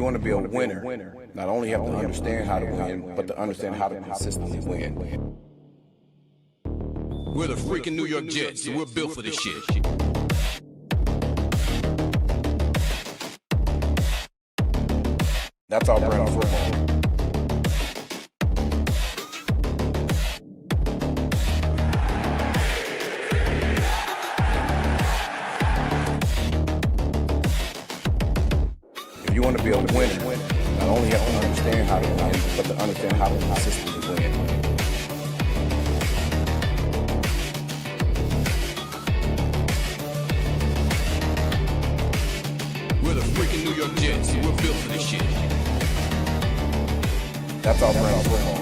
want to be a winner, not only have to understand how to win, but to understand how to consistently win. We're the freaking New York Jets, and we're built for this shit. That's our brand of football. If you want to be a winner, not only have to understand how to win, but to understand how to consistently win. We're the freaking New York Jets, and we're built for this shit. That's our brand of football.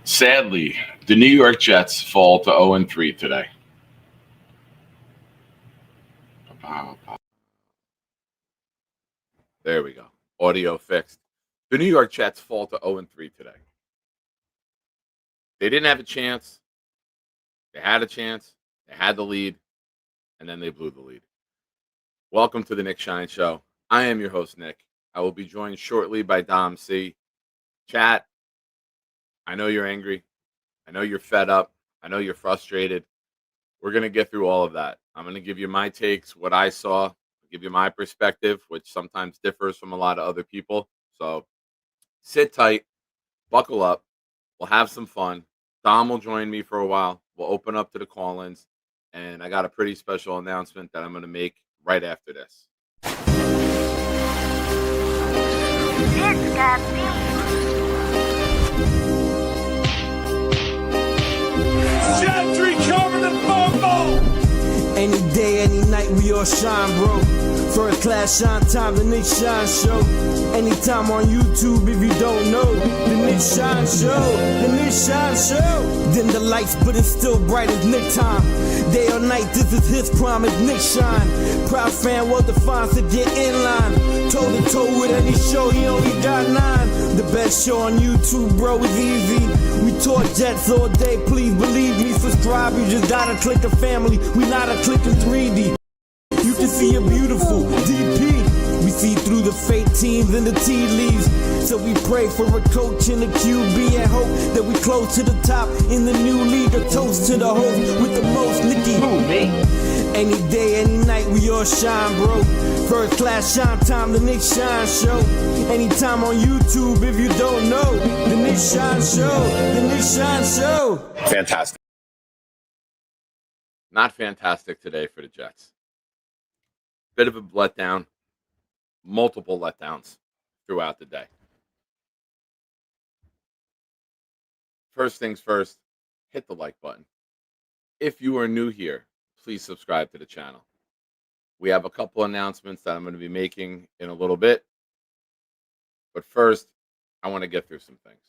Sadly, the New York Jets fall to 0-3 today. There we go. Audio fixed. The New York Jets fall to 0-3 today. They didn't have a chance. They had a chance. They had the lead. And then they blew the lead. Welcome to the Nick Shine Show. I am your host, Nick. I will be joined shortly by Dom C. Chat, I know you're angry. I know you're fed up. I know you're frustrated. We're going to get through all of that. I'm going to give you my takes, what I saw, give you my perspective, which sometimes differs from a lot of other people. So sit tight, buckle up. We'll have some fun. Dom will join me for a while. We'll open up to the call-ins. And I got a pretty special announcement that I'm going to make right after this. This got me. Gentry covered in football! Any day, any night, we all shine, bro. First class shine time, the Nick Shine Show. Anytime on YouTube, if you don't know, the Nick Shine Show, the Nick Shine Show. Dim the lights, but it's still bright as Nick time. Day or night, this is his prime, it's Nick Shine. Proud fan, well defined, to get in line. Toe to toe with any show, he only got 9. The best show on YouTube, bro, is easy. We talk Jets all day, please believe me. Subscribe, you just gotta click a family. We not a click in 3D. You can see a beautiful DP. We see through the fake teams and the tea leaves. So we pray for a coach and a QB and hope that we close to the top in the new league. A toast to the host with the most, Nicky. Who, me? Any day, any night, we all shine, bro. First class shine time, the Nick Shine Show. Anytime on YouTube, if you don't know, the Nick Shine Show, the Nick Shine Show. Fantastic. Not fantastic today for the Jets. Bit of a letdown. Multiple letdowns throughout the day. First things first, hit the like button. If you are new here, please subscribe to the channel. We have a couple announcements that I'm going to be making in a little bit. But first, I want to get through some things.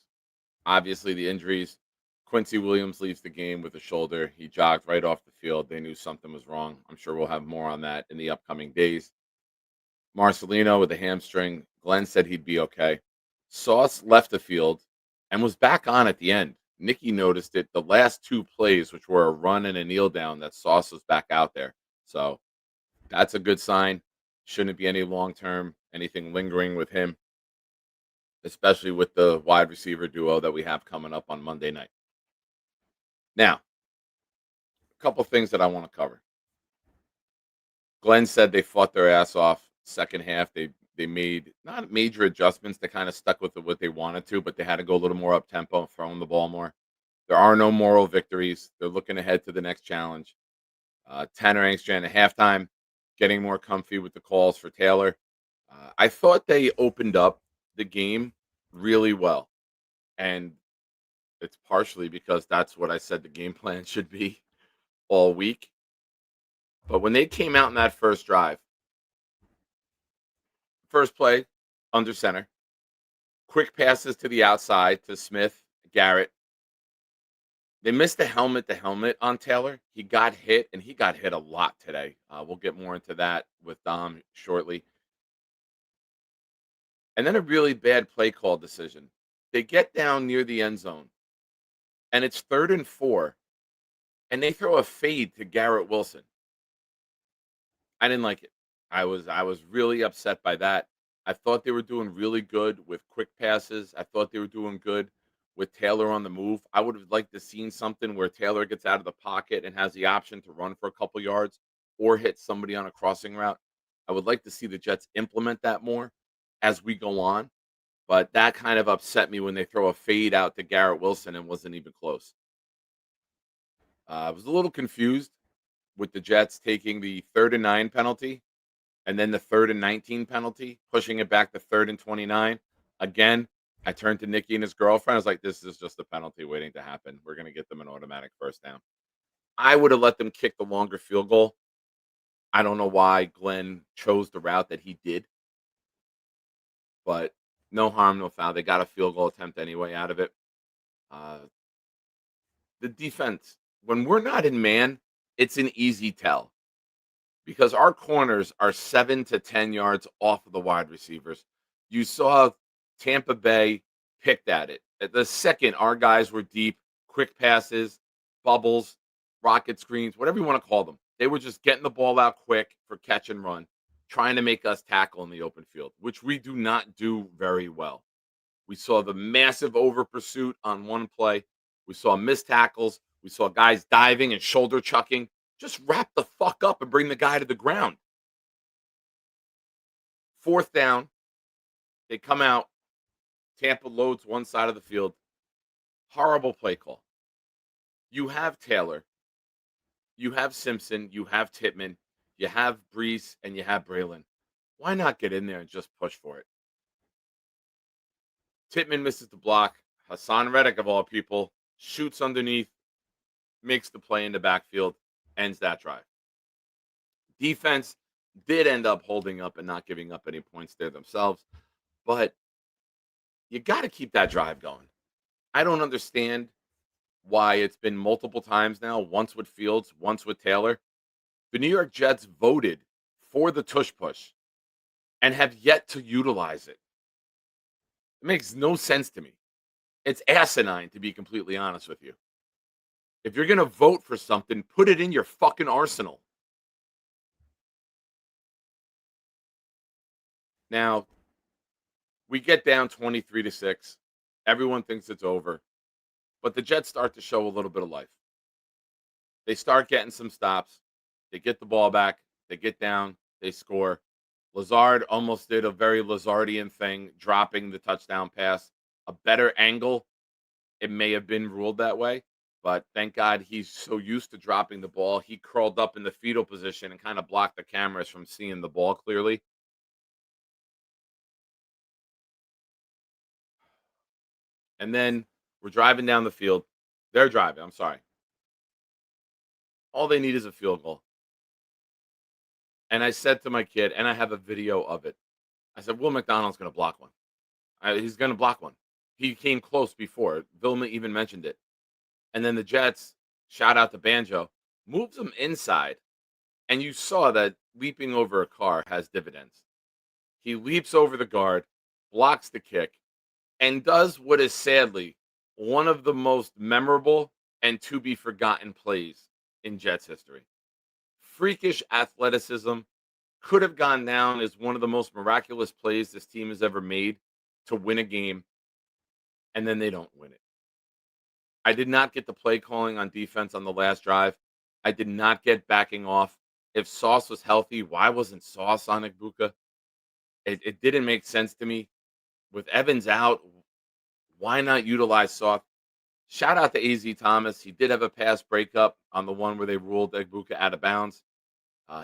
Obviously, the injuries. Quincy Williams leaves the game with a shoulder. He jogged right off the field. They knew something was wrong. I'm sure we'll have more on that in the upcoming days. Marcelino with a hamstring. Glenn said he'd be okay. Sauce left the field and was back on at the end. Nicky noticed it. The last 2 plays, which were a run and a kneel down, that Sauce was back out there. So that's a good sign. Shouldn't be any long-term, anything lingering with him, especially with the wide receiver duo that we have coming up on Monday night. Now, a couple things that I want to cover. Glenn said they fought their ass off. Second half, they made not major adjustments. They kind of stuck with what they wanted to, but they had to go a little more up-tempo, throwing the ball more. There are no moral victories. They're looking ahead to the next challenge. Tanner Angstrand at halftime, getting more comfy with the calls for Taylor. I thought they opened up the game really well. And it's partially because that's what I said the game plan should be all week. But when they came out in that first drive, first play, under center, quick passes to the outside to Smith, Garrett. They missed the helmet on Taylor. He got hit, and he got hit a lot today. We'll get more into that with Dom shortly. And then a really bad play call decision. They get down near the end zone, and it's 3rd and 4, and they throw a fade to Garrett Wilson. I didn't like it. I was really upset by that. I thought they were doing really good with quick passes. I thought they were doing good with Taylor on the move. I would have liked to seen something where Taylor gets out of the pocket and has the option to run for a couple yards or hit somebody on a crossing route. I would like to see the Jets implement that more as we go on, but that kind of upset me when they throw a fade out to Garrett Wilson and wasn't even close. I was a little confused with the Jets taking the 3rd and 9 penalty and then the 3rd and 19 penalty, pushing it back to 3rd and 29. Again, I turned to Nikki and his girlfriend. I was like, this is just a penalty waiting to happen. We're going to get them an automatic first down. I would have let them kick the longer field goal. I don't know why Glenn chose the route that he did, but no harm, no foul. They got a field goal attempt anyway out of it. The defense, when we're not in man, it's an easy tell because our corners are 7 to 10 yards off of the wide receivers. You saw Tampa Bay picked at it. At the second, our guys were deep, quick passes, bubbles, rocket screens, whatever you want to call them. They were just getting the ball out quick for catch and run, trying to make us tackle in the open field, which we do not do very well. We saw the massive over pursuit on one play. We saw missed tackles. We saw guys diving and shoulder chucking. Just wrap the fuck up and bring the guy to the ground. 4th down, they come out. Tampa loads one side of the field. Horrible play call. You have Taylor. You have Simpson. You have Tittman. You have Brees, and you have Braylon. Why not get in there and just push for it? Tittman misses the block. Hassan Reddick, of all people, shoots underneath, makes the play in the backfield, ends that drive. Defense did end up holding up and not giving up any points there themselves, but you got to keep that drive going. I don't understand why it's been multiple times now, once with Fields, once with Taylor. The New York Jets voted for the tush push and have yet to utilize it. It makes no sense to me. It's asinine, to be completely honest with you. If you're going to vote for something, put it in your fucking arsenal. Now, we get down 23-6. Everyone thinks it's over. But the Jets start to show a little bit of life. They start getting some stops. They get the ball back. They get down. They score. Lazard almost did a very Lazardian thing, dropping the touchdown pass. A better angle, it may have been ruled that way. But thank God he's so used to dropping the ball. He curled up in the fetal position and kind of blocked the cameras from seeing the ball clearly. And then we're driving down the field. They're driving. I'm sorry. All they need is a field goal. And I said to my kid, and I have a video of it. I said, Will McDonald's going to block one. He's going to block one. He came close before. Vilma even mentioned it. And then the Jets, shout out to Banjo, moves them inside. And you saw that leaping over a car has dividends. He leaps over the guard, blocks the kick, and does what is sadly one of the most memorable and to be forgotten plays in Jets history. Freakish athleticism, could have gone down as one of the most miraculous plays this team has ever made to win a game, and then they don't win it. I did not get the play calling on defense on the last drive. I did not get backing off. If Sauce was healthy, why wasn't Sauce on Igbuka? It didn't make sense to me. With Evans out, why not utilize Sauce? Shout out to A.Z. Thomas. He did have a pass breakup on the one where they ruled Igbuka out of bounds.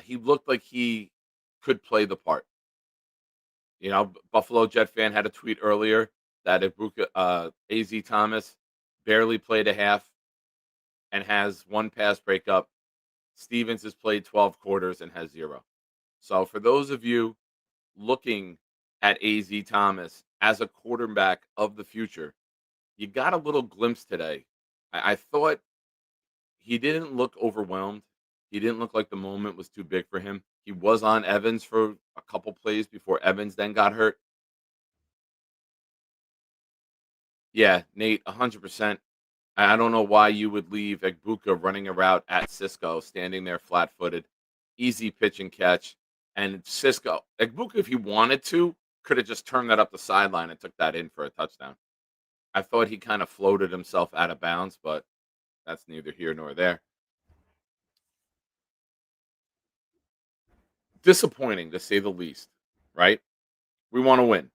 He looked like he could play the part. You know, Buffalo Jet fan had a tweet earlier that Igbuka, A.Z. Thomas barely played a half and has one pass breakup. Stevens has played 12 quarters and has 0. So for those of you looking at A.Z. Thomas as a quarterback of the future, you got a little glimpse today. I thought he didn't look overwhelmed. He didn't look like the moment was too big for him. He was on Evans for a couple plays before Evans then got hurt. Yeah, Nate, 100%. I don't know why you would leave Egbuka running a route at Cisco, standing there flat-footed, easy pitch and catch. And Egbuka, if he wanted to, could have just turned that up the sideline and took that in for a touchdown. I thought he kind of floated himself out of bounds, but that's neither here nor there. Disappointing, to say the least, right? We want to win.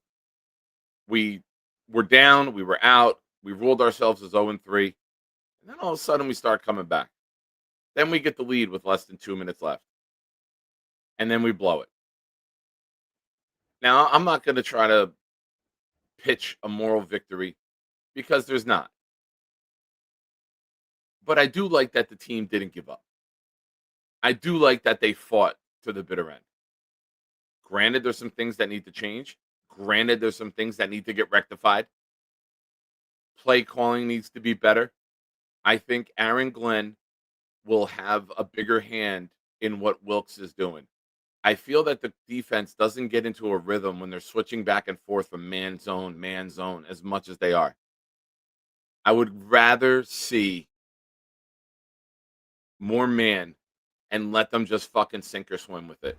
We were down, we were out, we ruled ourselves as 0-3, and then all of a sudden we start coming back. Then we get the lead with less than 2 minutes left, and then we blow it. Now, I'm not going to try to pitch a moral victory because there's not. But I do like that the team didn't give up. I do like that they fought to the bitter end. Granted, there's some things that need to change. Granted, there's some things that need to get rectified. Play calling needs to be better. I think Aaron Glenn will have a bigger hand in what Wilkes is doing. I feel that the defense doesn't get into a rhythm when they're switching back and forth from man zone as much as they are. I would rather see more man and let them just fucking sink or swim with it.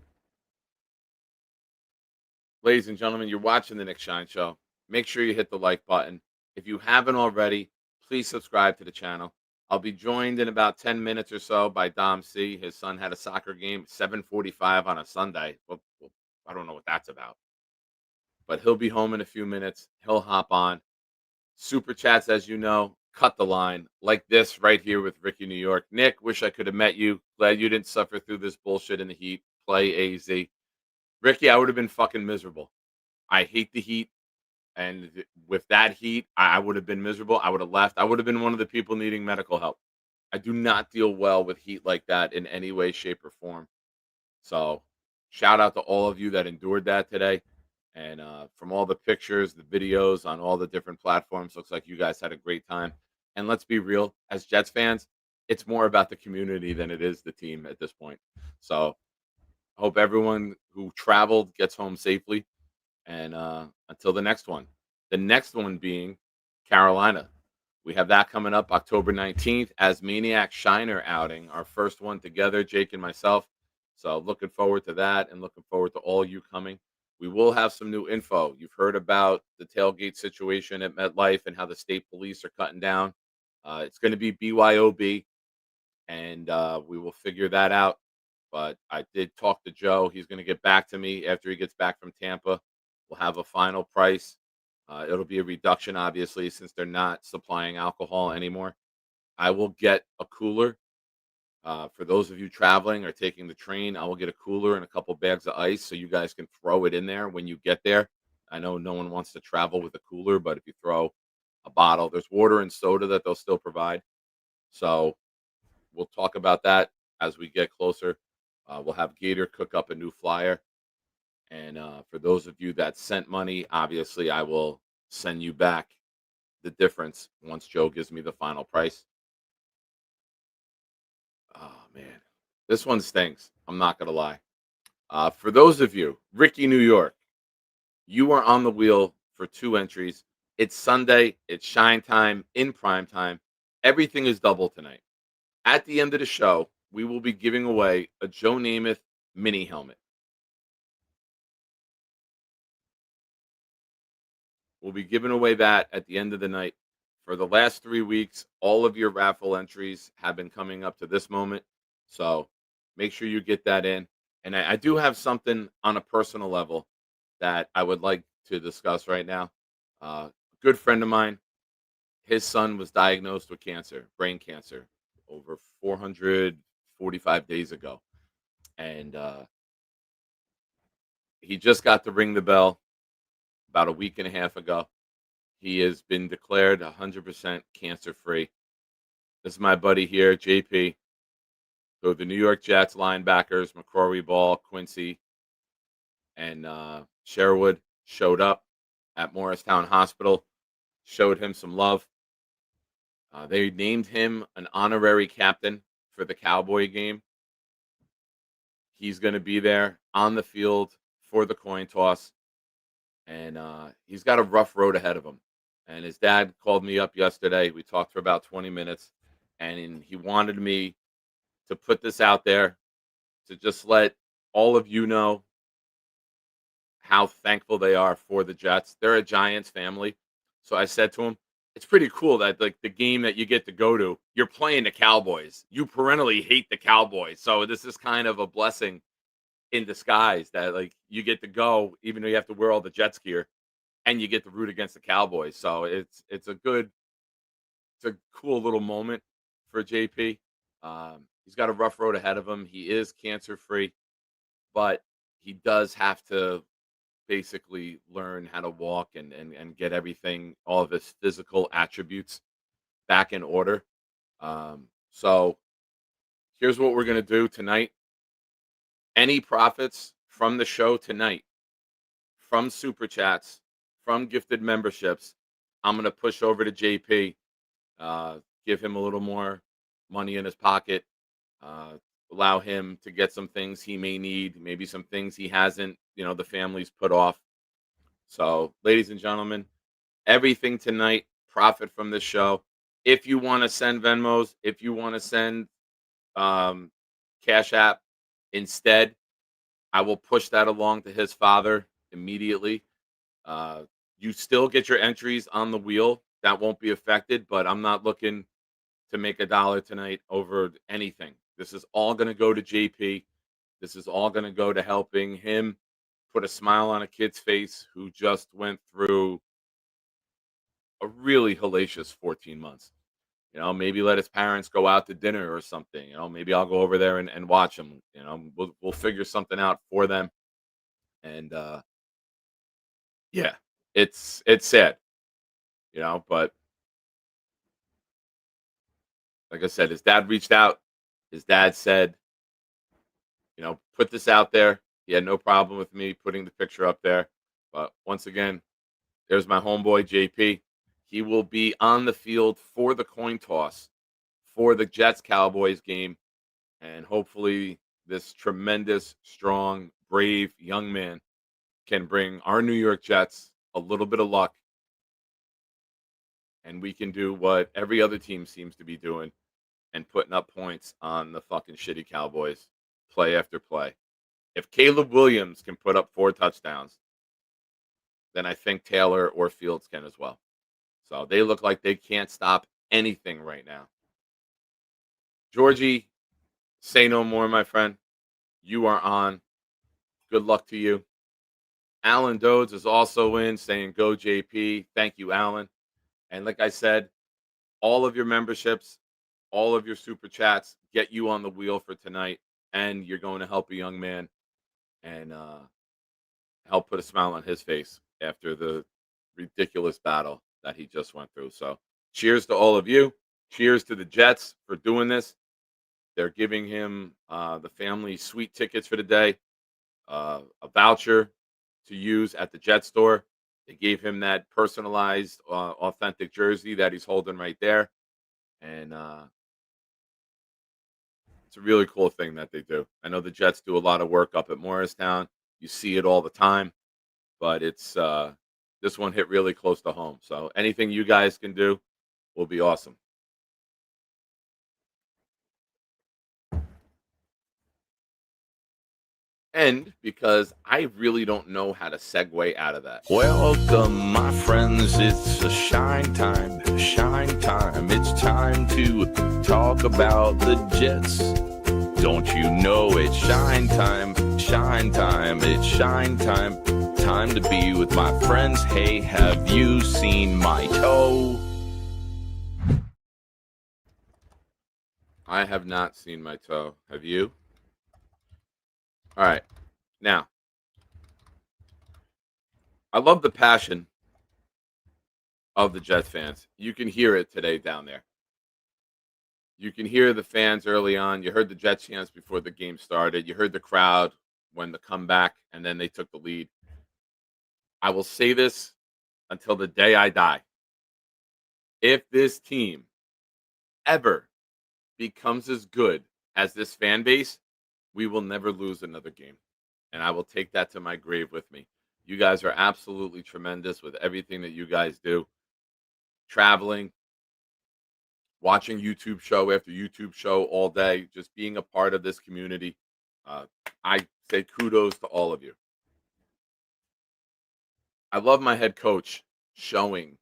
Ladies and gentlemen, you're watching the Nick Shine Show. Make sure you hit the like button. If you haven't already, please subscribe to the channel. I'll be joined in about 10 minutes or so by Dom C. His son had a soccer game, 7:45 on a Sunday. Well, I don't know what that's about. But he'll be home in a few minutes. He'll hop on. Super chats, as you know, cut the line. Like this right here with Ricky New York. Nick, wish I could have met you. Glad you didn't suffer through this bullshit in the heat. Play AZ. Ricky, I would have been fucking miserable. I hate the heat. And with that heat, I would have been miserable. I would have left. I would have been one of the people needing medical help. I do not deal well with heat like that in any way, shape, or form. So shout out to all of you that endured that today. And from all the pictures, the videos on all the different platforms, looks like you guys had a great time. And let's be real, as Jets fans, it's more about the community than it is the team at this point. So I hope everyone who traveled gets home safely. And until the next one. The next one being Carolina. We have that coming up October 19th as Maniac Shiner outing, our first one together, Jake and myself. So looking forward to that and looking forward to all you coming. We will have some new info. You've heard about the tailgate situation at MetLife and how the state police are cutting down. It's going to be BYOB, and we will figure that out. But I did talk to Joe. He's going to get back to me after he gets back from Tampa. We'll have a final price. It'll be a reduction, obviously, since they're not supplying alcohol anymore. I will get a cooler. For those of you traveling or taking the train, I will get a cooler and a couple bags of ice so you guys can throw it in there when you get there. I know no one wants to travel with a cooler, but if you throw a bottle, there's water and soda that they'll still provide. So we'll talk about that as we get closer. We'll have Gator cook up a new flyer. And for those of you that sent money, obviously, I will send you back the difference once Joe gives me the final price. Oh, man. This one stinks. I'm not going to lie. For those of you, Ricky New York, you are on the wheel for 2 entries. It's Sunday. It's Shine Time in prime time. Everything is double tonight. At the end of the show, we will be giving away a Joe Namath mini helmet. We'll be giving away that at the end of the night. For the last 3 weeks, all of your raffle entries have been coming up to this moment. So make sure you get that in. And I do have something on a personal level that I would like to discuss right now. A good friend of mine, his son was diagnosed with cancer, brain cancer, over 445 days ago. And he just got to ring the bell about a week and a half ago. He has been declared 100% cancer-free. This is my buddy here, JP. So the New York Jets linebackers, McCrory Ball, Quincy, and Sherwood showed up at Morristown Hospital, showed him some love. They named him an honorary captain for the Cowboy game. He's going to be there on the field for the coin toss. And he's got a rough road ahead of him. And his dad called me up yesterday. We talked for about 20 minutes, and he wanted me to put this out there to just let all of you know how thankful they are for the Jets. They're a Giants family. So I said to him, it's pretty cool that like the game that you get to go to, you're playing the Cowboys. You perennially hate the Cowboys. So this is kind of a blessing in disguise that like you get to go, even though you have to wear all the Jets gear, and you get to root against the Cowboys. So it's a cool little moment for JP. He's got a rough road ahead of him. He is cancer free, but he does have to basically learn how to walk and get everything, all of his physical attributes back in order. So here's what we're going to do tonight. Any profits from the show tonight, from super chats, from gifted memberships, I'm going to push over to JP, give him a little more money in his pocket, allow him to get some things he may need, maybe some things he hasn't, the family's put off. So, ladies and gentlemen, everything tonight, profit from this show. If you want to send Venmos, if you want to send Cash App instead, I will push that along to his father immediately. You still get your entries on the wheel. That won't be affected, but I'm not looking to make a dollar tonight over anything. This is all going to go to JP. This is all going to go to helping him put a smile on a kid's face who just went through a really hellacious 14 months. Maybe let his parents go out to dinner or something. Maybe I'll go over there and watch them. We'll figure something out for them. And yeah, it's sad, but like I said, his dad reached out. His dad said, put this out there. He had no problem with me putting the picture up there. But once again, there's my homeboy, JP. He will be on the field for the coin toss for the Jets-Cowboys game. And hopefully this tremendous, strong, brave young man can bring our New York Jets a little bit of luck. And we can do what every other team seems to be doing and putting up points on the fucking shitty Cowboys play after play. If Caleb Williams can put up 4 touchdowns, then I think Taylor or Fields can as well. So they look like they can't stop anything right now. Georgie, say no more, my friend. You are on. Good luck to you. Alan Dodes is also in saying, go JP. Thank you, Alan. And like I said, all of your memberships, all of your super chats get you on the wheel for tonight. And you're going to help a young man and help put a smile on his face after the ridiculous battle that he just went through. So cheers to all of you. Cheers to the Jets for doing this. They're giving him the family suite tickets for the day, a voucher to use at the Jet store. They gave him that personalized, authentic jersey that he's holding right there. And it's a really cool thing that they do. I know the Jets do a lot of work up at Morristown. You see it all the time. But it's this one hit really close to home. So anything you guys can do will be awesome. And because I really don't know how to segue out of that. Welcome, my friends. It's a shine time. Shine time. It's time to talk about the Jets. Don't you know it's shine time? Shine time. It's shine time. Time to be with my friends. Hey, have you seen my toe? I have not seen my toe. Have you? All right. Now, I love the passion of the Jets fans. You can hear it today down there. You can hear the fans early on. You heard the Jets chants before the game started. You heard the crowd when the comeback, and then they took the lead. I will say this until the day I die. If this team ever becomes as good as this fan base, we will never lose another game. And I will take that to my grave with me. You guys are absolutely tremendous with everything that you guys do. traveling, watching YouTube show after YouTube show all day, just being a part of this community. I say kudos to all of you. I love my head coach showing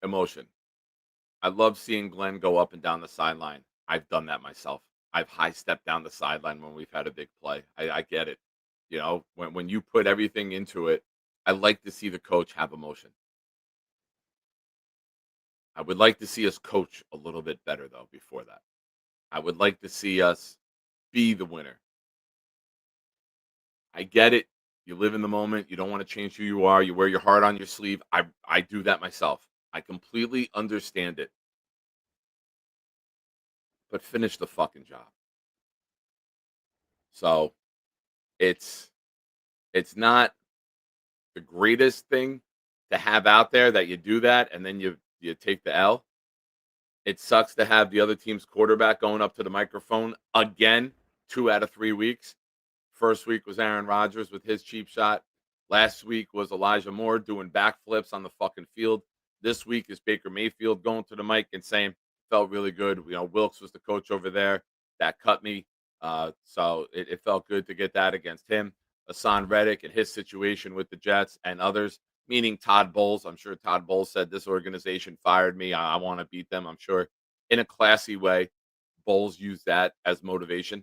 emotion. I love seeing Glenn go up and down the sideline. I've done that myself. I've high stepped down the sideline when we've had a big play. I get it. You know, when you put everything into it, I like to see the coach have emotion. I would like to see us coach a little bit better, though, before that. I would like to see us be the winner. I get it. You live in the moment. You don't want to change who you are. You wear your heart on your sleeve. I do that myself. I completely understand it. But finish the fucking job. So it's not the greatest thing to have out there that you do that and then you take the L. It sucks to have the other team's quarterback going up to the microphone again 2 out of 3 weeks. First week was Aaron Rodgers with his cheap shot. Last week was Elijah Moore doing backflips on the fucking field. This week is Baker Mayfield going to the mic and saying, felt really good. You know, Wilkes was the coach over there. That cut me. So it felt good to get that against him. Hassan Reddick and his situation with the Jets and others, meaning Todd Bowles. I'm sure Todd Bowles said this organization fired me. I want to beat them. I'm sure in a classy way, Bowles used that as motivation.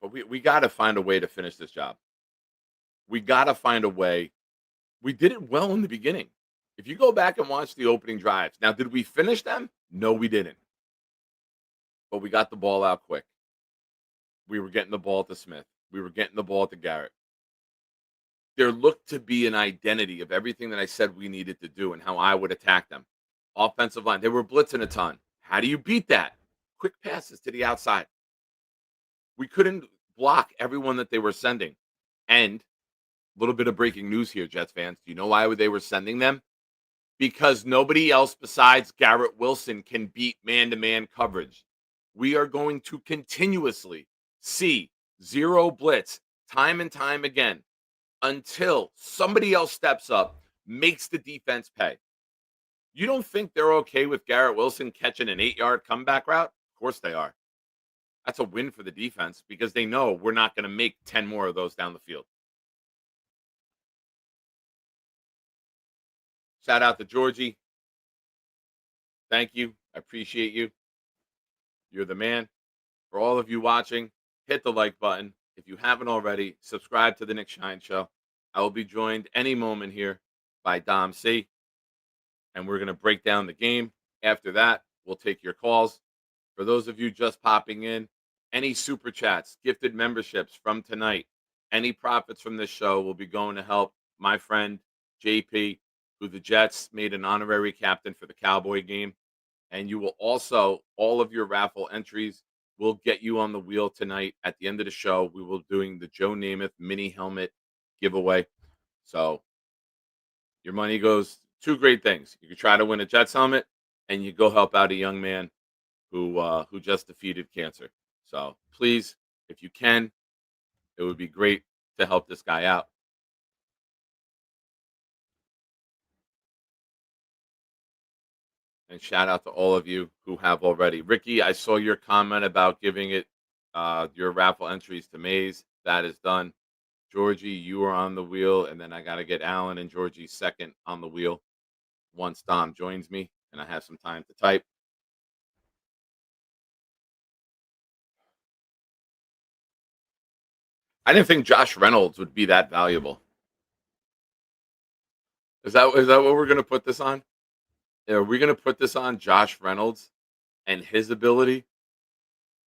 But we got to find a way to finish this job. We got to find a way. We did it well in the beginning. If you go back and watch the opening drives, now, did we finish them? No, we didn't. But we got the ball out quick. We were getting the ball to Smith. We were getting the ball to Garrett. There looked to be an identity of everything that I said we needed to do and how I would attack them. Offensive line, they were blitzing a ton. How do you beat that? Quick passes to the outside. We couldn't block everyone that they were sending. And a little bit of breaking news here, Jets fans. Do you know why they were sending them? Because nobody else besides Garrett Wilson can beat man-to-man coverage. We are going to continuously see zero blitz time and time again until somebody else steps up, makes the defense pay. You don't think they're okay with Garrett Wilson catching an 8-yard comeback route? Of course they are. That's a win for the defense because they know we're not going to make 10 more of those down the field. Shout out to Georgie. Thank you. I appreciate you. You're the man. For all of you watching, hit the like button. If you haven't already, subscribe to the Nick Shine Show. I will be joined any moment here by Dom C. And we're going to break down the game. After that, we'll take your calls. For those of you just popping in, any super chats, gifted memberships from tonight, any profits from this show will be going to help my friend JP, who the Jets made an honorary captain for the Cowboy game. And you will also, all of your raffle entries will get you on the wheel tonight. At the end of the show, we will be doing the Joe Namath mini helmet giveaway. So your money goes two great things. You can try to win a Jets helmet, and you go help out a young man who just defeated cancer. So please, if you can, it would be great to help this guy out. And shout out to all of you who have already. Ricky, I saw your comment about giving it your raffle entries to Maze. That is done. Georgie, you are on the wheel. And then I got to get Alan and Georgie second on the wheel once Dom joins me and I have some time to type. I didn't think Josh Reynolds would be that valuable. Is that what we're going to put this on? Are we going to put this on Josh Reynolds and his ability?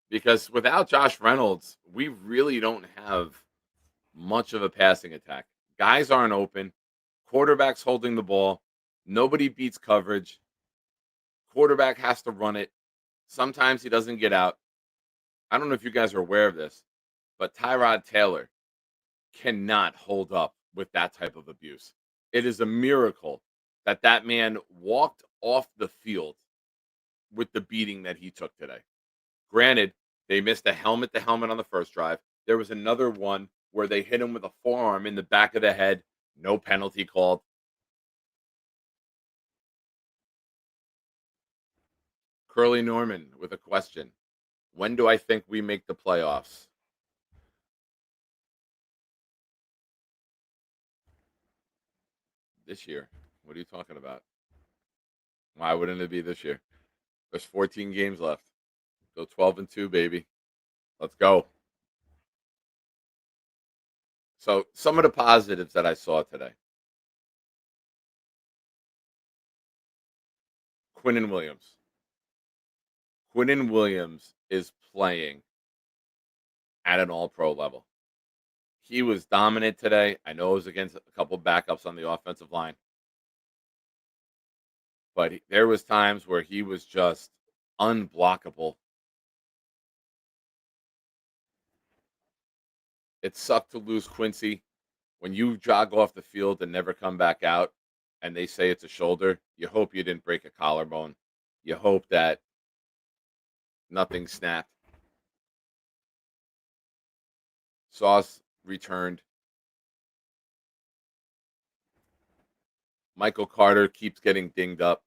Because without Josh Reynolds, we really don't have much of a passing attack. Guys aren't open. Quarterback's holding the ball. Nobody beats coverage. Quarterback has to run it. Sometimes he doesn't get out. I don't know if you guys are aware of this, but Tyrod Taylor cannot hold up with that type of abuse. It is a miracle that man walked off the field with the beating that he took today. Granted, they missed a helmet to helmet on the first drive. There was another one where they hit him with a forearm in the back of the head No penalty called. Curly Norman with a question. When do I think we make the playoffs? This year. What are you talking about? Why wouldn't it be this year? There's 14 games left. Go 12-2, baby. Let's go. So some of the positives that I saw today. Quinnen Williams. Quinnen Williams is playing at an all-pro level. He was dominant today. I know it was against a couple backups on the offensive line. But there was times where he was just unblockable. It sucked to lose Quincy. When you jog off the field and never come back out, and they say it's a shoulder, you hope you didn't break a collarbone. You hope that nothing snapped. Sauce returned. Michael Carter keeps getting dinged up.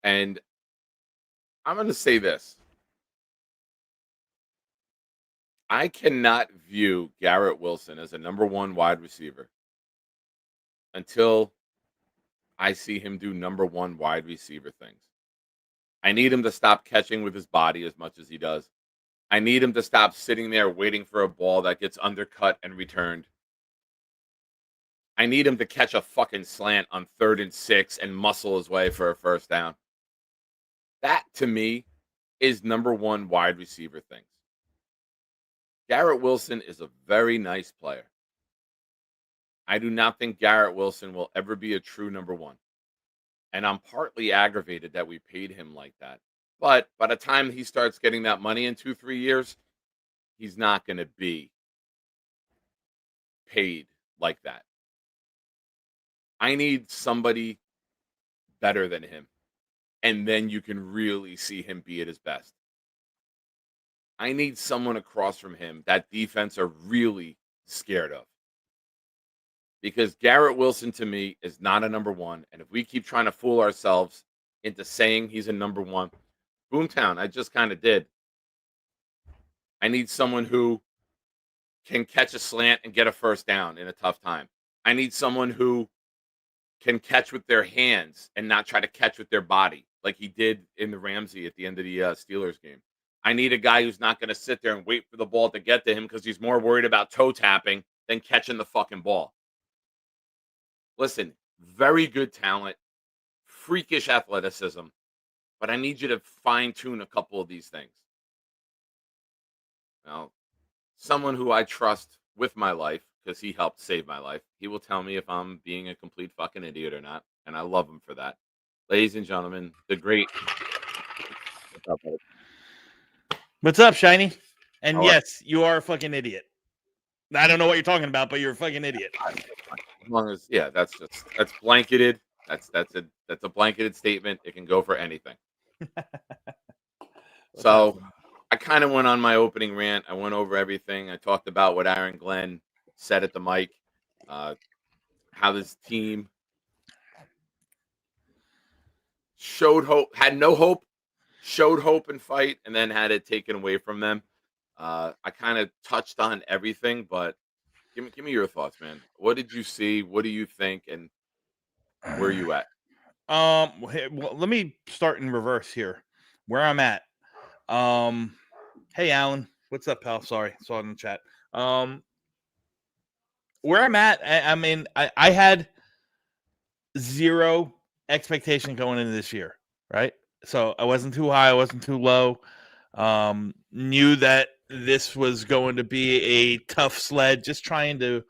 And I'm going to say this. I cannot view Garrett Wilson as a number one wide receiver until I see him do number one wide receiver things. I need him to stop catching with his body as much as he does. I need him to stop sitting there waiting for a ball that gets undercut and returned. I need him to catch a fucking slant on 3rd and 6 and muscle his way for a first down. That, to me, is number one wide receiver things. Garrett Wilson is a very nice player. I do not think Garrett Wilson will ever be a true number one. And I'm partly aggravated that we paid him like that. But by the time he starts getting that money in 2-3 years, he's not going to be paid like that. I need somebody better than him. And then you can really see him be at his best. I need someone across from him that defense are really scared of. Because Garrett Wilson, to me, is not a number one. And if we keep trying to fool ourselves into saying he's a number one, Boomtown, I just kind of did. I need someone who can catch a slant and get a first down in a tough time. I need someone who can catch with their hands and not try to catch with their body like he did in the Ramsey at the end of the Steelers game. I need a guy who's not going to sit there and wait for the ball to get to him because he's more worried about toe tapping than catching the fucking ball. Listen, very good talent, freakish athleticism, but I need you to fine-tune a couple of these things. Now, someone who I trust with my life, because he helped save my life, he will tell me if I'm being a complete fucking idiot or not, and I love him for that. Ladies and gentlemen, the great... What's up, buddy? What's up, Shiny? And All right. yes, you are a fucking idiot. I don't know what you're talking about, but you're a fucking idiot. As long as, yeah, that's blanketed. That's a blanketed statement. It can go for anything. So I kind of went on my opening rant. I went over everything. I talked about what Aaron Glenn said at the mic, how this team showed hope, had no hope, showed hope and fight, and then had it taken away from them. I kind of touched on everything, but give me your thoughts, man. What did you see? What do you think? And where are you at? Well, let me start in reverse here. Where I'm at. Hey, Alan. What's up, pal? Sorry. Saw it in the chat. Where I'm at, I mean, I had zero expectation going into this year, right? So I wasn't too high. I wasn't too low. Knew that this was going to be a tough sled. Just trying to,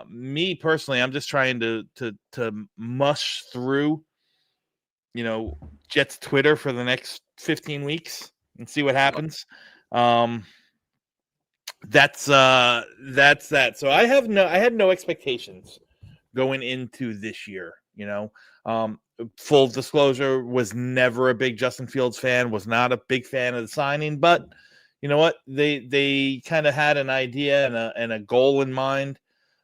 me personally, I'm just trying to mush through, Jets Twitter for the next 15 weeks and see what happens. That's that. So I had no expectations going into this year, full disclosure, was never a big Justin Fields fan, was not a big fan of the signing, but you know what, they kind of had an idea and a goal in mind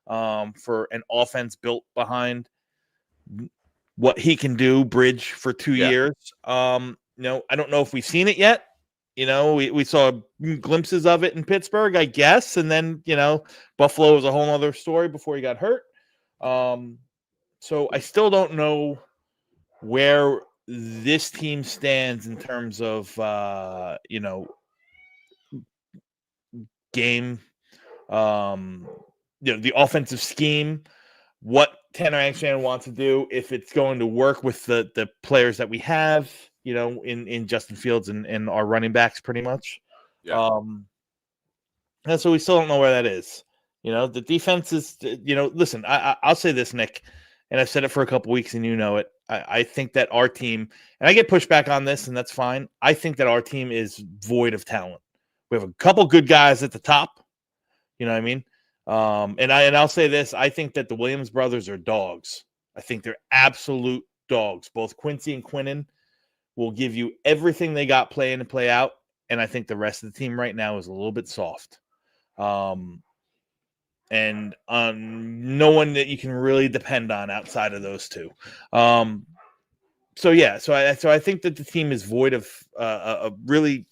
for an offense built behind what he can do, bridge for 2 years. I don't know if we've seen it yet. We saw glimpses of it in Pittsburgh, I guess. And then, Buffalo was a whole other story before he got hurt. So I still don't know where this team stands in terms of, game, the offensive scheme, what Tanner Angstrom wants to do, if it's going to work with the players that we have, in Justin Fields and our running backs pretty much. Yeah. And so we still don't know where that is. The defense is, listen, I'll say this, Nick, and I've said it for a couple weeks and it. I think that our team, and I get pushed back on this, and that's fine. I think that our team is void of talent. We have a couple good guys at the top. You know what I mean? And I'll say this. I think that the Williams brothers are dogs. I think they're absolute dogs. Both Quincy and Quinnen will give you everything they got play in and play out. And I think the rest of the team right now is a little bit soft. And no one that you can really depend on outside of those two. So I think that the team is void of really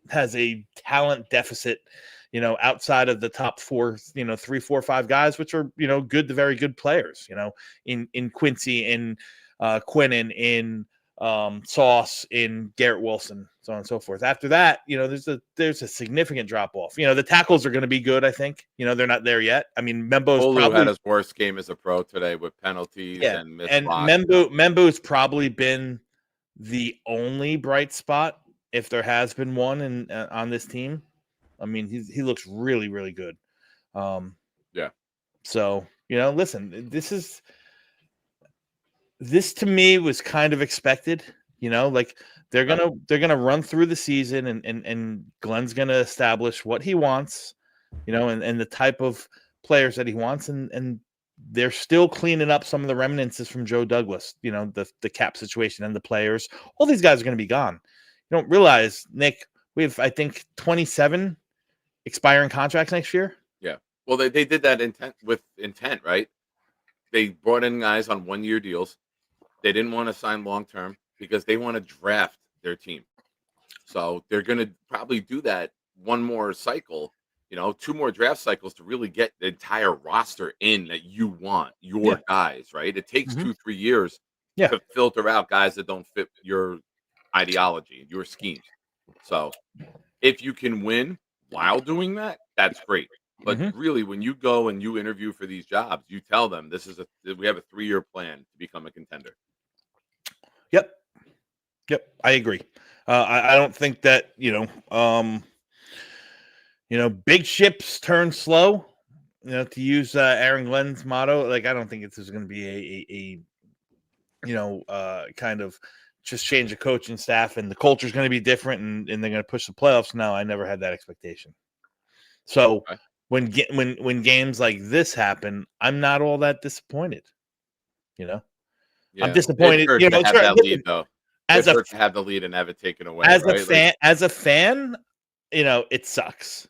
has a talent deficit, outside of the top four, 3, 4, 5 guys, which are, good to very good players, in Quincy, in Quinnen, in Sauce, in Garrett Wilson, so on and so forth. After that, there's a significant drop off. The tackles are going to be good. I think, they're not there yet. I mean, Membo's probably had his worst game as a pro today with penalties and missed blocks. Membo's probably been the only bright spot, if there has been one on this team. I mean, he looks really, really good. So, listen, this to me was kind of expected, like they're gonna run through the season and Glenn's gonna establish what he wants, and the type of players that he wants, and they're still cleaning up some of the remnants from Joe Douglas, the cap situation and the players. All these guys are gonna be gone. You don't realize, Nick, we have, I think, 27 expiring contracts next year. Yeah. Well, they did that with intent, right? They brought in guys on 1-year deals. They didn't want to sign long-term because they want to draft their team. So they're going to probably do that one more cycle, 2 more draft cycles to really get the entire roster in that you want, your guys, right? It takes 2-3 years to filter out guys that don't fit your ideology, your schemes. So if you can win while doing that, that's great. But really, when you go and you interview for these jobs, you tell them we have a 3-year plan to become a contender. Yep, I agree. I don't think that big ships turn slow. To use Aaron Glenn's motto, like I don't think this is going to be a kind of just change the coaching staff and the culture is going to be different and they're going to push the playoffs. No, I never had that expectation. So when games like this happen, I'm not all that disappointed. I'm disappointed. To have that lead, though. To have the lead and have it taken away. As a fan, it sucks.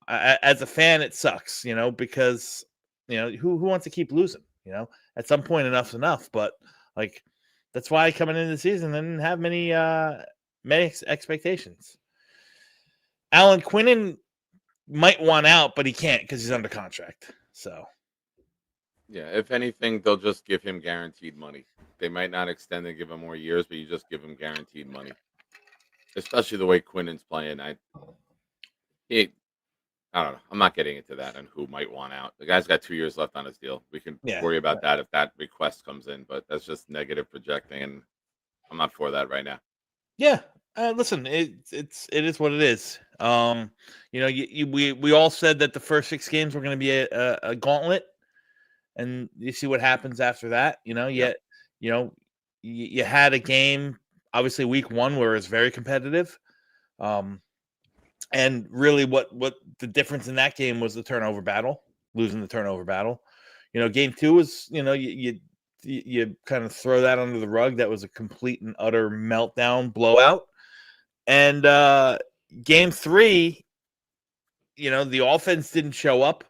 As a fan, it sucks. Because who wants to keep losing? At some point, enough's enough. But like. That's why coming into the season, I didn't have many expectations. Alan Quinnen might want out, but he can't because he's under contract. So, yeah, if anything, they'll just give him guaranteed money. They might not extend and give him more years, but you just give him guaranteed money. Especially the way Quinnen's playing. I don't know. I'm not getting into that and who might want out. The guy's got 2 years left on his deal. We can worry about that if that request comes in, but that's just negative projecting, and I'm not for that right now. Yeah, listen, it is what it is. We all said that the first 6 games were going to be a gauntlet, and you see what happens after that. You had a game, obviously week 1 where it's very competitive. And really what the difference in that game was the turnover battle, losing the turnover battle. Game 2 was, you kind of throw that under the rug. That was a complete and utter meltdown blowout. And, game 3, the offense didn't show up.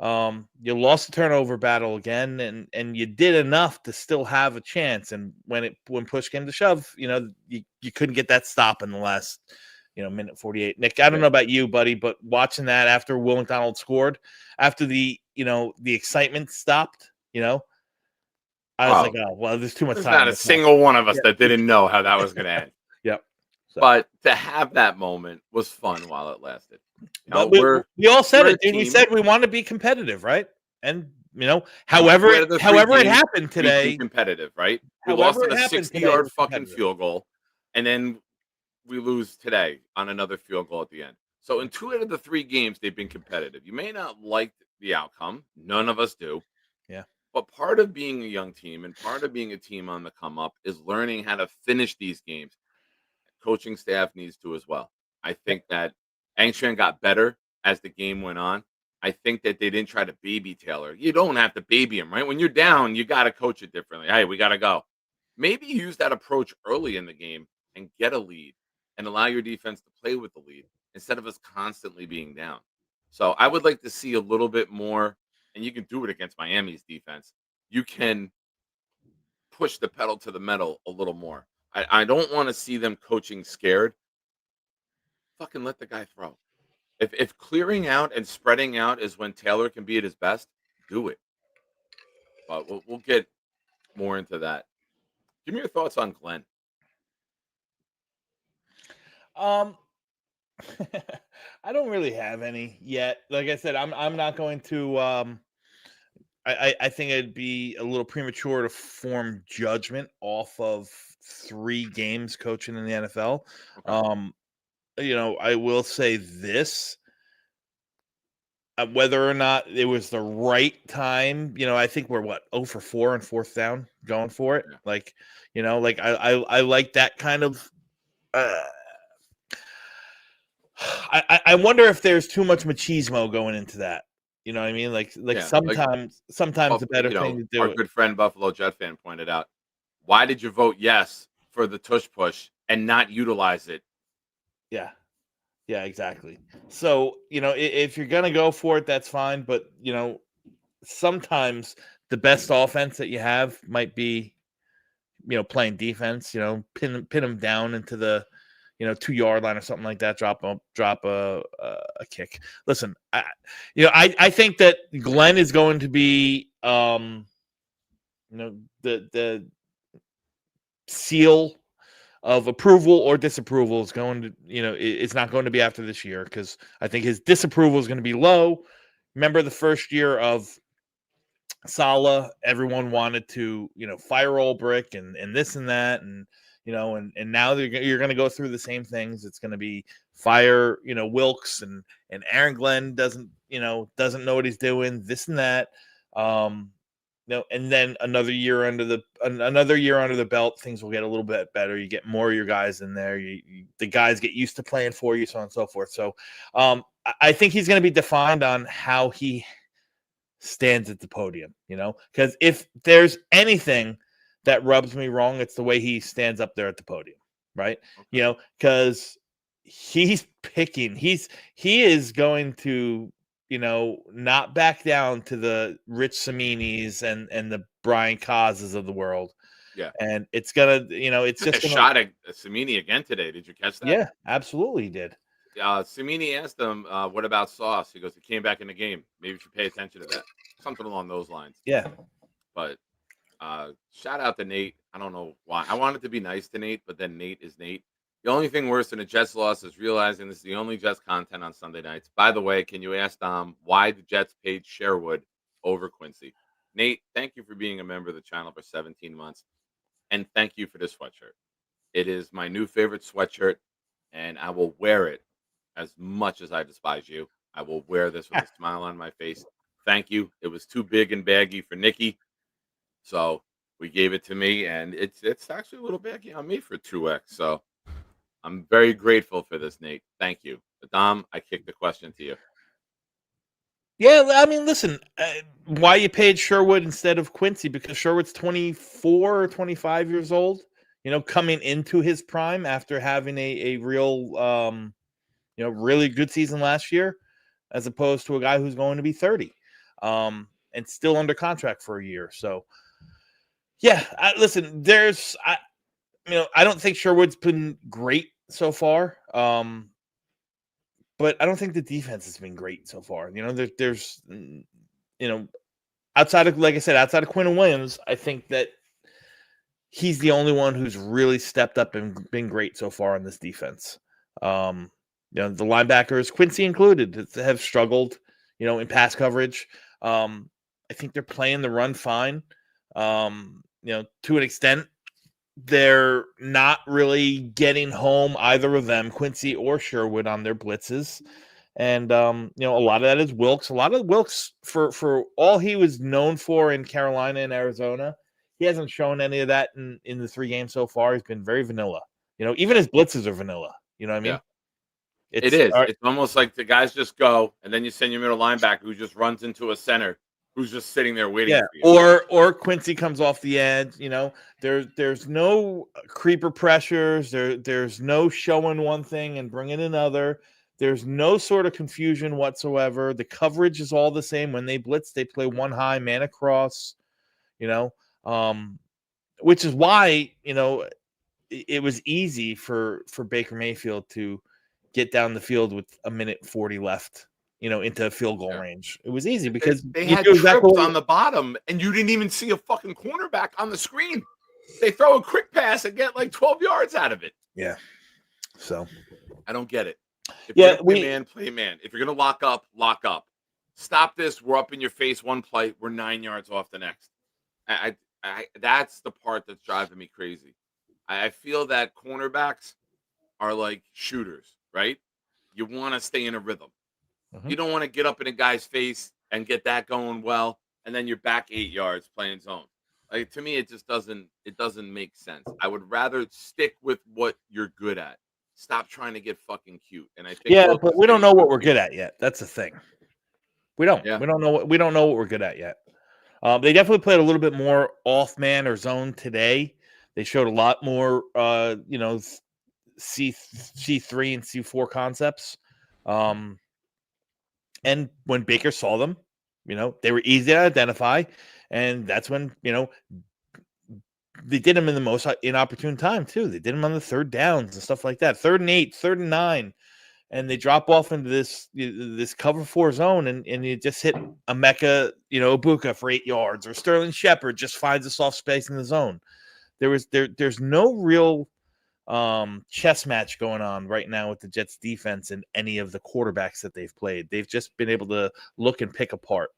You lost the turnover battle again, and you did enough to still have a chance. And when push came to shove, you couldn't get that stop in the last, minute 48. Nick, I don't know about you, buddy, but watching that after Will McDonald scored, after the excitement stopped, I was like, oh, well, there's too much There's time. not a single one of us that didn't know how that was going to end. Yep. So. But to have that moment was fun while it lasted. But we all said it, dude. We said we want to be competitive, right? And however it happened today, competitive, right? We lost on a 60-yard fucking field goal, and then we lose today on another field goal at the end. So in 2 out of the 3 games, they've been competitive. You may not like the outcome. None of us do. Yeah. But part of being a young team and part of being a team on the come up is learning how to finish these games. Coaching staff needs to as well. I think that Angstrom got better as the game went on. I think that they didn't try to baby Taylor. You don't have to baby him, right? When you're down, you got to coach it differently. Hey, we got to go. Maybe use that approach early in the game and get a lead and allow your defense to play with the lead instead of us constantly being down. So I would like to see a little bit more, and you can do it against Miami's defense. You can push the pedal to the metal a little more. I don't want to see them coaching scared. Fucking let the guy throw. If clearing out and spreading out is when Taylor can be at his best, do it. But we'll get more into that. Give me your thoughts on Glenn. I don't really have any yet. Like I said, I'm not going to. I think it'd be a little premature to form judgment off of 3 games coaching in the NFL. Okay. I will say this. Whether or not it was the right time, I think we're 0 for 4 on 4th down going for it. Yeah. I like that kind of. I wonder if there's too much machismo going into that. You know what I mean? Sometimes the better thing to do. Our good friend Buffalo Jet fan pointed out, why did you vote yes for the tush push and not utilize it? Yeah. Yeah, exactly. So, if you're going to go for it, that's fine. But, sometimes the best offense that you have might be, playing defense, pin them down into the, 2-yard line or something like that. Drop a kick. Listen, I think that Glenn is going to be, the seal of approval or disapproval is going to, it's not going to be after this year, because I think his disapproval is going to be low. Remember the first year of Saleh, everyone wanted to, fire Ulbrich and this and that, and and now you're going to go through the same things. It's going to be fire, Wilkes and Aaron Glenn doesn't know what he's doing, this and that. And then another year under the belt, things will get a little bit better. You get more of your guys in there. The guys get used to playing for you, so on and so forth. So I think he's going to be defined on how he stands at the podium, because if there's anything that rubs me wrong, it's the way he stands up there at the podium, right? Okay. Because he's picking. He is going to, not back down to the Rich Siminis and the Brian Causes of the world. Yeah. And it's gonna, it's just a shot at Simini again today. Did you catch that? Yeah, absolutely he did. Simini asked him, what about Sauce? He goes, he came back in the game. Maybe you should pay attention to that. Something along those lines. Yeah. But shout out to Nate. I don't know why. I wanted to be nice to Nate, but then Nate is Nate. The only thing worse than a Jets loss is realizing this is the only Jets content on Sunday nights. By the way, can you ask why the Jets paid Sherwood over Quincy? Nate, thank you for being a member of the channel for 17 months. And thank you for this sweatshirt. It is my new favorite sweatshirt, and I will wear it as much as I despise you. I will wear this with a smile on my face. Thank you. It was too big and baggy for Nikki, so we gave it to me, and it's actually a little baggy on me for 2X. So I'm very grateful for this, Nate. Thank you. Dom, I kick the question to you. Yeah, I mean, listen, why you paid Sherwood instead of Quincy? Because Sherwood's 24 or 25 years old, coming into his prime after having a real, really good season last year, as opposed to a guy who's going to be 30, and still under contract for a year. So, yeah, listen, I don't think Sherwood's been great so far. But I don't think the defense has been great so far. There's outside of, like I said, outside of Quinn and Williams, I think that he's the only one who's really stepped up and been great so far in this defense. The linebackers, Quincy included, have struggled, in pass coverage. I think they're playing the run fine. To an extent, they're not really getting home, either of them, Quincy or Sherwood, on their blitzes. And, a lot of that is Wilkes. A lot of Wilkes, for all he was known for in Carolina and Arizona, he hasn't shown any of that in the 3 games so far. He's been very vanilla. Even his blitzes are vanilla. You know what I mean? Yeah. It's almost like the guys just go, and then you send your middle linebacker who just runs into a center who's just sitting there waiting for you. Or Quincy comes off the edge. There's no creeper pressures. There's no showing one thing and bringing another. There's no sort of confusion whatsoever. The coverage is all the same. When they blitz, they play one high, man across, which is why, it was easy for Baker Mayfield to get down the field with 1:40 left, into field goal range. It was easy because they had trips on the bottom, and you didn't even see a fucking cornerback on the screen. They throw a quick pass and get like 12 yards out of it. Yeah. So I don't get it. If you're gonna play man. If you're gonna lock up. Stop this. We're up in your face one play. We're 9 yards off the next. I that's the part that's driving me crazy. I feel that cornerbacks are like shooters, right? You want to stay in a rhythm. You don't want to get up in a guy's face and get that going well, and then you're back 8 yards playing zone. Like, to me, it just doesn't make sense. I would rather stick with what you're good at. Stop trying to get fucking cute. And I think but we don't know what we're good at yet. That's the thing. We don't. Yeah. We don't know what we're good at yet. They definitely played a little bit more off man or zone today. They showed a lot more, C3 and C4 concepts. And when Baker saw them, they were easy to identify. And that's when, they did them in the most inopportune time, too. They did them on the 3rd downs and stuff like that. 3rd and 8, 3rd and 9. And they drop off into this cover 4 zone, and you just hit Emeka, Ibuka for 8 yards, or Sterling Shepard just finds a soft space in the zone. There's no real chess match going on right now with the Jets defense and any of the quarterbacks that they've played. They've just been able to look and pick apart,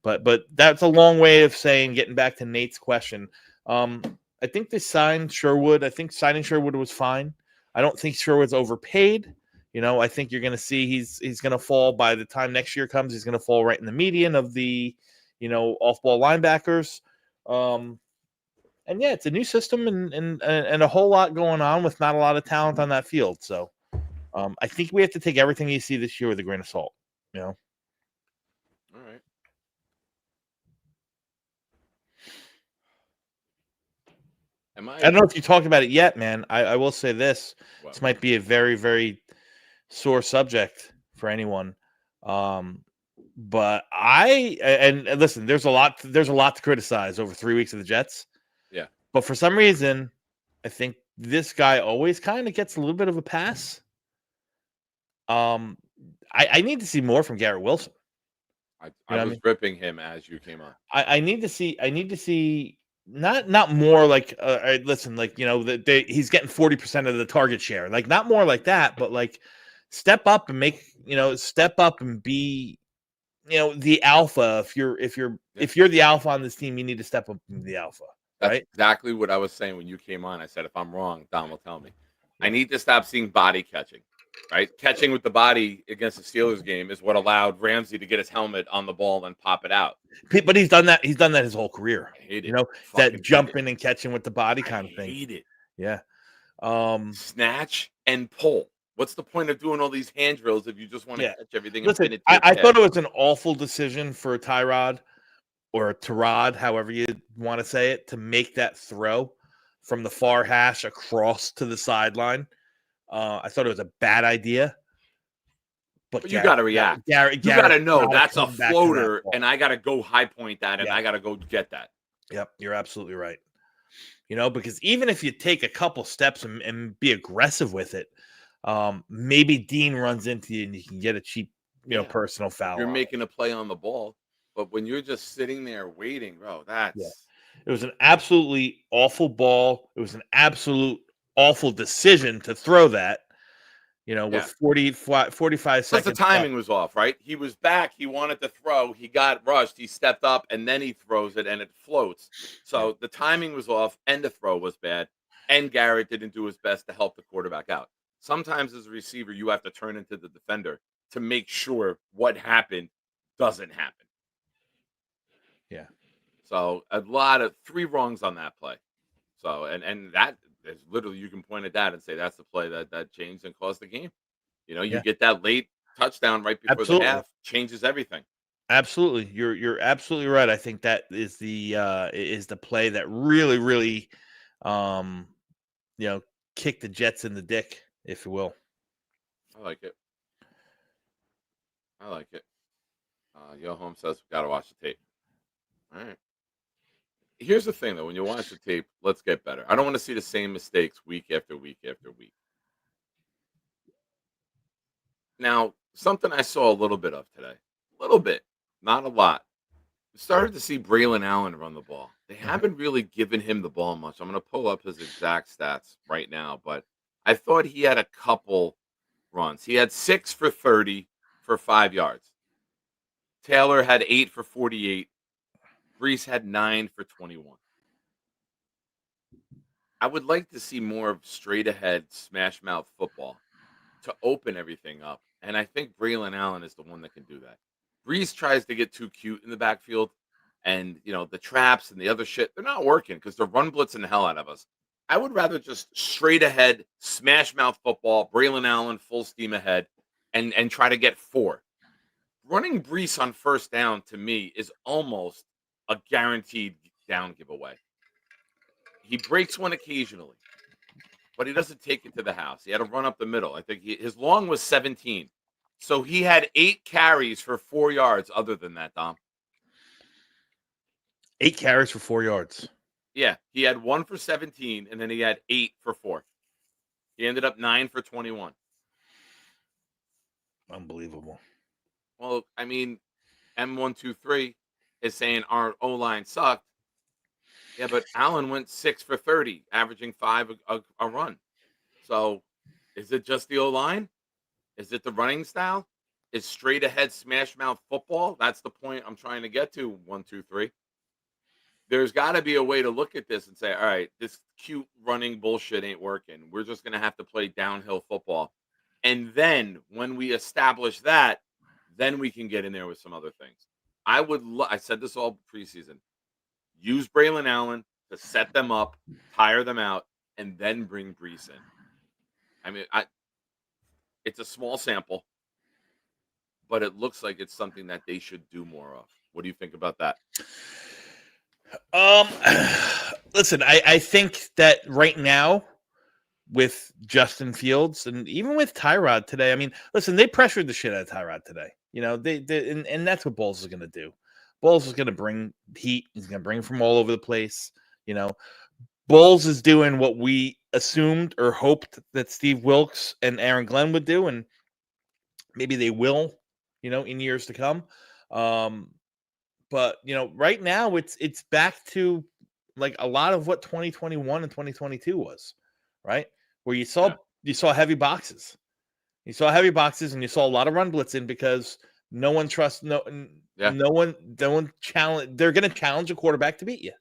But that's a long way of saying, getting back to Nate's question. I think they signed Sherwood. I think signing Sherwood was fine. I don't think Sherwood's overpaid. I think you're going to see he's going to fall by the time next year comes. He's going to fall right in the median of the, off-ball linebackers. And yeah, it's a new system and a whole lot going on with not a lot of talent on that field. So I think we have to take everything you see this year with a grain of salt. All right. I don't know if you talked about it yet, man. I will say this. Well, this might be a very, very sore subject for anyone. But and listen, there's a lot to criticize over 3 weeks of the Jets. Yeah. But for some reason, I think this guy always kind of gets a little bit of a pass. I need to see more from Garrett Wilson. I was ripping him as you came on. I need to see not more like listen, like, he's getting 40% of the target share. Like, not more like that, but like step up and be the alpha. If you're the alpha on this team, you need to step up and be the alpha. That's right? exactly what I was saying when you came on. I said, if I'm wrong, Don will tell me. I need to stop seeing body catching. Right? Catching with the body against the Steelers game is what allowed Ramsey to get his helmet on the ball and pop it out. But he's done that his whole career. I hate it. That jumping and catching with the body kind of thing. I hate it. Yeah. Snatch and pull. What's the point of doing all these hand drills if you just want to catch everything? Listen, I thought it was an awful decision for Tyrod, or Tyrod, however you want to say it, to make that throw from the far hash across to the sideline. I thought it was a bad idea. But you got to react. You got to know that's a floater, and I got to go high point that, and I got to go get that. Yep, you're absolutely right. Because even if you take a couple steps and be aggressive with it, maybe Dean runs into you and you can get a cheap, personal foul. You're making a play on the ball, but when you're just sitting there waiting, bro, it was an absolutely awful ball. It was an absolute awful decision to throw that. With 45 seconds. Because the timing was off, right? He was back. He wanted to throw. He got rushed. He stepped up, and then he throws it, and it floats. So the timing was off, and the throw was bad, and Garrett didn't do his best to help the quarterback out. Sometimes as a receiver, you have to turn into the defender to make sure what happened doesn't happen. Yeah. So a lot of 3 wrongs on that play. So, and that is literally, you can point at that and say that's the play that changed and caused the game. You get that late touchdown right before the half, changes everything. Absolutely. You're absolutely right. I think that is the play that really, really, kicked the Jets in the dick, if you will. I like it. Yo Home says we gotta watch the tape. All right. Here's the thing, though. When you watch the tape, let's get better. I don't want to see the same mistakes week after week after week. Now, something I saw a little bit of today. A little bit. Not a lot. We started to see Braylon Allen run the ball. They haven't really given him the ball much. I'm going to pull up his exact stats right now, but I thought he had a couple runs. He had 6 for 30 for 5 yards. Taylor had 8 for 48. Brees had 9 for 21. I would like to see more of straight ahead smash mouth football to open everything up. And I think Braylon Allen is the one that can do that. Brees tries to get too cute in the backfield, and the traps and the other shit, they're not working because they're run blitzing the hell out of us. I would rather just straight ahead smash mouth football, Braylon Allen full steam ahead, and try to get 4. Running Brees on first down to me is almost a guaranteed down giveaway. He breaks one occasionally, but he doesn't take it to the house. He had to run up the middle. I think his long was 17. So he had 8 carries for 4 yards other than that, Dom. 8 carries for 4 yards. Yeah, he had 1 for 17, and then he had 8 for 4. He ended up 9 for 21. Unbelievable. Well, I mean, M123 is saying our O-line sucked. Yeah, but Allen went 6 for 30, averaging 5 a run. So is it just the O-line? Is it the running style? Is straight ahead smash mouth football? That's the point I'm trying to get to, 1, 2, 3. There's got to be a way to look at this and say, all right, this cute running bullshit ain't working. We're just going to have to play downhill football. And then when we establish that, then we can get in there with some other things. I said this all preseason. Use Braylon Allen to set them up, tire them out, and then bring Brees in. I mean, it's a small sample, but it looks like it's something that they should do more of. What do you think about that? Listen, I think that right now with Justin Fields and even with Tyrod today, I mean, listen, they pressured the shit out of Tyrod today. And that's what Bowles is going to do. Bowles is going to bring heat. He's going to bring from all over the place. Bowles is doing what we assumed or hoped that Steve Wilkes and Aaron Glenn would do, and maybe they will, in years to come. But right now it's back to like a lot of what 2021 and 2022 was, right? Where you saw heavy boxes. You saw heavy boxes and you saw a lot of run blitzing because no one trusts no one challenge. They're going to challenge a quarterback to beat you,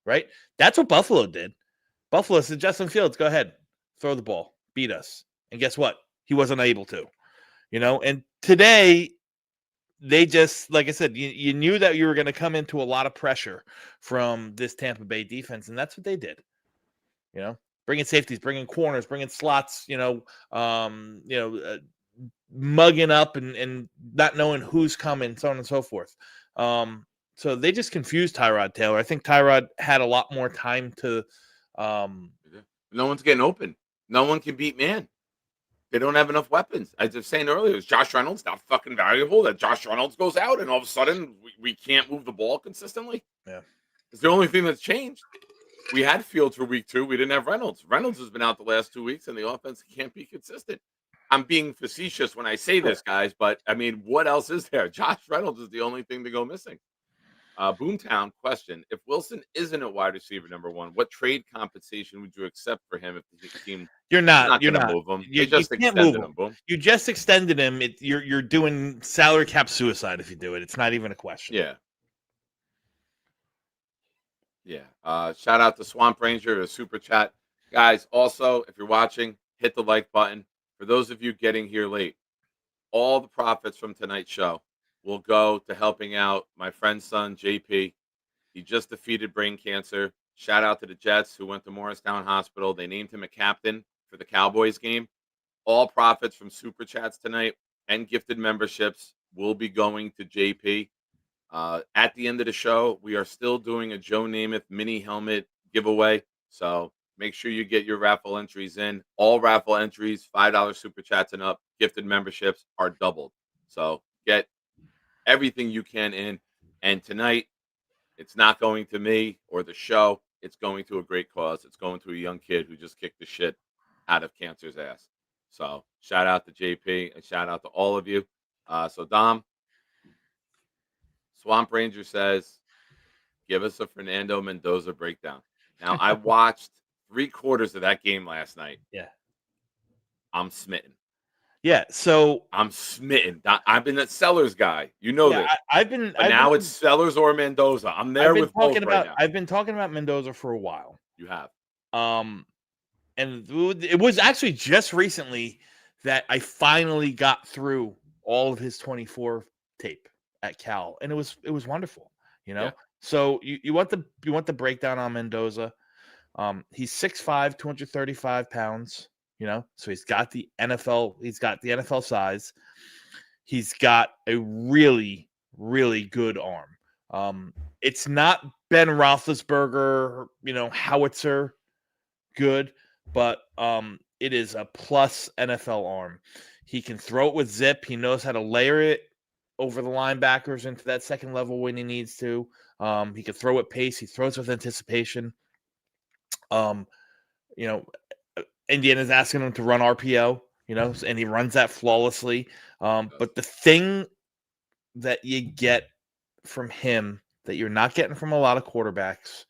right? That's what Buffalo did. Buffalo said, Justin Fields, go ahead, throw the ball, beat us. And guess what? He wasn't able to, And today, they just, like I said, you knew that you were going to come into a lot of pressure from this Tampa Bay defense, and that's what they did. Bringing safeties, bringing corners, bringing slots, mugging up and not knowing who's coming, so on and so forth. So they just confused Tyrod Taylor. I think Tyrod had a lot more time to. No one's getting open. No one can beat man. They don't have enough weapons. I was saying earlier, is Josh Reynolds not fucking valuable that Josh Reynolds goes out and all of a sudden we can't move the ball consistently? Yeah. It's the only thing that's changed. We had Fields for week 2. We didn't have Reynolds. Reynolds has been out the last 2 weeks, and the offense can't be consistent. I'm being facetious when I say this, guys, but I mean, what else is there? Josh Reynolds is the only thing to go missing. Boomtown question: if Wilson isn't a wide receiver number 1, what trade compensation would you accept for him if the team? You're not Gonna move him. You, They just you can't extended move him. Boom. You just extended him. You're doing salary cap suicide if you do it. It's not even a question. Yeah. Yeah. Shout out to Swamp Ranger, a super chat. Guys, also, if you're watching, hit the like button. For those of you getting here late, all the profits from tonight's show will go to helping out my friend's son, JP. He just defeated brain cancer. Shout out to the Jets who went to Morristown Hospital. They named him a captain for the Cowboys game. All profits from super chats tonight and gifted memberships will be going to JP. At the end of the show, we are still doing a Joe Namath mini helmet giveaway. So make sure you get your raffle entries in. All raffle entries, $5 super chats and up, gifted memberships are doubled. So get everything you can in. And tonight, it's not going to me or the show. It's going to a great cause. It's going to a young kid who just kicked the shit out of cancer's ass. So shout out to JP and shout out to all of you. So Dom, Swamp Ranger says, give us a Fernando Mendoza breakdown. Now, I watched 3/4 of that game last night. Yeah. I'm smitten. Yeah. So I'm smitten. I've been a Sellers guy. You know this. I've been. But now it's Sellers or Mendoza. I'm there with both right now. I've been talking about Mendoza for a while. You have. And it was actually just recently that I finally got through all of his 24 tape at Cal, and it was wonderful. Yeah. So you want the breakdown on Mendoza. He's 6'5", 235 pounds. So he's got the NFL size. He's got a really, really good arm. It's not Ben Roethlisberger, howitzer good, but it is a plus NFL arm. He can throw it with zip. He knows how to layer it over the linebackers into that second level when he needs to. He can throw at pace. He throws with anticipation. Indiana's asking him to run RPO, and he runs that flawlessly. But the thing that you get from him that you're not getting from a lot of quarterbacks,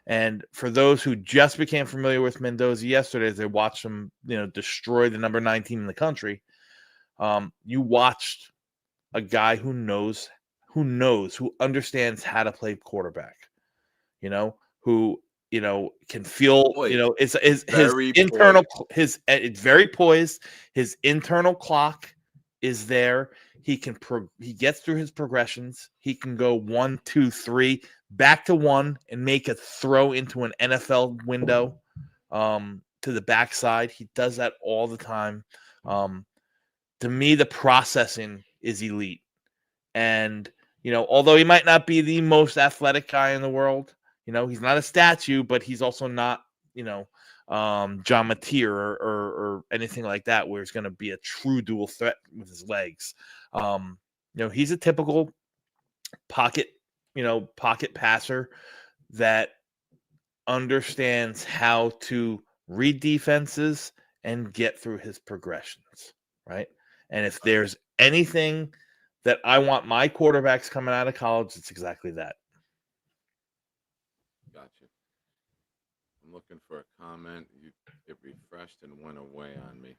and for those who just became familiar with Mendoza yesterday, as they watched him, destroy the number 9 team in the country, you watched a guy who understands how to play quarterback, who can feel, it's very poised. His internal clock is there. He gets through his progressions. He can go 1, 2, 3 back to 1 and make a throw into an NFL window to the backside. He does that all the time. To me, the processing is elite. And, although he might not be the most athletic guy in the world, he's not a statue, but he's also not, John Mateer or anything like that, where he's going to be a true dual threat with his legs. He's a typical pocket passer that understands how to read defenses and get through his progressions, right? And if there's anything that I want my quarterbacks coming out of college, it's exactly that. Gotcha. I'm looking for a comment. It refreshed and went away on me.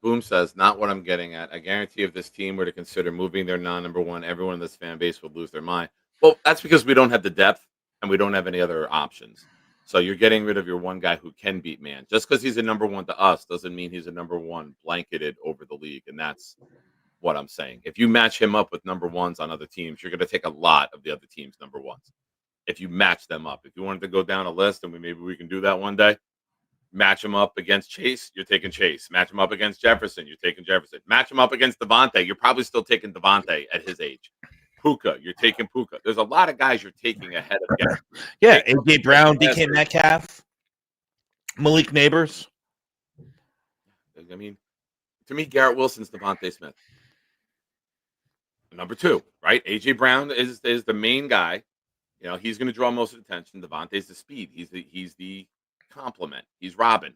Boom says, not what I'm getting at. I guarantee if this team were to consider moving their non-number 1, everyone in this fan base would lose their mind. Well, that's because we don't have the depth and we don't have any other options. So you're getting rid of your one guy who can beat man. Just because he's a number 1 to us doesn't mean he's a number 1 blanketed over the league. And that's what I'm saying. If you match him up with number 1s on other teams, you're going to take a lot of the other teams' number 1s. If you match them up, if you wanted to go down a list, and maybe we can do that one day, match him up against Chase, you're taking Chase. Match him up against Jefferson, you're taking Jefferson. Match him up against Devontae, you're probably still taking Devontae at his age. Puka, you're taking Puka. There's a lot of guys you're taking ahead of him. Yeah, AJ Brown, DK Metcalf, Malik Neighbors. I mean, to me, Garrett Wilson's Devontae Smith. Number 2, right? AJ Brown is the main guy. You know, he's going to draw most of the attention. Devontae's the speed. He's the complement. He's Robin.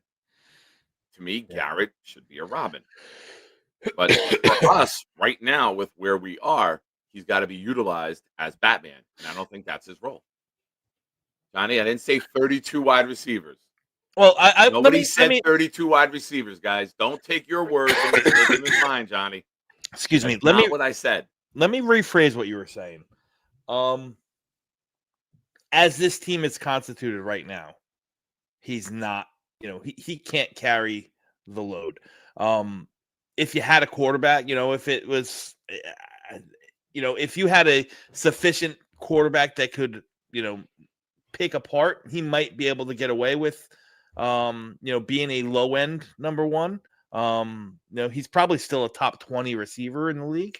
To me, Garrett should be a Robin. But for us right now, with where we are, he's got to be utilized as Batman, and I don't think that's his role. Johnny, I didn't say 32 wide receivers. Well, Nobody said 32 wide receivers, guys. Don't take your words and take them as mine, Johnny. Excuse me. That's not what I said. Let me rephrase what you were saying. As this team is constituted right now, he's not, he can't carry the load. If you had a quarterback, if it was, if you had a sufficient quarterback that could, pick apart, he might be able to get away with, being a low end number 1. He's probably still a top 20 receiver in the league.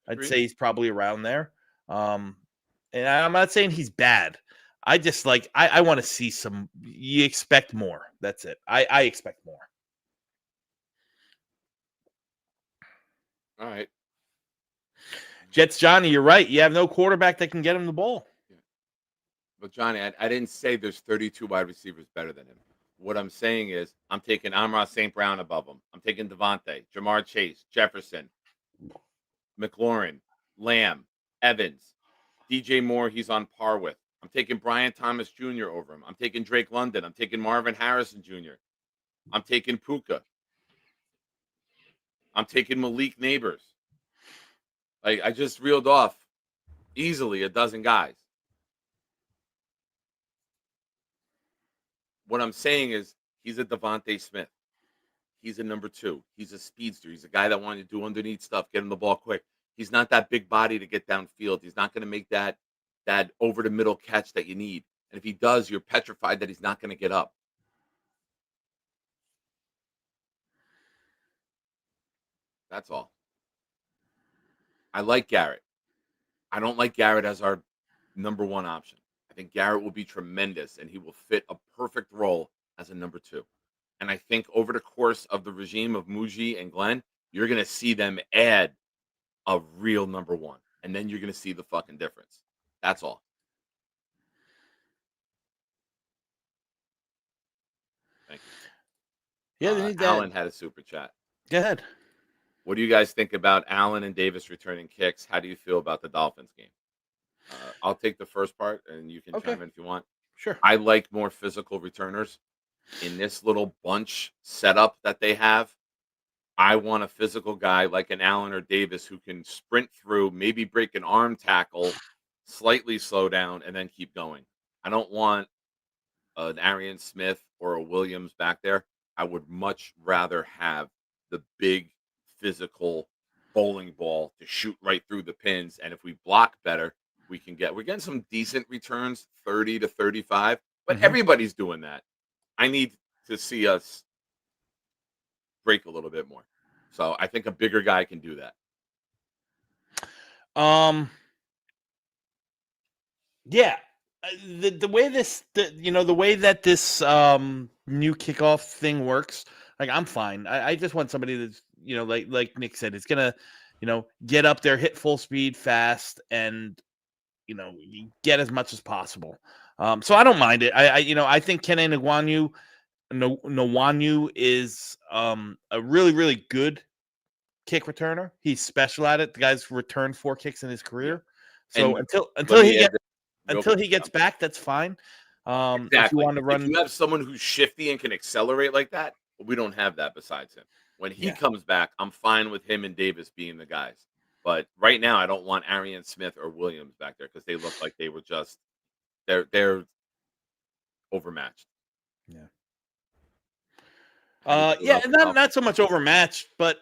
I'd say he's probably around there. And I'm not saying he's bad. I just I want to see some. You expect more. That's it. I expect more. All right. Jets, Johnny, you're right. You have no quarterback that can get him the ball. But Johnny, I didn't say there's 32 wide receivers better than him. What I'm saying is I'm taking Amon-Ra St. Brown above him. I'm taking Devontae, Jamar Chase, Jefferson, McLaurin, Lamb, Evans, DJ Moore, he's on par with. I'm taking Brian Thomas Jr. over him. I'm taking Drake London. I'm taking Marvin Harrison Jr. I'm taking Puka. I'm taking Malik Neighbors. I just reeled off easily a dozen guys. What I'm saying is he's a Devontae Smith. He's a number 2. He's a speedster. He's a guy that wanted to do underneath stuff, get him the ball quick. He's not that big body to get downfield. He's not going to make that over the middle catch that you need. And if he does, you're petrified that he's not going to get up. That's all. I like Garrett. I don't like Garrett as our number 1 option. I think Garrett will be tremendous, and he will fit a perfect role as a number 2. And I think over the course of the regime of Muji and Glenn, you're going to see them add a real number 1. And then you're going to see the fucking difference. That's all. Thank you. Yeah, they need that. Alan had a super chat. Go ahead. What do you guys think about Allen and Davis returning kicks? How do you feel about the Dolphins game? I'll take the first part, and you can chime in if you want. Sure. I like more physical returners. In this little bunch setup that they have, I want a physical guy like an Allen or Davis who can sprint through, maybe break an arm tackle, slightly slow down, and then keep going. I don't want an Arian Smith or a Williams back there. I would much rather have the big physical bowling ball to shoot right through the pins. And if we block better, we're getting some decent returns, 30 to 35, but everybody's doing that. I need to see us break a little bit more. So I think a bigger guy can do that. Yeah. The way the way that this new kickoff thing works, I'm fine. I just want somebody that's, like Nick said, it's gonna, get up there, hit full speed fast, and get as much as possible. So I don't mind it. I think Kene Nwanu is a really, really good kick returner. He's special at it. The guy's returned 4 kicks in his career. So And until he gets back, that's fine. Exactly. If you want to run, if you have someone who's shifty and can accelerate like that, we don't have that besides him. When he comes back, I'm fine with him and Davis being the guys. But right now, I don't want Arian Smith or Williams back there because they look like they were just they're overmatched. Yeah. Not so much overmatched, but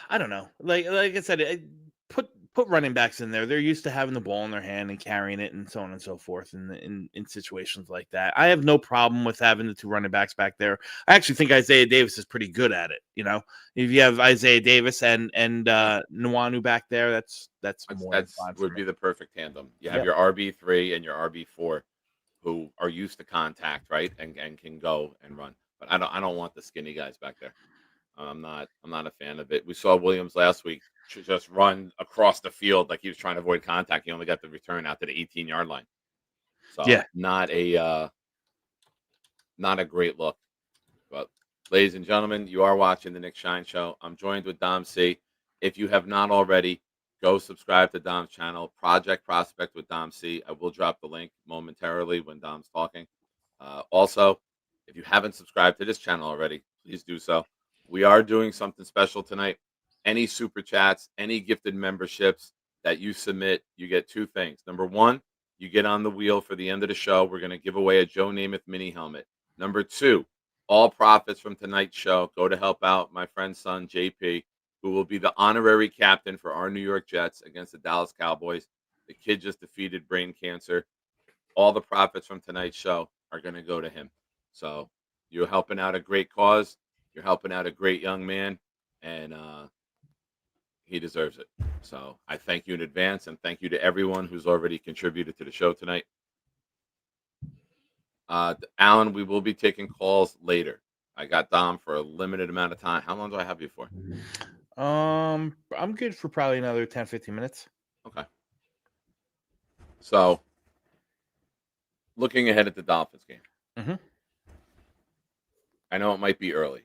I don't know. Like I said, put running backs in there. They're used to having the ball in their hand and carrying it and so on and so forth in situations like that. I have no problem with having the 2 running backs back there. I actually think Isaiah Davis is pretty good at it. If you have Isaiah Davis and Nwanu back there, that's more than fine for would me. be the perfect tandem. You have your RB3 and your RB4 who are used to contact, right? And can go and run. but I don't want the skinny guys back there. I'm not a fan of it. We saw Williams last week just run across the field like he was trying to avoid contact. He only got the return out to the 18-yard line. So Yeah. not a great look. But ladies and gentlemen, you are watching the Nick Shine Show. I'm joined with Dom C. If you have not already, go subscribe to Dom's channel, Project Prospect with Dom C. I will drop the link momentarily when Dom's talking. Also, if you haven't subscribed to this channel already, please do so. We are doing something special tonight. Any super chats, any gifted memberships that you submit, you get two things. Number one, you get on the wheel for the end of the show. We're going to give away a Joe Namath mini helmet. Number two, all profits from tonight's show go to help out my friend's son, JP, who will be the honorary captain for our New York Jets against the Dallas Cowboys. The kid just defeated brain cancer. All the profits from tonight's show are going to go to him. So you're helping out a great cause. You're helping out a great young man, and he deserves it. So I thank you in advance, and thank you to everyone who's already contributed to the show tonight. Alan, we will be taking calls later. I got Dom for a limited amount of time. How long do I have you for? I'm good for probably another 10, 15 minutes. Okay. So, looking ahead at the Dolphins game. Mm-hmm. I know it might be early,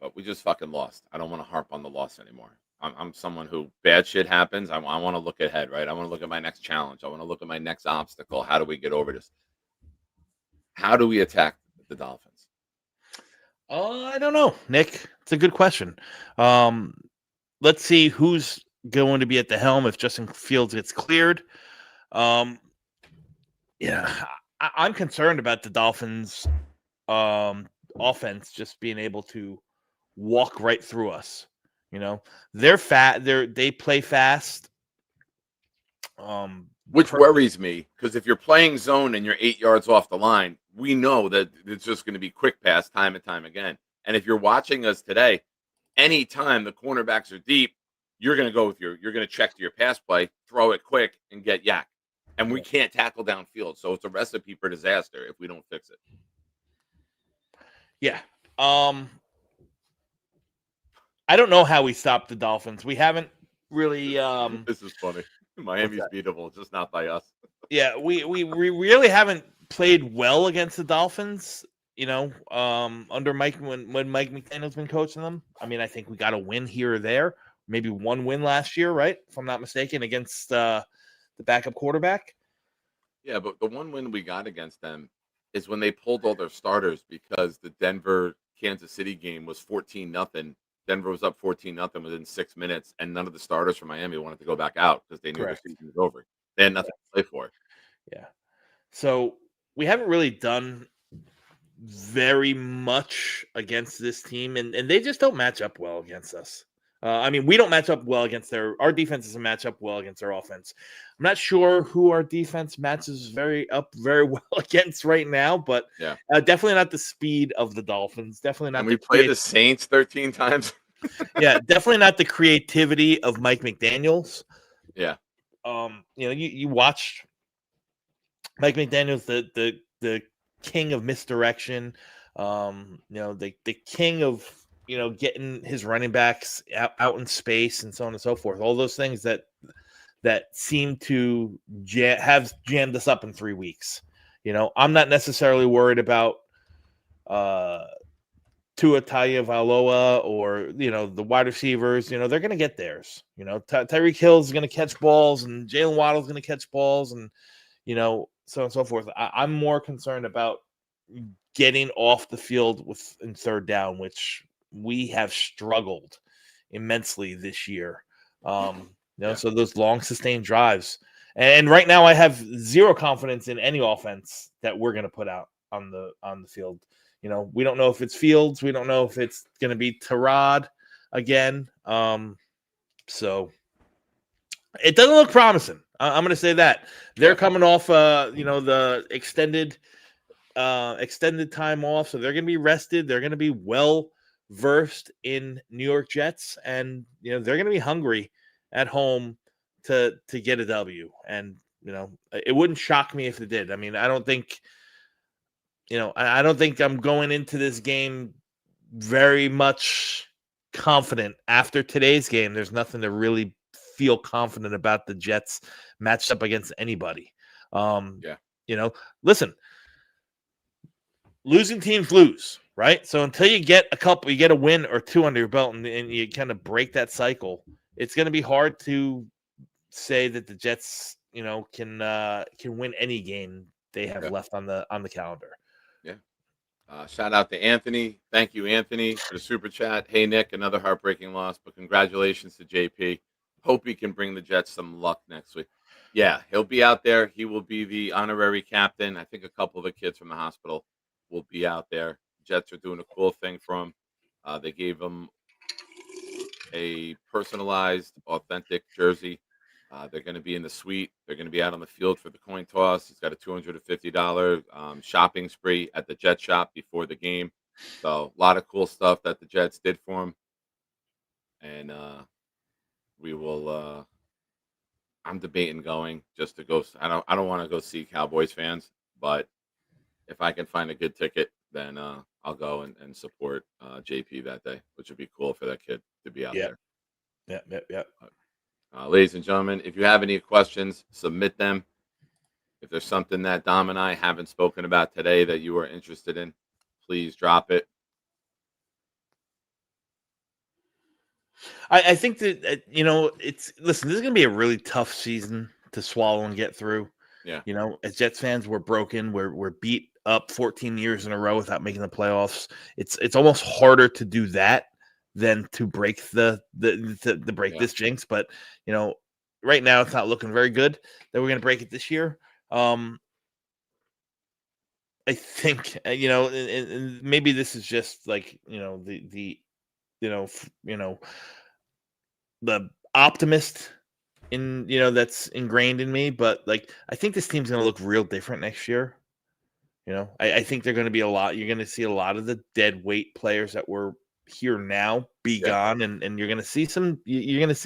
but we just fucking lost. I don't want to harp on the loss anymore. I'm someone who bad shit happens. I want to look ahead, right? I want to look at my next challenge. I want to look at my next obstacle. How do we get over this? How do we attack the Dolphins? I don't know, Nick. It's a good question. Let's see who's going to be at the helm if Justin Fields gets cleared. I'm concerned about the Dolphins' offense just being able to walk right through us. You know, they're fat. They play fast. Which worries me, because if you're playing zone and you're 8 yards off the line, we know that it's just going to be quick pass time and time again. And if you're watching us today, anytime the cornerbacks are deep, you're going to you're going to check to your pass play, throw it quick, and get yak. And we can't tackle downfield, so it's a recipe for disaster if we don't fix it. Yeah. I don't know how we stop the Dolphins. We haven't really. This is funny. Miami's beatable, just not by us. Yeah, we really haven't played well against the Dolphins. You know, under Mike when Mike McDaniel's been coaching them. I mean, I think we got a win here or there, maybe one win last year, right? If I'm not mistaken, against the backup quarterback. Yeah, but the one win we got against them is when they pulled all their starters because the Denver-Kansas City game was 14-0. Denver was up 14-0 within 6 minutes, and none of the starters from Miami wanted to go back out because they knew the season was over. They had nothing to play for. Yeah. So we haven't really done very much against this team, and they just don't match up well against us. I mean, we don't match up well against our defense doesn't match up well against their offense. I'm not sure who our defense matches very well against right now, but definitely not the speed of the Dolphins. Definitely not. And we play the Saints 13 times. Yeah, definitely not the creativity of Mike McDaniel's. Yeah. You watched Mike McDaniel's the king of misdirection. The king of getting his running backs out in space and so on and so forth. All those things that seem to have jammed us up in 3 weeks. I'm not necessarily worried about Tua Tagovailoa or the wide receivers. They're going to get theirs. Tyreek Hill is going to catch balls, and Jalen Waddle is going to catch balls, and so on and so forth. I'm more concerned about getting off the field in third down, which we have struggled immensely this year. So those long sustained drives, and right now I have zero confidence in any offense that we're going to put out on the field. We don't know if it's Fields. We don't know if it's going to be Tyrod again. So it doesn't look promising. I'm going to say that they're coming off, the extended time off. So they're going to be rested. They're going to be well versed in New York Jets, and they're going to be hungry at home to get a W. And it wouldn't shock me if they did. I mean, I don't think I don't think I'm going into this game very much confident. After today's game, there's nothing to really feel confident about the Jets matched up against anybody. Yeah. Listen, losing teams lose, right? So until you get you get a win or two under your belt and you kind of break that cycle, it's going to be hard to say that the Jets, can win any game they have left on the calendar. Yeah. Shout out to Anthony. Thank you, Anthony, for the super chat. Hey, Nick, another heartbreaking loss, but congratulations to JP. Hope he can bring the Jets some luck next week. Yeah, he'll be out there. He will be the honorary captain. I think a couple of the kids from the hospital will be out there. Jets are doing a cool thing for him. They gave him a personalized, authentic jersey. They're going to be in the suite. They're going to be out on the field for the coin toss. He's got a $250 shopping spree at the Jet shop before the game. So a lot of cool stuff that the Jets did for him. And we will. I'm debating going just to go. I don't want to go see Cowboys fans, but if I can find a good ticket, then I'll go and support JP that day, which would be cool for that kid to be out there. Yeah. Ladies and gentlemen, if you have any questions, submit them. If there's something that Dom and I haven't spoken about today that you are interested in, please drop it. I think that listen, this is going to be a really tough season to swallow and get through. Yeah. As Jets fans, we're broken. We're beat up 14 years in a row without making the playoffs. It's almost harder to do that than to break this jinx. But right now it's not looking very good that we're going to break it this year. I think and maybe this is just like the optimist in that's ingrained in me, but like I think this team's going to look real different next year. I think they're going to be you're going to see a lot of the dead weight players that were here now be gone, and you're going to see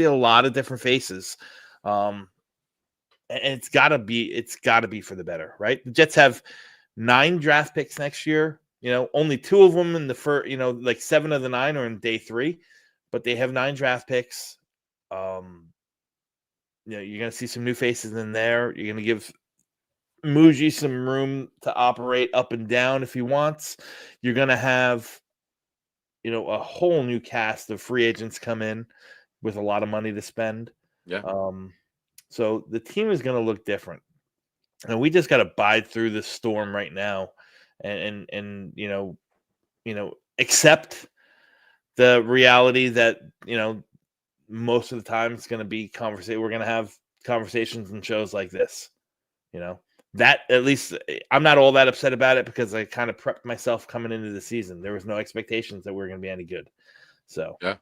a lot of different faces. And it's got to be for the better, right? The Jets have 9 draft picks next year. Only 2 of them in the first, like 7 of the 9 are in day 3, but they have 9 draft picks. You're going to see some new faces in there. You're going to give Muji some room to operate up and down if he wants. You're going to have, a whole new cast of free agents come in with a lot of money to spend. Yeah. So the team is going to look different, and we just got to bide through this storm right now, and accept the reality that most of the time it's going to be we're going to have conversations and shows like this. That at least I'm not all that upset about it because I kind of prepped myself coming into the season. There was no expectations that we were going to be any good. So yeah.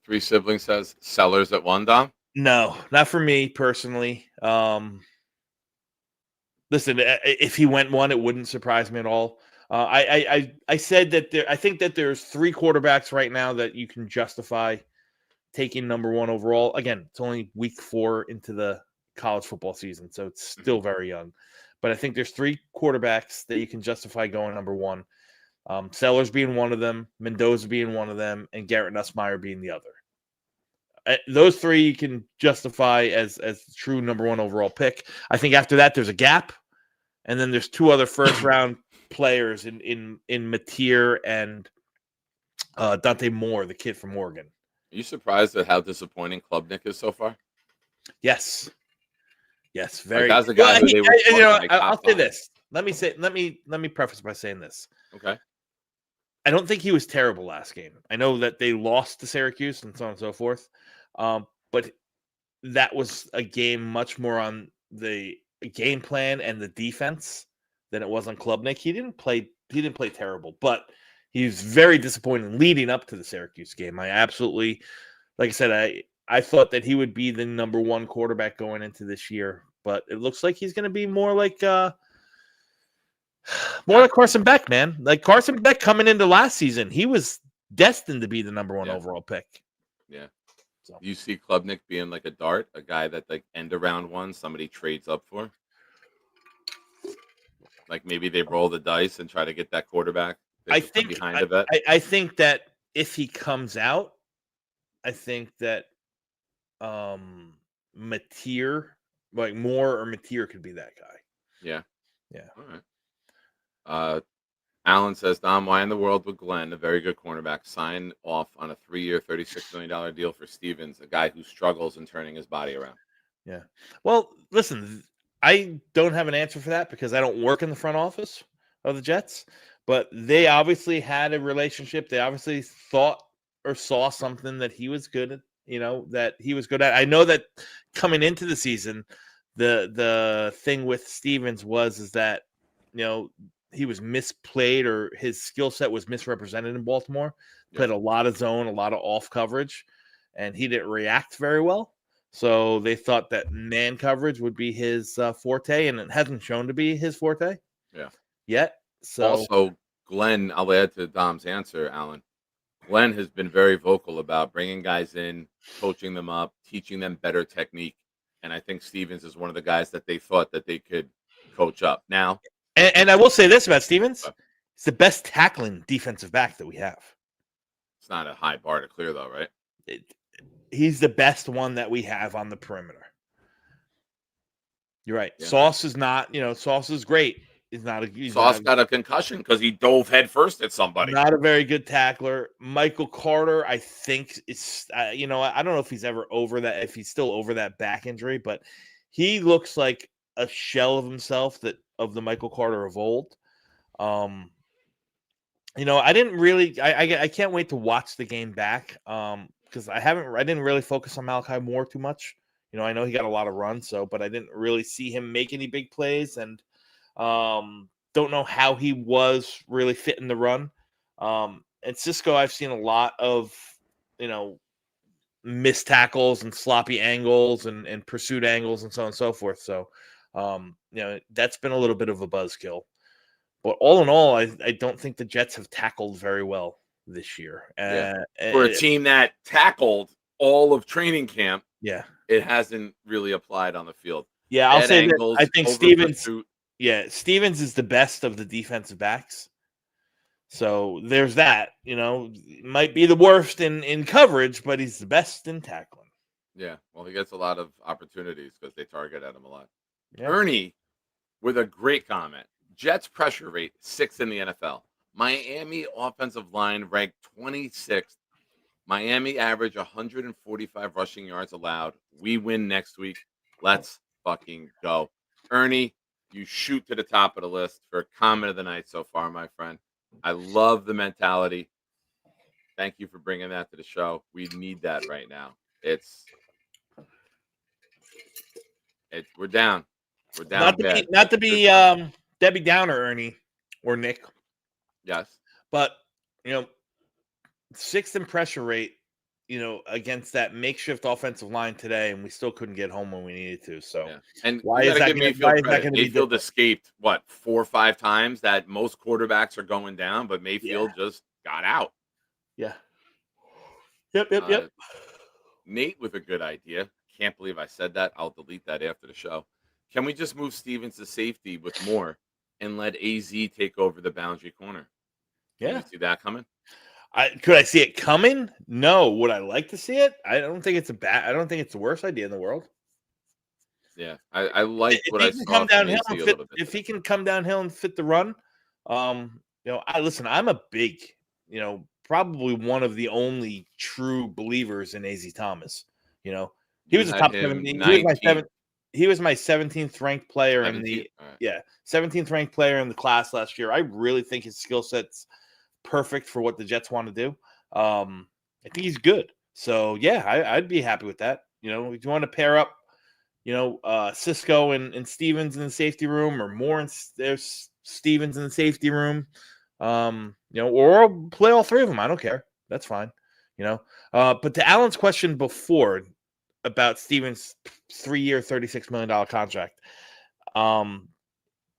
3 Siblings says sellers at 1, Dom. No, not for me personally. Listen, if he went 1, it wouldn't surprise me at all. I said that I think that there's 3 quarterbacks right now that you can justify taking number 1 overall. Again, it's only week 4 into the college football season, so it's still very young. But I think there's 3 quarterbacks that you can justify going number 1. Sellers being one of them, Mendoza being one of them, and Garrett Nussmeier being the other. Those 3 you can justify as true number 1 overall pick. I think after that there's a gap, and then there's 2 other first round players in Mateer and Dante Moore, the kid from Oregon. Are you surprised at how disappointing Klubnik is so far? Yes, very. Like, that's a guy who they were I'll say this. Let me preface by saying this. Okay. I don't think he was terrible last game. I know that they lost to Syracuse and so on and so forth, but that was a game much more on the game plan and the defense than it was on Klubnik. He didn't play terrible, but he was very disappointing leading up to the Syracuse game. I absolutely, like I said, I thought that he would be the number 1 quarterback going into this year, but it looks like he's going to be more like Carson Beck, man. Like Carson Beck coming into last season, he was destined to be the number 1 overall pick. Yeah. So you see Klubnik being like a dart, a guy that like end of round 1 somebody trades up for. Like maybe they roll the dice and try to get that quarterback I from think behind a bit. I think that if he comes out, I think that Mateer, like Moore or Mateer could be that guy. Yeah. Yeah. All right. Alan says, Dom, why in the world would Glenn, a very good cornerback, sign off on a 3-year, $36 million deal for Stevens, a guy who struggles in turning his body around? Yeah. Well, listen, I don't have an answer for that because I don't work in the front office of the Jets, but they obviously had a relationship. They obviously thought or saw something that he was good at, that he was good at. I know that coming into the season, the thing with Stevens is that, he was misplayed or his skill set was misrepresented in Baltimore. Played a lot of zone, a lot of off coverage, and he didn't react very well. So they thought that man coverage would be his forte, and it hasn't shown to be his forte yet. So also, Glenn, I'll add to Dom's answer, Alan. Glenn has been very vocal about bringing guys in, coaching them up, teaching them better technique. And I think Stevens is one of the guys that they thought that they could coach up. Now, and I will say this about Stevens. He's the best tackling defensive back that we have. It's not a high bar to clear, though, right? He's the best one that we have on the perimeter. You're right. Yeah. Sauce is not, Sauce is great. Sauce got a concussion because he dove headfirst at somebody. Not a very good tackler. Michael Carter, I think, is, I don't know if he's ever over that, if he's still over that back injury, but he looks like a shell of himself of the Michael Carter of old. I didn't really, I can't wait to watch the game back because I didn't really focus on Malachi Moore too much. I know he got a lot of runs, but I didn't really see him make any big plays, and don't know how he was really fitting the run. And Cisco, I've seen a lot of, missed tackles and sloppy angles and pursuit angles and so on and so forth. So, that's been a little bit of a buzzkill. But all in all, I don't think the Jets have tackled very well this year. For a team that tackled all of training camp, it hasn't really applied on the field. Yeah, I'll say that I think Stevens is the best of the defensive backs. So there's that. Might be the worst in coverage, but he's the best in tackling. Yeah, well, he gets a lot of opportunities because they target at him a lot. Yeah. Ernie with a great comment. Jets pressure rate 6th in the NFL. Miami offensive line ranked 26th. Miami average 145 rushing yards allowed. We win next week. Let's fucking go. Ernie, you shoot to the top of the list for comment of the night so far, my friend. I love the mentality. Thank you for bringing that to the show. We need that right now. We're down. We're down. Not to be Debbie Downer, Ernie or Nick. Yes. But 6th in pressure rate, against that makeshift offensive line today, and we still couldn't get home when we needed to. So, and why is that going to be? Mayfield escaped 4 or 5 times that most quarterbacks are going down, but Mayfield just got out. Yeah. Yep. Nate with a good idea. Can't believe I said that. I'll delete that after the show. Can we just move Stevens to safety with Moore and let AZ take over the boundary corner? Can you see that coming? Could I see it coming? No. Would I like to see it? I don't think it's the worst idea in the world. Yeah, I like what I saw. If he can come downhill and fit the run, I'm a big, probably one of the only true believers in AZ Thomas. He was a top 17. He was my 17th ranked player 17th ranked player in the class last year. I really think his skill set's perfect for what the Jets want to do. I think he's good. So I'd be happy with that. If you want to pair up, Cisco and Stevens in the safety room, or Moore and there's Stevens in the safety room, or play all 3 of them. I don't care. That's fine. But to Alan's question before about Stevens' 3-year, $36 million contract,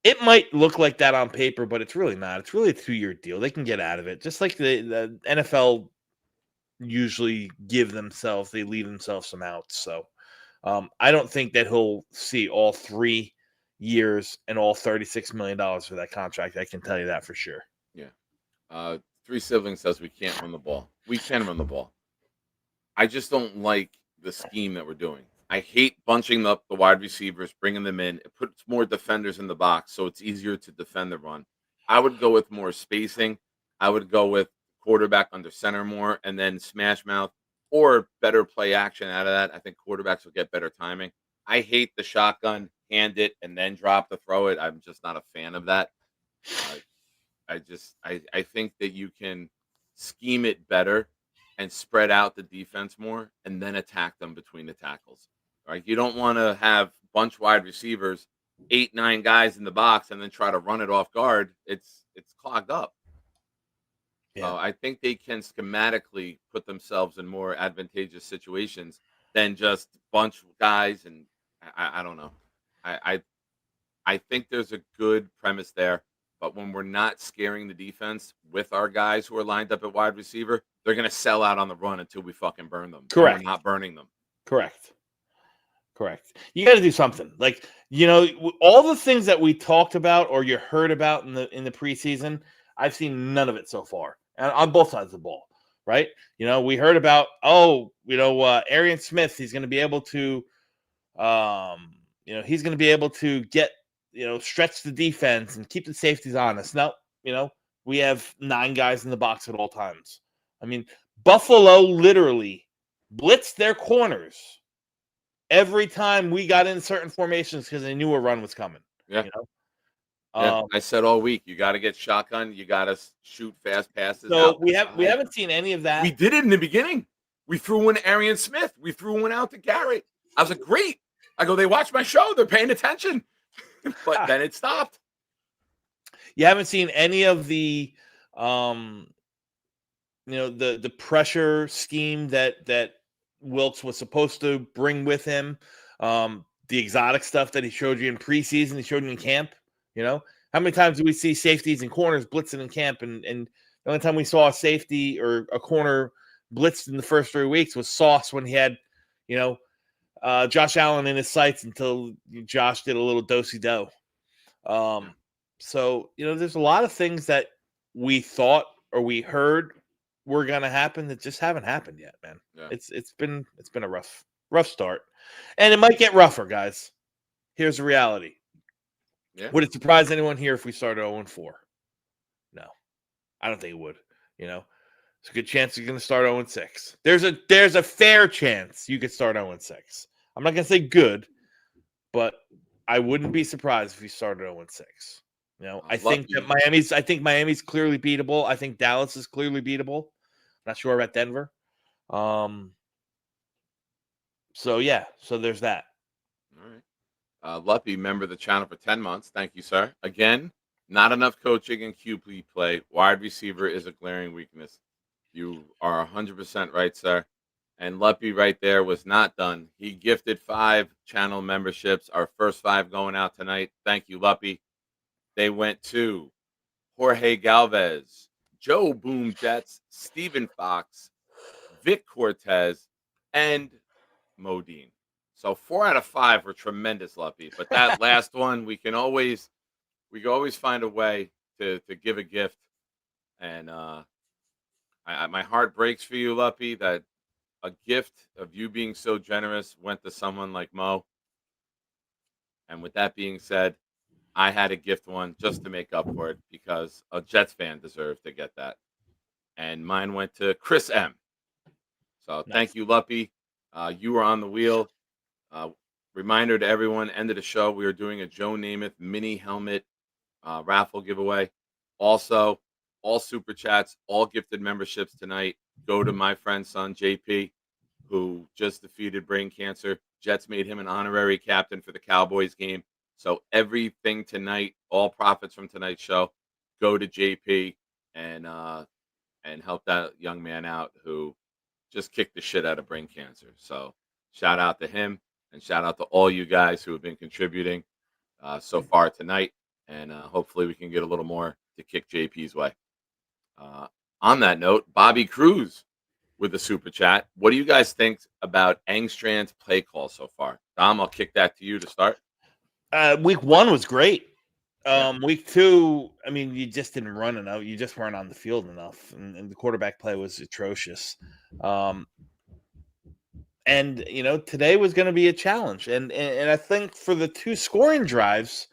it might look like that on paper, but it's really not. It's really a 2-year deal. They can get out of it. Just like the NFL usually leave themselves some outs. So I don't think that he'll see all 3, years and all $36 million for that contract. I can tell you that for sure. Yeah. Three Siblings says we can't run the ball. We can run the ball. I just don't like the scheme that we're doing. I hate bunching up the wide receivers, bringing them in. It puts more defenders in the box, so it's easier to defend the run. I would go with more spacing. I would go with quarterback under center more, and then smash mouth or better play action out of that. I think quarterbacks will get better timing. I hate the shotgun, hand it, and then drop to throw it. I'm just not a fan of that. I think that you can scheme it better and spread out the defense more and then attack them between the tackles. Right? You don't want to have bunch wide receivers, 8, 9 guys in the box and then try to run it off guard. It's clogged up. Yeah. I think they can schematically put themselves in more advantageous situations than just bunch guys. And I don't know. I think there's a good premise there, but when we're not scaring the defense with our guys who are lined up at wide receiver, they're going to sell out on the run until we fucking burn them. Correct. We're not burning them. Correct. You got to do something. Like, all the things that we talked about or you heard about in the preseason, I've seen none of it so far, and on both sides of the ball. Right? We heard about Arian Smith. He's going to be able to, he's going to be able to get stretch the defense and keep the safeties honest. No, we have 9 guys in the box at all times. I mean, Buffalo literally blitzed their corners every time we got in certain formations because they knew a run was coming. Yeah. I said all week, you got to get shotgun. You got to shoot fast passes. So we haven't seen any of that. We did it in the beginning. We threw one to Arian Smith. We threw one out to Garrett. I was like, great. I go, they watch my show. They're paying attention. But then it stopped. You haven't seen any of the the pressure scheme that Wilkes was supposed to bring with him, the exotic stuff that he showed you in preseason, he showed you in camp. How many times do we see safeties and corners blitzing in camp? And the only time we saw a safety or a corner blitzed in the first 3 weeks was Sauce when he had, Josh Allen in his sights until Josh did a little do-si-do. So, there's a lot of things that we thought or we heard were going to happen that just haven't happened yet, man. Yeah. It's been a rough start, and it might get rougher, guys. Here's the reality. Yeah. Would it surprise anyone here if we started 0-4? No, I don't think it would. It's a good chance you're going to start 0-6. There's a fair chance you could start 0-6. I'm not going to say good, but I wouldn't be surprised if you started 0-6. I think Miami's clearly beatable. I think Dallas is clearly beatable. Not sure about Denver. So there's that. All right. Luppy, member of the channel for 10 months. Thank you, sir. Again, not enough coaching and QB play. Wide receiver is a glaring weakness. You are 100% right, sir. And Luppy right there was not done. He gifted 5 channel memberships. Our first 5 going out tonight. Thank you, Luppy. They went to Jorge Galvez, Joe Boom Jets, Stephen Fox, Vic Cortez, and Modine. So 4 out of 5 were tremendous, Luppy. But that last one, we can always find a way to give a gift. And my heart breaks for you, Luppy, that a gift of you being so generous went to someone like Mo. And with that being said, I had to gift one just to make up for it because a Jets fan deserved to get that. And mine went to Chris M. So nice. Thank you, Luppy. You were on the wheel. Reminder to everyone, end of the show, we are doing a Joe Namath mini helmet raffle giveaway. Also, all super chats, all gifted memberships tonight go to my friend's son, JP, who just defeated brain cancer. Jets made him an honorary captain for the Cowboys game. So everything tonight, all profits from tonight's show, go to JP and help that young man out who just kicked the shit out of brain cancer. So shout out to him and shout out to all you guys who have been contributing so far tonight. And hopefully we can get a little more to kick JP's way. On that note, Bobby Cruz with the super chat. What do you guys think about Engstrand's play call so far? Dom, I'll kick that to you to start. Week 1 was great. Yeah. Week 2, I mean, you just didn't run enough. You just weren't on the field enough, and the quarterback play was atrocious. And today was going to be a challenge, and I think for the 2 scoring drives,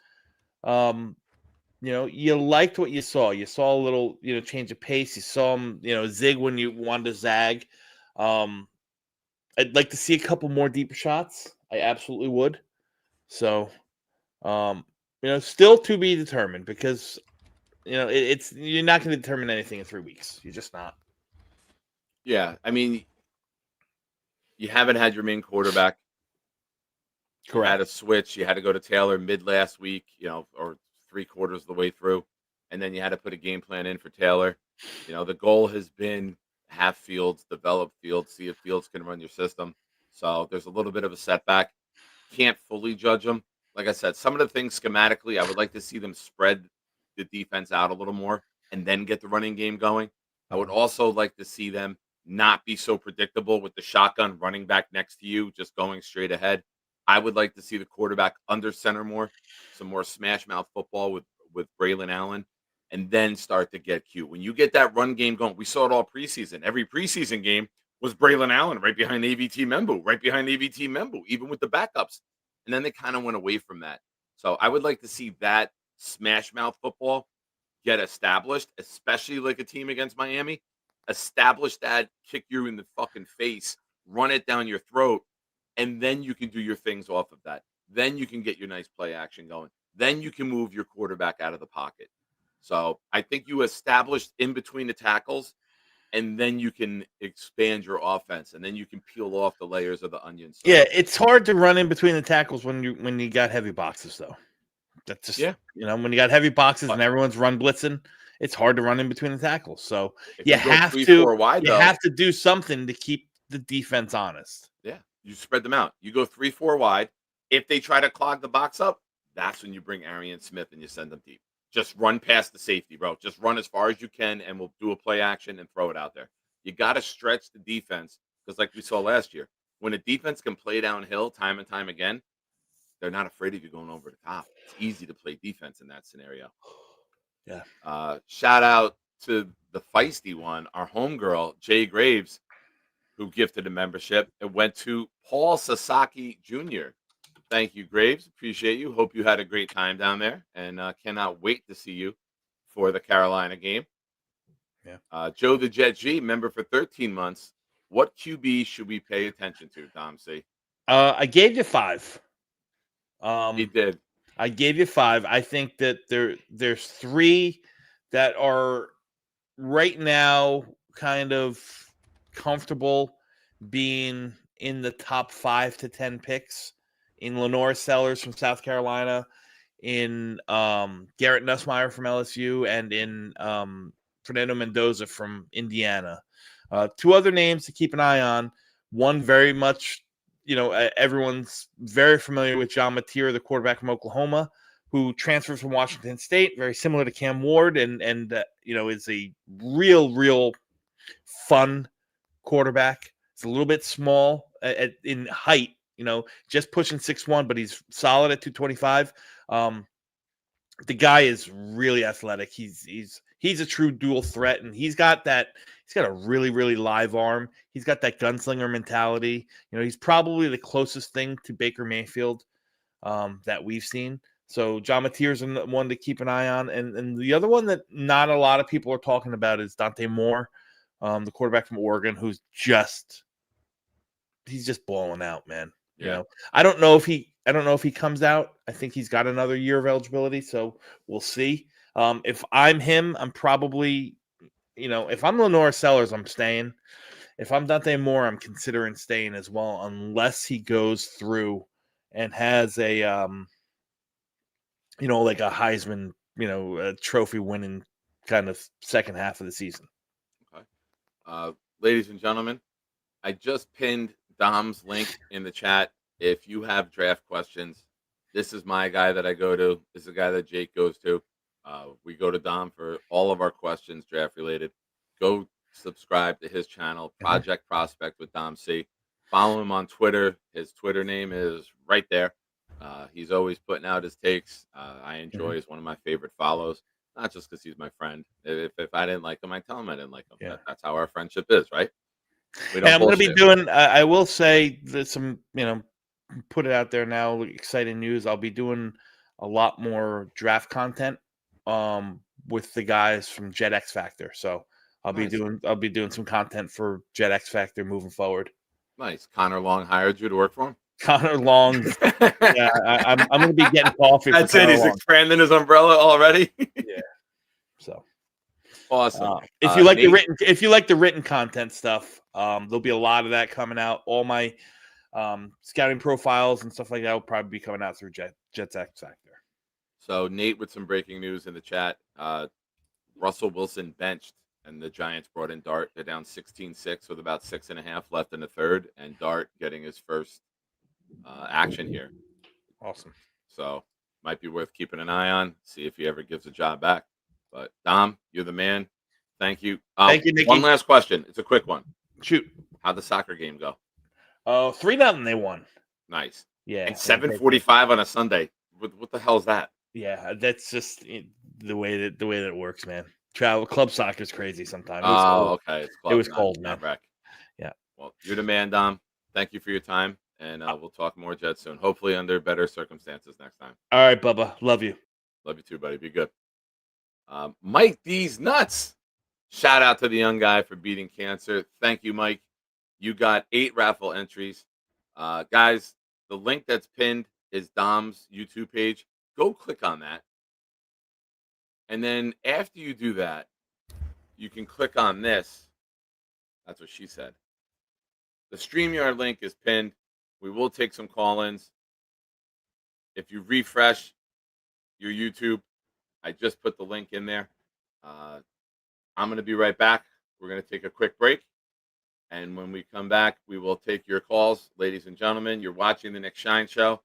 you liked what you saw. You saw a little, change of pace. You saw him, zig when you wanted to zag. I'd like to see a couple more deep shots. I absolutely would. So, still to be determined because, it's you're not going to determine anything in 3 weeks. You're just not. Yeah, I mean, you haven't had your main quarterback. You had a switch. You had to go to Taylor mid last week, or 3/4 of the way through, and then you had to put a game plan in for Taylor. The goal has been have Fields, develop Fields, see if Fields can run your system. So there's a little bit of a setback. Can't fully judge them. Like I said, some of the things schematically, I would like to see them spread the defense out a little more and then get the running game going. I would also like to see them not be so predictable with the shotgun running back next to you, just going straight ahead. I would like to see the quarterback under center more, some more smash mouth football with Braylon Allen, and then start to get cute. When you get that run game going, we saw it all preseason. Every preseason game was Braylon Allen right behind AVT Membu, right behind AVT Membu, even with the backups. And then they kind of went away from that. So I would like to see that smash mouth football get established, especially like a team against Miami. Establish that, kick you in the fucking face, run it down your throat, and then you can do your things off of that. Then you can get your nice play action going. Then you can move your quarterback out of the pocket. So I think you established in between the tackles, and then you can expand your offense, and then you can peel off the layers of the onion. So, Yeah, it's hard to run in between the tackles when you got heavy boxes, though. That's just when you got heavy boxes and everyone's run blitzing, it's hard to run in between the tackles. So you have to do something to keep the defense honest. Yeah, you spread them out. You go 3-4 wide. If they try to clog the box up, that's when you bring Arian Smith and you send them deep. Just run past the safety, bro. Just run as far as you can, and we'll do a play action and throw it out there. You got to stretch the defense because, like we saw last year, when a defense can play downhill time and time again, they're not afraid of you going over the top. It's easy to play defense in that scenario. Yeah. Shout out to the feisty one, our homegirl, Jay Graves, who gifted a membership. It went to Paul Sasaki Jr. Thank you, Graves. Appreciate you. Hope you had a great time down there, and cannot wait to see you for the Carolina game. Yeah. Joe the Jet G, member for 13 months. What QB should we pay attention to, Dom C? I gave you 5. He did. I gave you 5. I think that there's 3 that are right now kind of comfortable being in the top 5 to 10 picks. In Lenore Sellers from South Carolina, in Garrett Nussmeier from LSU, and in Fernando Mendoza from Indiana. 2 other names to keep an eye on. One very much, everyone's very familiar with John Mateer, the quarterback from Oklahoma, who transferred from Washington State, very similar to Cam Ward, and is a real fun quarterback. It's a little bit small in height. Just pushing 6'1", but he's solid at 225. The guy is really athletic. He's a true dual threat, and he's got a really live arm. He's got that gunslinger mentality. He's probably the closest thing to Baker Mayfield that we've seen. So John Mateer's one to keep an eye on, and the other one that not a lot of people are talking about is Dante Moore, the quarterback from Oregon, he's just blowing out, man. Yeah. I don't know if he comes out. I think he's got another year of eligibility, so we'll see. If I'm him, I'm probably, if I'm Lenore Sellers, I'm staying. If I'm Dante Moore, I'm considering staying as well, unless he goes through and has a, like a Heisman, a trophy winning kind of second half of the season. Okay. Ladies and gentlemen, I just pinned Dom's link in the chat. If you have draft questions, this is my guy that I go to. This is the guy that Jake goes to. We go to Dom for all of our questions draft related. Go subscribe to his channel, Project Prospect with Dom C. Follow him on Twitter. His Twitter name is right there. He's always putting out his takes. I enjoy. He's one of my favorite follows. Not just because he's my friend. If I didn't like him, I tell him I didn't like him. Yeah. That's how our friendship is, right? We And I'm going to be bullshit. doing. I will say that some, put it out there now. Exciting news. I'll be doing a lot more draft content with the guys from Jet X Factor. So I'll Nice. be doing some content for Jet X Factor moving forward. Nice. Connor Long hired you to work for him. Connor Long. Yeah, I'm going to be getting coffee. That's for it. Connor He's Long. expanding his umbrella already. Yeah. So Awesome. if you like Nate, the written content stuff, there'll be a lot of that coming out. All my scouting profiles and stuff like that will probably be coming out through Jets X Factor. So Nate with some breaking news in the chat. Russell Wilson benched, and the Giants brought in Dart. They're down 16-6 with about 6.5 left in the third, and Dart getting his first action here. Awesome. So might be worth keeping an eye on. See if he ever gives a job back. But Dom, you're the man. Thank you. Thank you, Nicky. One last question. It's a quick one. Shoot. How'd the soccer game go? 3-0 they won. Nice. Yeah. And 7:45 on a Sunday. What the hell is that? Yeah, that's just the way that it works, man. Travel club soccer is crazy sometimes. Okay. It's It was not- cold, not man. rec. Yeah. Well, you're the man, Dom. Thank you for your time, and we'll talk more Jets soon. Hopefully under better circumstances next time. All right, Bubba. Love you. Love you too, buddy. Be good. Mike D's nuts. Shout out to the young guy for beating cancer. Thank you, Mike. You got 8 raffle entries. Guys, the link that's pinned is Dom's YouTube page. Go click on that. And then after you do that, you can click on this. That's what she said. The StreamYard link is pinned. We will take some call-ins. If you refresh your YouTube, I just put the link in there. I'm going to be right back. We're going to take a quick break. And when we come back, we will take your calls. Ladies and gentlemen, you're watching the Nick Shine Show.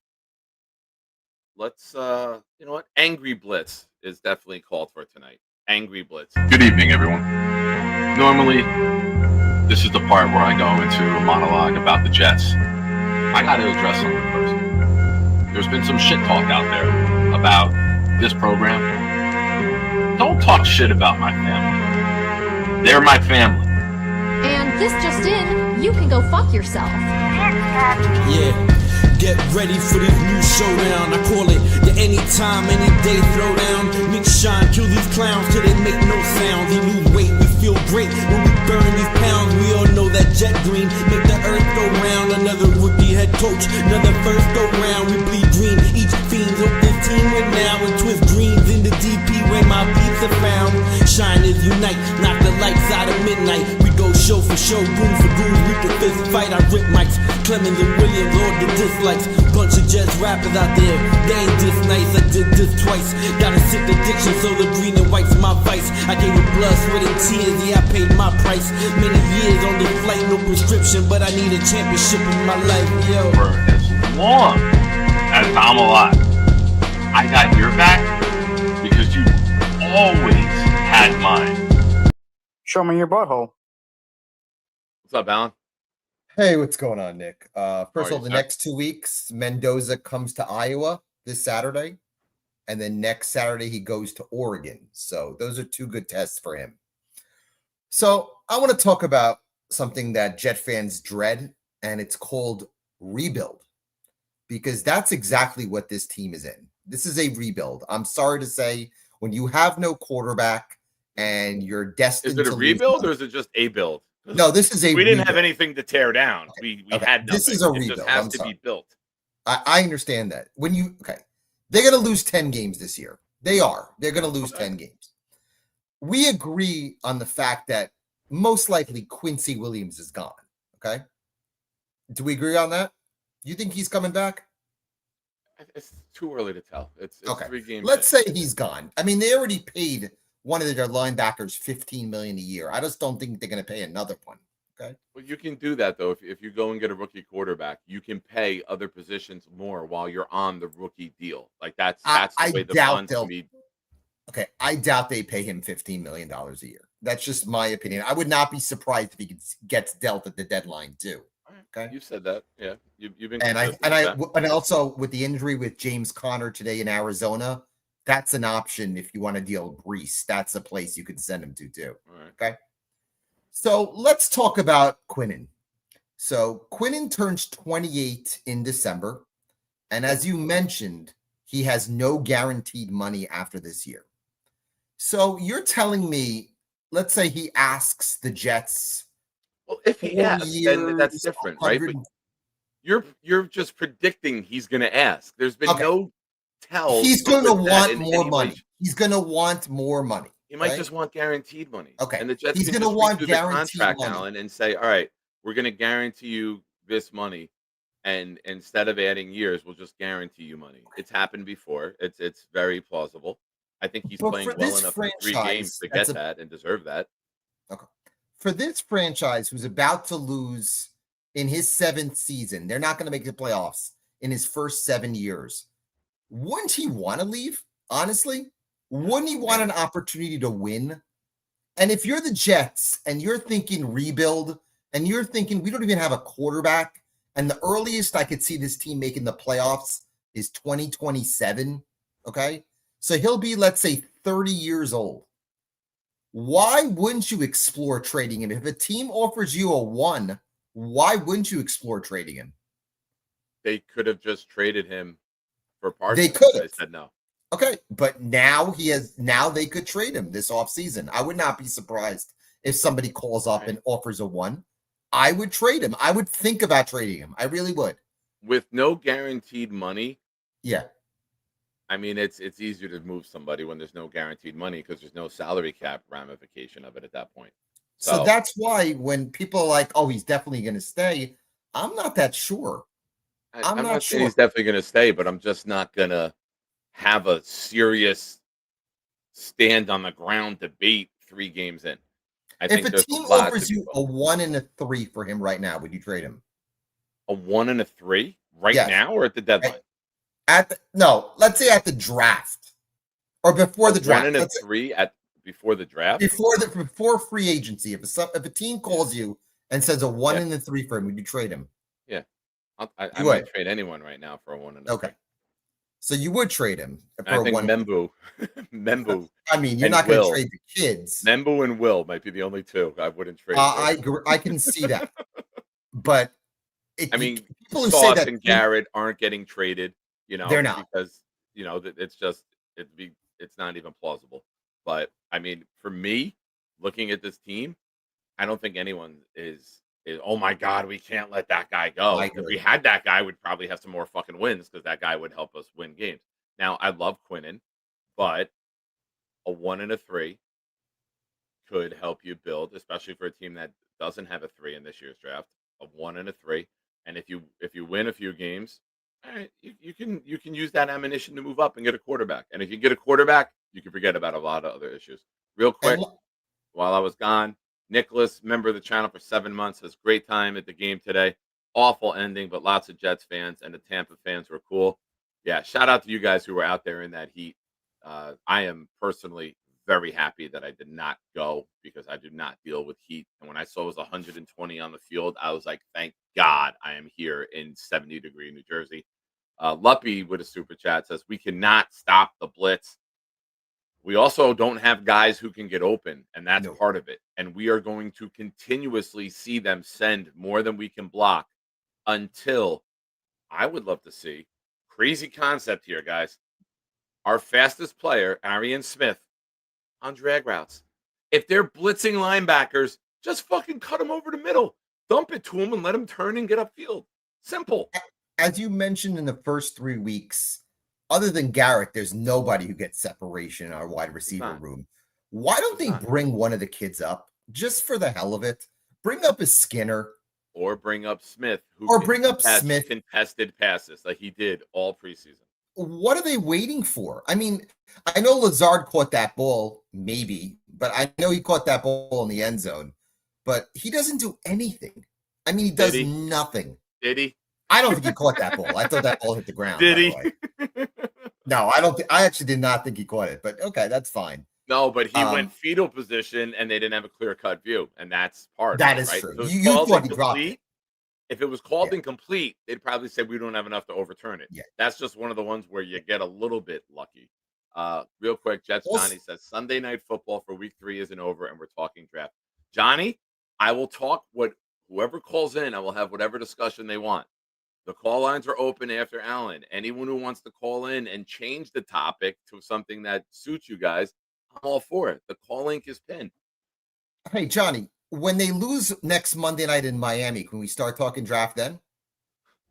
Let's, you know what? Angry Blitz is definitely called for tonight. Angry Blitz. Good evening, everyone. Normally, this is the part where I go into a monologue about the Jets. I got to address something first. There's been some shit talk out there about this program. Don't talk shit about my family. They're my family. And this just in, you can go fuck yourself. Yeah. Get ready for this new showdown. I call it the anytime, any day throwdown. Nick Shine, kill these clowns till they make no sound. They lose weight, we feel great when we burn these pounds. We all know that jet green make the earth go round. Another rookie head coach, another first go round. We bleed green, each fiends hope this team win now. And twist dreams in the DP where my beats are found. Shine is unite, knock the lights out of midnight. We go show for show, goon for goon. We can fist fight, I rip mics. Clemens and Williams, all the dislikes. Bunch of Jets rappers out there, they ain't this nice. I did this twice. Got a sick addiction, so the green and white's my vice. I gave it blood, sweat, and tears. Yeah, I paid my price. Many years on this flight, no prescription, but I need a championship in my life, yo. For as long as I'm alive, I got your back because you always had mine. Show me your butthole. What's up, Alan? Hey, what's going on, Nick? First of all, you, the sir? next 2 weeks, Mendoza comes to Iowa this Saturday, and then next Saturday he goes to Oregon. So those are 2 good tests for him. So I want to talk about something that Jet fans dread, and it's called rebuild, because that's exactly what this team is in. This is a rebuild. I'm sorry to say, when you have no quarterback and you're destined Is it to a lose- rebuild or is it just a build? No, this is a We didn't have rebuild. anything to tear down. We Okay. had nothing. This is a It rebuild. just has I'm to sorry. be built. I understand that. They're going to lose 10 games this year. They are. They're going to lose 10 games. We agree on the fact that most likely Quincy Williams is gone. Okay. Do we agree on that? You think he's coming back? It's too early to tell. It's Okay. 3 games. Let's in. say he's gone. I mean, they already paid one of their linebackers $15 million a year. I just don't think they're going to pay another one. Okay. Well, you can do that though. If you go and get a rookie quarterback, you can pay other positions more while you're on the rookie deal. Like that's the way the doubt funds they'll- can be. Okay, I doubt they pay him $15 million a year. That's just my opinion. I would not be surprised if he gets dealt at the deadline too. All right. Okay. You said that. Yeah. You've been And consistent with that. and also with the injury with James Conner today in Arizona, that's an option if you want to deal with Brees. That's a place you could send him to too. All right. Okay. So let's talk about Quinnen. So Quinnen turns 28 in December. And as you mentioned, he has no guaranteed money after this year. So you're telling me, let's say he asks the Jets. Well, if he 4 asks, then that's years, different, right? 100 But you're just predicting he's going to ask. There's been Okay. no tell. He's going to with that want in more any way. money. He's going to want more money. He might right? just want guaranteed money. Okay. And the Jets He's can gonna just want redo the guaranteed contract, money. Alan, and say, all right, we're going to guarantee you this money. And instead of adding years, we'll just guarantee you money. It's happened before. It's very plausible. I think he's But playing for well this enough in 3 franchise, games to that's get that and deserve that. Okay. For this franchise who's about to lose in his 7th season, they're not going to make the playoffs in his first 7 years. Wouldn't he want to leave? Honestly, wouldn't he want an opportunity to win? And if you're the Jets and you're thinking rebuild and you're thinking we don't even have a quarterback, and the earliest I could see this team making the playoffs is 2027. Okay. So he'll be, let's say, 30 years old. Why wouldn't you explore trading him? If a team offers you a 1, why wouldn't you explore trading him? They could have just traded him for Parsons. They could have. They said no. Okay, but now they could trade him this offseason. I would not be surprised if somebody calls up and offers a 1. I would trade him. I would think about trading him. I really would. With no guaranteed money. Yeah. I mean, it's easier to move somebody when there's no guaranteed money because there's no salary cap ramification of it at that point. So that's why when people are like, oh, he's definitely going to stay, I'm not that sure. I'm not sure. Saying he's definitely going to stay, but I'm just not going to have a serious stand on the ground debate 3 games in. If a team offers you a 1 and a 3 for him right now, would you trade him? A 1 and a 3 right Yes. now or at the deadline? Let's say at the draft or before the draft. 1 and a 3 before the draft? Before free agency. If a team calls you and says a 1 and a 3 for him, would you trade him? Yeah. I might trade anyone right now for a 1 and a 3. Okay. So you would trade him for I think 1. Membu. I mean, you're not going to trade the kids. Membu and Will might be the only 2 I wouldn't trade. I can see that, but people who Sauce say that and Garrett aren't getting traded. They're not, because it's not even plausible. But I mean, for me, looking at this team, I don't think anyone is oh my God, we can't let that guy go. If we had that guy, we'd probably have some more fucking wins because that guy would help us win games. Now, I love Quinnen, but a 1 and a 3 could help you build, especially for a team that doesn't have a 3 in this year's draft. A 1 and a 3, and if you win a few games, all right, you can use that ammunition to move up and get a quarterback. And if you get a quarterback, you can forget about a lot of other issues. Real quick, while I was gone, Nicholas, member of the channel for 7 months, has great time at the game today. Awful ending, but lots of Jets fans and the Tampa fans were cool. Yeah, shout out to you guys who were out there in that heat. I am personally very happy that I did not go because I do not deal with heat. And when I saw it was 120 on the field, I was like, thank God I am here in 70-degree New Jersey. Luppy with a super chat says, we cannot stop the blitz. We also don't have guys who can get open, and that's part of it. And we are going to continuously see them send more than we can block until I would love to see crazy concept here, guys. Our fastest player, Arian Smith, on drag routes. If they're blitzing linebackers, just fucking cut them over the middle. Dump it to them and let them turn and get upfield. Simple. As you mentioned in the first 3 weeks, other than Garrett, there's nobody who gets separation in our wide receiver room. Why don't they bring one of the kids up just for the hell of it? Bring up a Skinner. Or bring up Smith. Smith. Contested passes like he did all preseason. What are they waiting for? I mean, I know Lazard caught that ball, maybe, but I know he caught that ball in the end zone, but he doesn't do anything. I mean, he does nothing. Did he? I don't think he caught that ball. I thought that ball hit the ground. Did he? No, I don't think. I actually did not think he caught it, but okay, that's fine. No, but he went fetal position, and they didn't have a clear-cut view, and that's part. That of it, is right? true. Those You balls thought he dropped incomplete, it. If it was called Yeah. incomplete, they'd probably say we don't have enough to overturn it. Yeah. That's just one of the ones where you get a little bit lucky. Real quick, Jets Also- Johnny says Sunday night football for week 3 isn't over, and we're talking draft. Johnny, I will talk whoever calls in. I will have whatever discussion they want. The call lines are open after Allen. Anyone who wants to call in and change the topic to something that suits you guys, I'm all for it. The call link is pinned. Hey, Johnny, when they lose next Monday night in Miami, can we start talking draft then?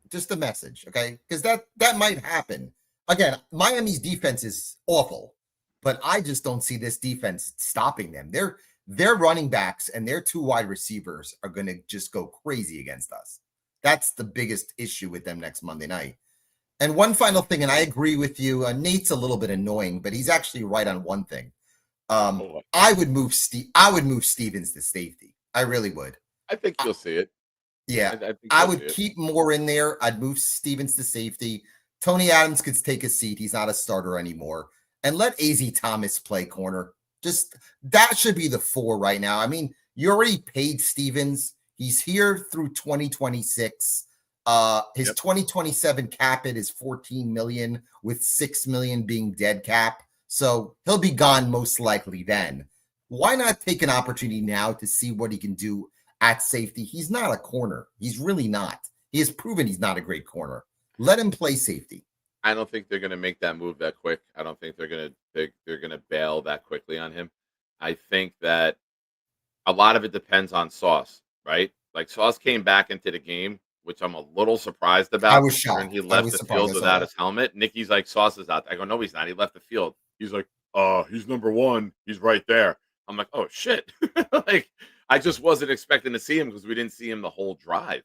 Just a message, okay? Because that might happen. Again, Miami's defense is awful, but I just don't see this defense stopping them. Their running backs and their 2 wide receivers are going to just go crazy against us. That's the biggest issue with them next Monday night. And one final thing, and I agree with you. Nate's a little bit annoying, but he's actually right on one thing. I would move Stevens to safety. I really would. I think you'll see it. Yeah, think I you'll would see it. keep Moore in there. I'd move Stevens to safety. Tony Adams could take a seat. He's not a starter anymore. And let AZ Thomas play corner. Just that should be the 4 right now. I mean, you already paid Stevens. He's here through 2026. His 2027 cap hit is 14 million, with 6 million being dead cap. So he'll be gone most likely then. Why not take an opportunity now to see what he can do at safety? He's not a corner. He's really not. He has proven he's not a great corner. Let him play safety. I don't think they're going to make that move that quick. I don't think they're going to bail that quickly on him. I think that a lot of it depends on Sauce, right? Like Sauce came back into the game, which I'm a little surprised about. I was shocked. When he left the field without his helmet. Nikki's like, Sauce is out there. I go, no, he's not. He left the field. He's like, he's number 1. He's right there. I'm like, oh shit. Like, I just wasn't expecting to see him because we didn't see him the whole drive.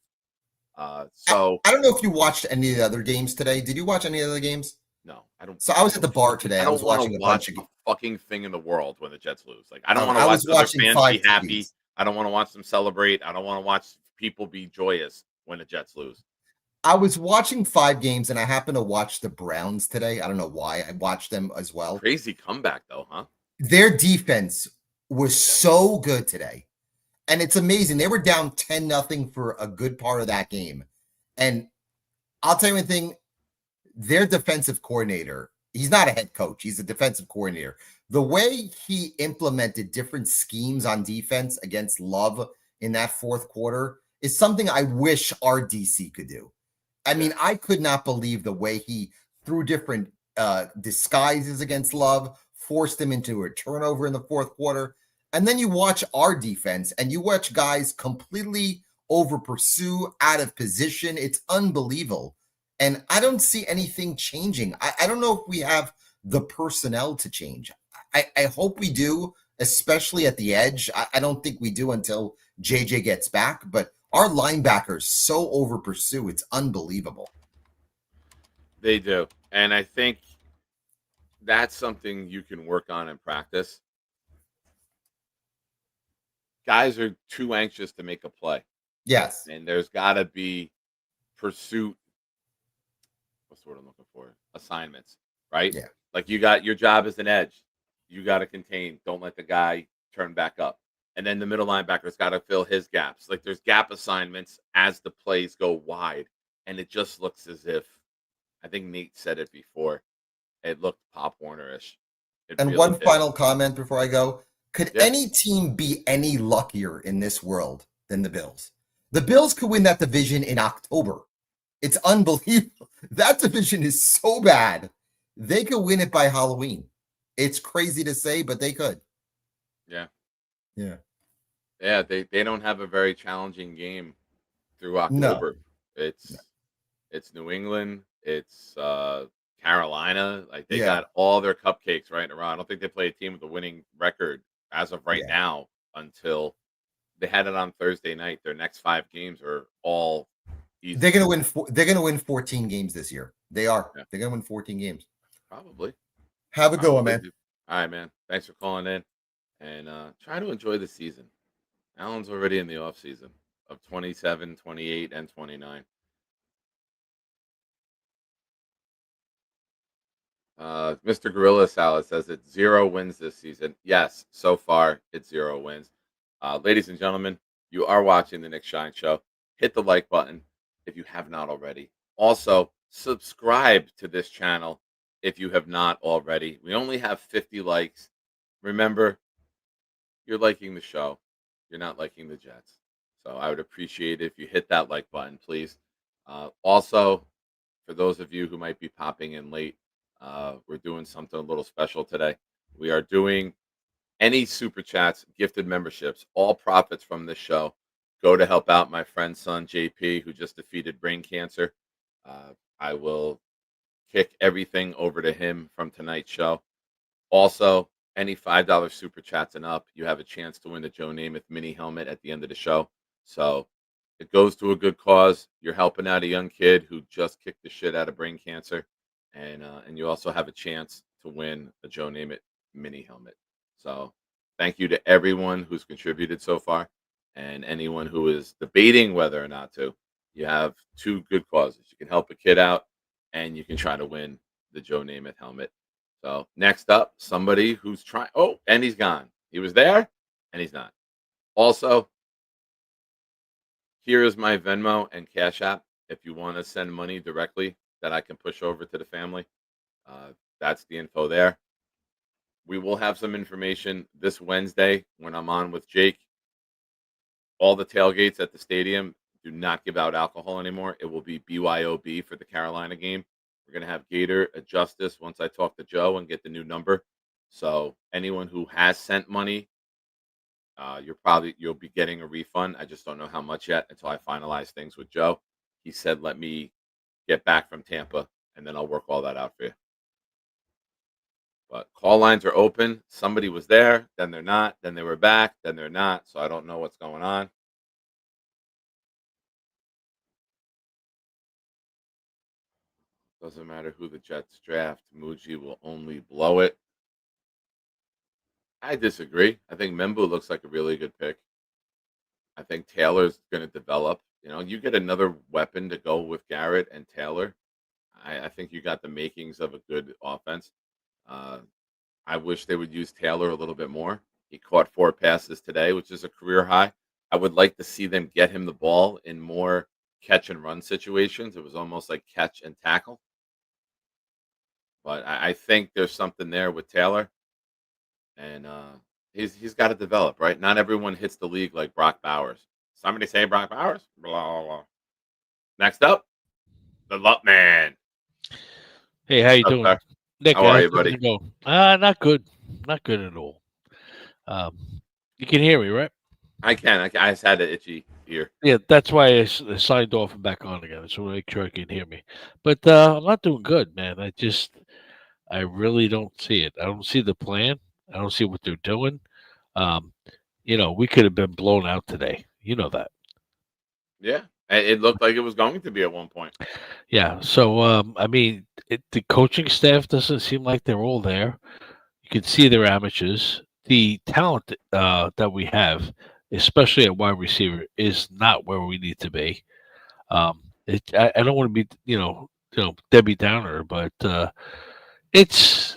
So I don't know if you watched any of the other games today. Did you watch any of the games? No, I don't. So I was at the bar today. I was watching a bunch of fucking thing in the world when the Jets lose. Like, I don't want I to was watch other watching fans be 5 happy. TVs. I don't want to watch them celebrate. I don't want to watch people be joyous when the Jets lose. I was watching 5 games, and I happened to watch the Browns today. I don't know why. I watched them as well. Crazy comeback, though, huh? Their defense was so good today. And it's amazing. They were down 10-0 for a good part of that game. And I'll tell you one thing. Their defensive coordinator, he's not a head coach. He's a defensive coordinator. The way he implemented different schemes on defense against Love in that 4th quarter is something I wish our DC could do. I mean, I could not believe the way he threw different disguises against Love, forced him into a turnover in the 4th quarter. And then you watch our defense and you watch guys completely over pursue, out of position. It's unbelievable. And I don't see anything changing. I don't know if we have the personnel to change. I hope we do, especially at the edge. I don't think we do until JJ gets back, but our linebackers so over pursue. It's unbelievable. They do. And I think that's something you can work on in practice. Guys are too anxious to make a play. Yes. And there's got to be pursuit. What's the word I'm looking for? Assignments, right? Yeah. Like you got your job as an edge. You got to contain. Don't let the guy turn back up. And then the middle linebacker's got to fill his gaps. Like there's gap assignments as the plays go wide. And it just looks as if, I think Nate said it before, it looked Pop Warner-ish. And really one did. final comment before I go. Could Yeah. any team be any luckier in this world than the Bills? The Bills could win that division in October. It's unbelievable. That division is so bad. They could win it by Halloween. It's crazy to say, but they could. Yeah. Yeah. Yeah, they don't have a very challenging game through October. It's New England, it's Carolina. Like they got all their cupcakes right in a row. I don't think they play a team with a winning record as of right now until they had it on Thursday night. Their next 5 games are all easy. They're gonna win. They're gonna win 14 games this year. They are. Yeah. They're gonna win 14 games. Probably. Have a good one, man. All right, man. Thanks for calling in. And try to enjoy the season. Allen's already in the off season of 27, 28, and 29. Mr. Gorilla Salad says it's 0 wins this season. Yes, so far it's 0 wins. Ladies and gentlemen, you are watching the Nick Shine Show. hit the like button if you have not already. Also, subscribe to this channel if you have not already. We only have 50 likes. Remember, you're liking the show. You're not liking the Jets. So I would appreciate it if you hit that like button, please. Also, for those of you who might be popping in late, we're doing something a little special today. We are doing any super chats, gifted memberships, all profits from this show go to help out my friend's son, JP, who just defeated brain cancer. I will kick everything over to him from tonight's show. Also, any $5 super chats and up, you have a chance to win the Joe Namath mini helmet at the end of the show. So it goes to a good cause. You're helping out a young kid who just kicked the shit out of brain cancer. And you also have a chance to win a Joe Namath mini helmet. So thank you to everyone who's contributed so far and anyone who is debating whether or not to. You have two good causes. You can help a kid out and you can try to win the Joe Namath helmet. So next up, somebody who's trying. Oh, and he's gone. He was there and he's not. Also, here is my Venmo and Cash App. If you want to send money directly that I can push over to the family, that's the info there. We will have some information this Wednesday when I'm on with Jake. All the tailgates at the stadium do not give out alcohol anymore. It will be BYOB for the Carolina game. We're going to have Gator adjust this once I talk to Joe and get the new number. So anyone who has sent money, you'll be getting a refund. I just don't know how much yet until I finalize things with Joe. He said, let me get back from Tampa and then I'll work all that out for you. But call lines are open. Somebody was there, then they're not, then they were back, then they're not. So I don't know what's going on. Doesn't matter who the Jets draft. Muji will only blow it. I disagree. I think Membu looks like a really good pick. I think Taylor's going to develop. You know, you get another weapon to go with Garrett and Taylor. I think you got the makings of a good offense. I wish they would use Taylor a little bit more. He caught 4 passes today, which is a career high. I would like to see them get him the ball in more catch and run situations. It was almost like catch and tackle. But I think there's something there with Taylor. And he's got to develop, right? Not everyone hits the league like Brock Bowers. Somebody say Brock Bowers? Blah, blah, blah. Next up, the Luck Man. Hey, how you doing? Sir? Nick, how are you, buddy? Not good. Not good at all. You can hear me, right? I can. I just had an itchy ear. Yeah, that's why I signed off and back on again. So make sure I can hear me. But I'm not doing good, man. I really don't see it. I don't see the plan. I don't see what they're doing. We could have been blown out today. You know that. Yeah, it looked like it was going to be at one point. Yeah. So, the coaching staff doesn't seem like they're all there. You can see they're amateurs. The talent that we have, especially at wide receiver, is not where we need to be. I don't want to be, Debbie Downer, but it's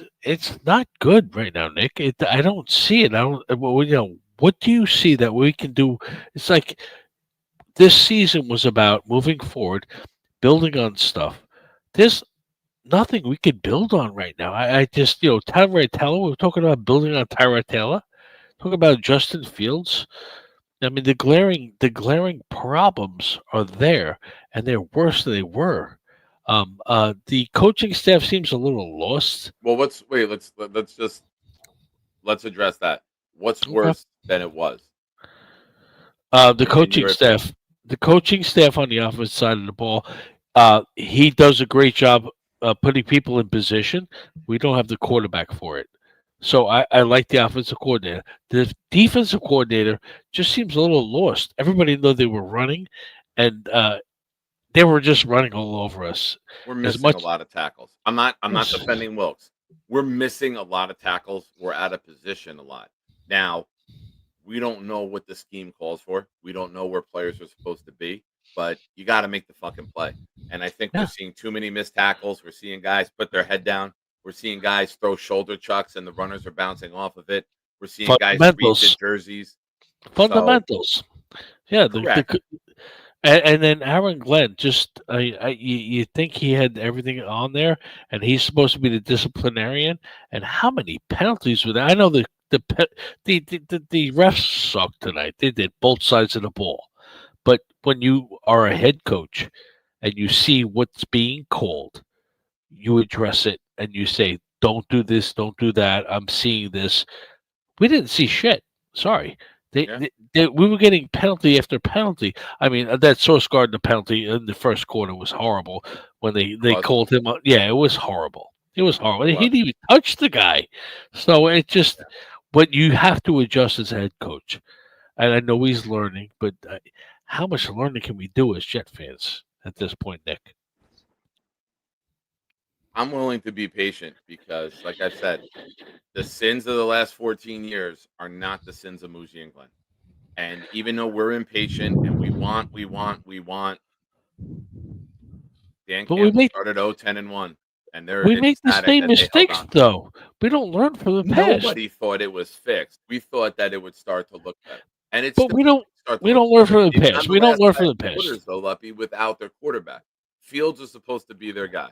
not good right now, Nick. I don't see it. What do you see that we can do? It's like this season was about moving forward, building on stuff. There's nothing we could build on right now. I just, Tyrod Taylor, we were talking about building on Tyrod Taylor, talking about Justin Fields. I mean, the glaring problems are there, and they're worse than they were. The coaching staff seems a little lost. Well, let's address that. What's worse than it was? The coaching staff on the offensive side of the ball, he does a great job putting people in position. We don't have the quarterback for it. So I like the offensive coordinator. The defensive coordinator just seems a little lost. Everybody knew they were running, and they were just running all over us. We're missing a lot of tackles. I'm not defending Wilkes. We're missing a lot of tackles. We're out of position a lot. Now, we don't know what the scheme calls for. We don't know where players are supposed to be, but you got to make the fucking play. And I think we're seeing too many missed tackles. We're seeing guys put their head down. We're seeing guys throw shoulder chucks and the runners are bouncing off of it. We're seeing guys reach the jerseys. Fundamentals. Yeah, And then Aaron Glenn, just you think he had everything on there, and he's supposed to be the disciplinarian. And how many penalties were there? I know the refs sucked tonight. They did both sides of the ball. But when you are a head coach and you see what's being called, you address it and you say, "Don't do this, don't do that. I'm seeing this." We didn't see shit. Sorry. Yeah. We were getting penalty after penalty. I mean, that Source Gardner penalty in the first quarter was horrible when they Was. called him. Yeah, it was horrible. It was horrible. It He was. didn't even touch the guy. So it just, but you have to adjust as a head coach. And I know he's learning, but how much learning can we do as Jet fans at this point, Nick? I'm willing to be patient because, like I said, the sins of the last 14 years are not the sins of Muji and Glenn. And even though we're impatient and we want, Dan But we Campbell make started 0-10-1, and they're we make the ecstatic same that they held mistakes on. though. We don't learn from the past. Nobody thought it was fixed. We thought that it would start to look better, and it's But we don't start to we look don't learn better. from the They've past. gone We the don't last learn from 5 the past. quarters, though, Luppy, without their quarterback. Fields was supposed to be their guy.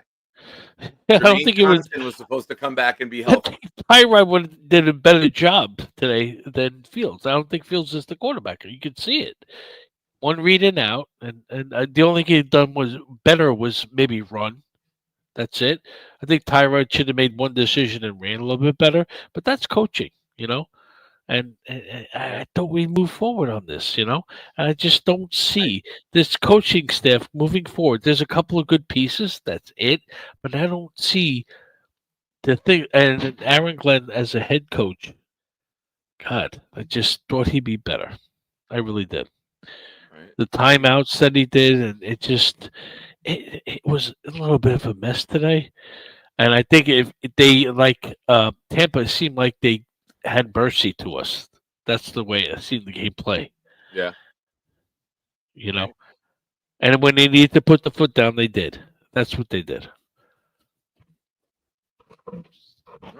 I don't Jermaine think it was. Johnson was supposed to come back and be I healthy. think Tyrod did a better job today than Fields. I don't think Fields is the quarterback. You could see it. One read and out, and the only thing he done was better was maybe run. That's it. I think Tyrod should have made one decision and ran a little bit better, but that's coaching, you know. And I thought we move forward on this, you know. And I just don't see this coaching staff moving forward. There's a couple of good pieces. That's it, but I don't see the thing. And Aaron Glenn as a head coach, God, I just thought he'd be better. I really did. Right. The timeouts that he did, and it was a little bit of a mess today. And I think if they like Tampa seemed like they had mercy to us. That's the way I see the game play. Yeah. You know, and when they needed to put the foot down, they did. That's what they did. Right.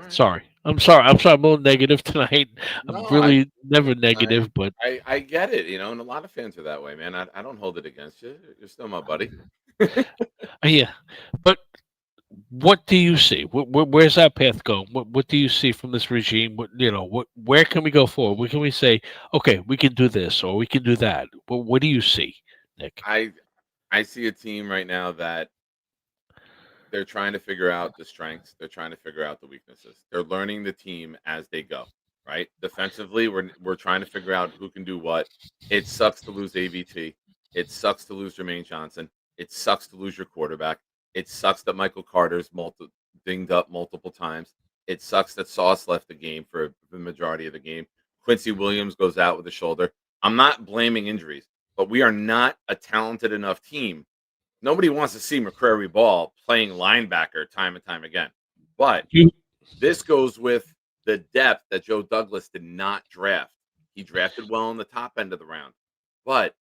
Sorry, I'm sorry. I'm sorry. I'm a little negative tonight. No, I'm really never negative, but I get it, and a lot of fans are that way, man. I don't hold it against you. You're still my buddy. Yeah. But what do you see? Where's that path going? What do you see from this regime? Where can we go forward? Where can we say, okay, we can do this or we can do that? What do you see, Nick? I see a team right now that they're trying to figure out the strengths. They're trying to figure out the weaknesses. They're learning the team as they go. Right? Defensively, we're trying to figure out who can do what. It sucks to lose AVT. It sucks to lose Jermaine Johnson. It sucks to lose your quarterback. It sucks that Michael Carter's dinged up multiple times. It sucks that Sauce left the game for the majority of the game. Quincy Williams goes out with a shoulder. I'm not blaming injuries, but we are not a talented enough team. Nobody wants to see McCrary Ball playing linebacker time and time again. But this goes with the depth that Joe Douglas did not draft. He drafted well in the top end of the round. But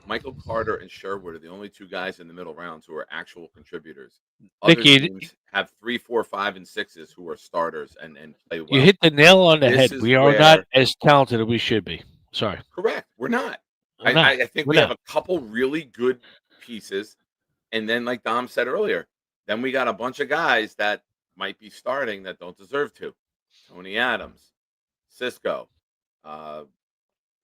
Michael Carter and Sherwood are the only two guys in the middle rounds who are actual contributors. Other teams have 3, 4, 5, and 6s who are starters and play well. You hit the nail on the This head. is We are not as talented as we should be. Sorry. Correct. We're not. We're not. I think we have a couple really good pieces. And then, like Dom said earlier, then we got a bunch of guys that might be starting that don't deserve to. Tony Adams, Cisco,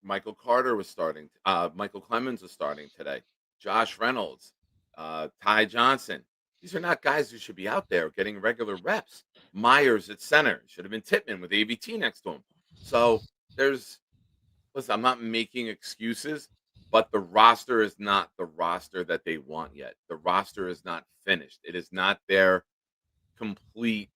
Michael Carter was starting. Michael Clemens was starting today. Josh Reynolds, Ty Johnson. These are not guys who should be out there getting regular reps. Myers at center should have been Tippmann with AVT next to him. So listen, I'm not making excuses, but the roster is not the roster that they want yet. The roster is not finished. It is not their complete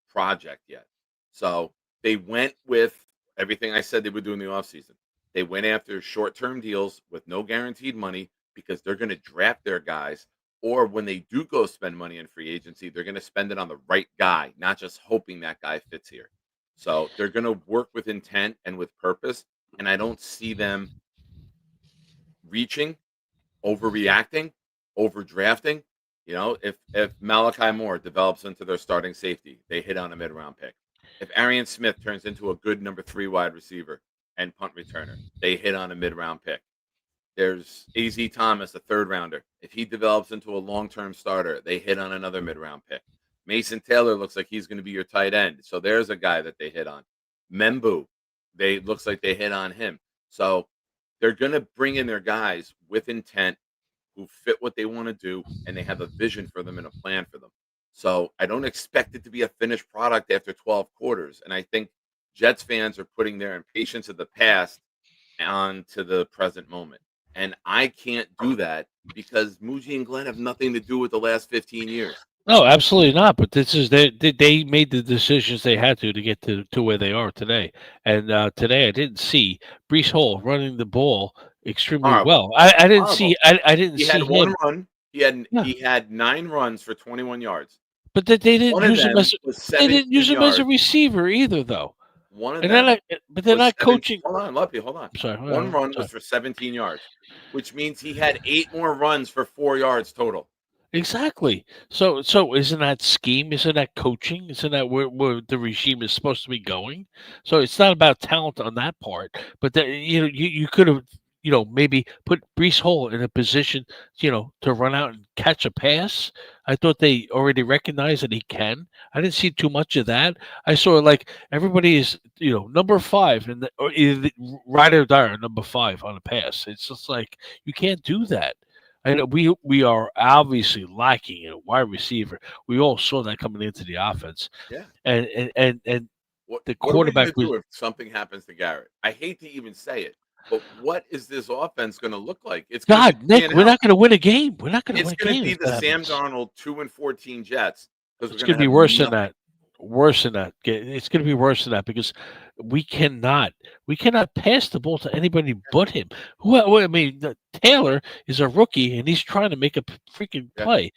project yet. So they went with everything I said they would do in the offseason. They went after short-term deals with no guaranteed money because they're going to draft their guys, or when they do go spend money in free agency, they're going to spend it on the right guy, not just hoping that guy fits here. So they're going to work with intent and with purpose, and I don't see them reaching, overreacting, overdrafting. If Malachi Moore develops into their starting safety, they hit on a mid-round pick. If Arian Smith turns into a good number 3 wide receiver and punt returner, they hit on a mid-round pick. There's AZ Thomas, a third rounder. If he develops into a long-term starter, they hit on another mid-round pick. Mason Taylor looks like he's going to be your tight end. So there's a guy that they hit on. Membu, looks like they hit on him. So they're going to bring in their guys with intent who fit what they want to do, and they have a vision for them and a plan for them. So I don't expect it to be a finished product after 12 quarters. And I think Jets fans are putting their impatience of the past onto the present moment. And I can't do that because Muji and Glenn have nothing to do with the last 15 years. No, absolutely not. But this is they made the decisions they had to get to where they are today. And today I didn't see Breece Hall running the ball extremely well. I didn't see. I didn't see him. He had one run. He had 9 runs for 21 yards. But they didn't use him as a receiver either, though. One of and them, but they're not coaching. Hold on, Luppy, hold on. Sorry, one run was for 17 yards, which means he had 8 more runs for 4 yards total. Exactly. So isn't that scheme? Isn't that coaching? Isn't that where the regime is supposed to be going? So it's not about talent on that part, but you could have maybe put Breece Hall in a position to run out and catch a pass. I thought they already recognized that he can. I didn't see too much of that. I saw like everybody is number 5 and or either ride or die or number 5 on a pass. It's just like you can't do that. And we are obviously lacking in a wide receiver. We all saw that coming into the offense. Yeah. And the quarterback what are we gonna do if something happens to Garrett? I hate to even say it, but what is this offense going to look like? It's Nick, we're not going to win a game. We're not going to win a game. It's going to be the Sam Darnold 2-14 Jets. It's going to be worse than that. Worse than that. It's going to be worse than that because we cannot pass the ball to anybody but him. Taylor is a rookie and he's trying to make a freaking play.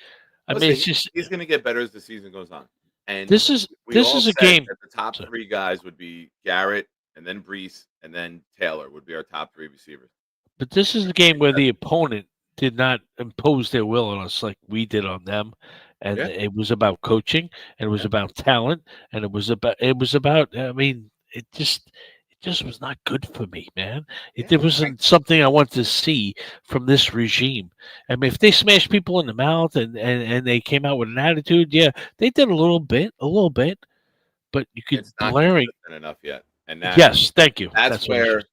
Listen, it's just he's going to get better as the season goes on. And this is a game. That the top 3 guys would be Garrett, and then Breece, and then Taylor would be our top 3 receivers. But this is a game where the opponent did not impose their will on us like we did on them. And it was about coaching, and it was about talent, and it was about. I mean, it just was not good for me, man. It wasn't something I wanted to see from this regime. I mean, if they smashed people in the mouth and they came out with an attitude, yeah, they did a little bit, but you could blaring enough yet. And yes, thank you. That's where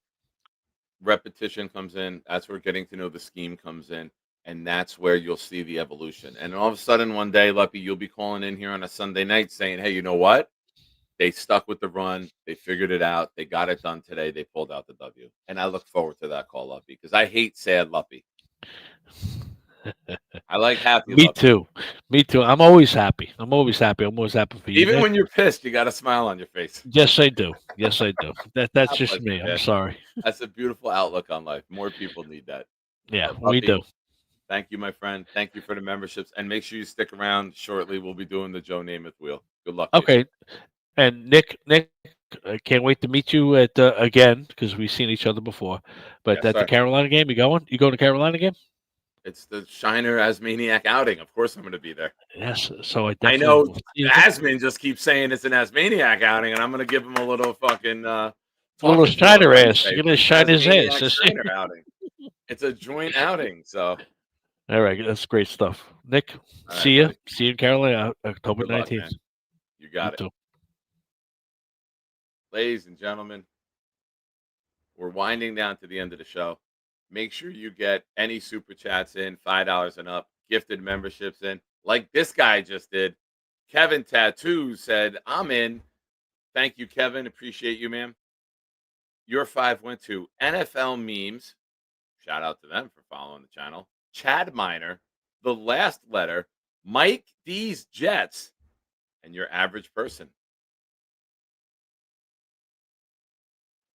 repetition comes in. That's where getting to know the scheme comes in. And that's where you'll see the evolution. And all of a sudden, one day, Luppy, you'll be calling in here on a Sunday night saying, hey, you know what? They stuck with the run. They figured it out. They got it done today. They pulled out the W. And I look forward to that call, Luppy, because I hate sad Luppy. I like happy Me Luppy. too. Me too. I'm always happy. I'm always happy for you. Even when you're pissed, you got a smile on your face. Yes, I do. Yes, I do. That's just me. I'm sorry. That's a beautiful outlook on life. More people need that. Yeah, Luppy, we do. Thank you, my friend. Thank you for the memberships. And make sure you stick around. Shortly, we'll be doing the Joe Namath wheel. Good luck. Okay. And Nick, I can't wait to meet you at again because we've seen each other before. But at the Carolina game, you going? You going to Carolina game? It's the Shiner Asmaniac outing. Of course, I'm going to be there. Yes. So I know Asman just keeps saying it's an Asmaniac outing, and I'm going to give him a little fucking a little Shiner ass. You're going to shine his ass. Shiner outing. It's a joint outing. So. All right, that's great stuff. Nick, see you. See you in Carolina, October 19th. You got it. Ladies and gentlemen, we're winding down to the end of the show. Make sure you get any super chats in, $5 and up, gifted memberships in, like this guy just did. Kevin Tattoo said, I'm in. Thank you, Kevin. Appreciate you, ma'am. Your 5 went to NFL Memes. Shout out to them for following the channel. Chad Miner, The Last Letter, Mike D's Jets, and Your Average Person.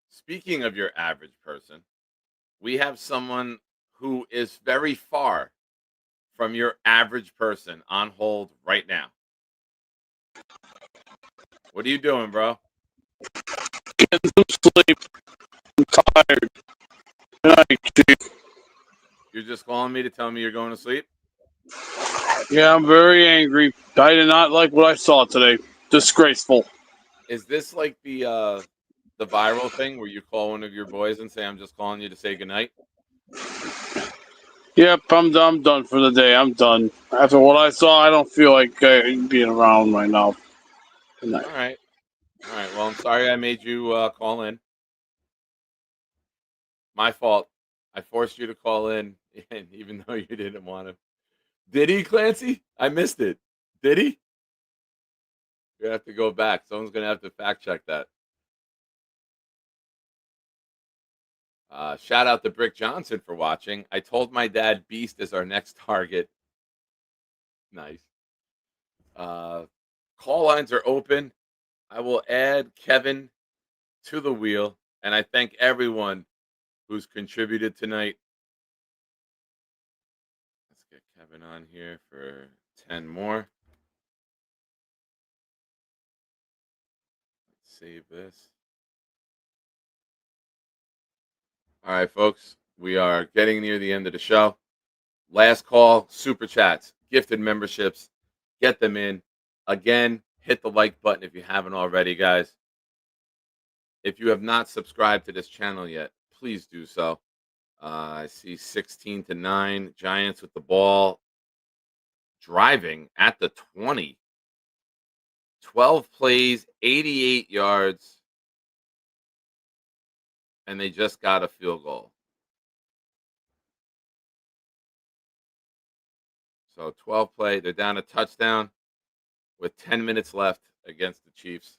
Speaking of your average person, we have someone who is very far from your average person on hold right now. What are you doing, bro? Getting some sleep. I'm tired. Good night, Chief. You're just calling me to tell me you're going to sleep? Yeah, I'm very angry. I did not like what I saw today. Disgraceful. Is this like the viral thing where you call one of your boys and say, I'm just calling you to say goodnight? Yep, I'm done for the day. I'm done. After what I saw, I don't feel like being around right now. Good night. All right. All right. Well, I'm sorry I made you call in. My fault. I forced you to call in, and even though you didn't want to. Did he, Clancy? I missed it. Did he? You have to go back. Someone's gonna have to fact check that. Shout out to Brick Johnson for watching. I told my dad Beast is our next target. Nice. Call lines are open. I will add Kevin to the wheel, and I thank everyone who's contributed tonight. Let's get Kevin on here for 10 more. Let's save this. All right, folks, we are getting near the end of the show. Last call, super chats, gifted memberships. Get them in. Again, hit the like button if you haven't already, guys. If you have not subscribed to this channel yet, please do so. I see 16-9, Giants with the ball, driving at the 20. 12 plays, 88 yards, and they just got a field goal. So 12 play, they're down a touchdown with 10 minutes left against the Chiefs.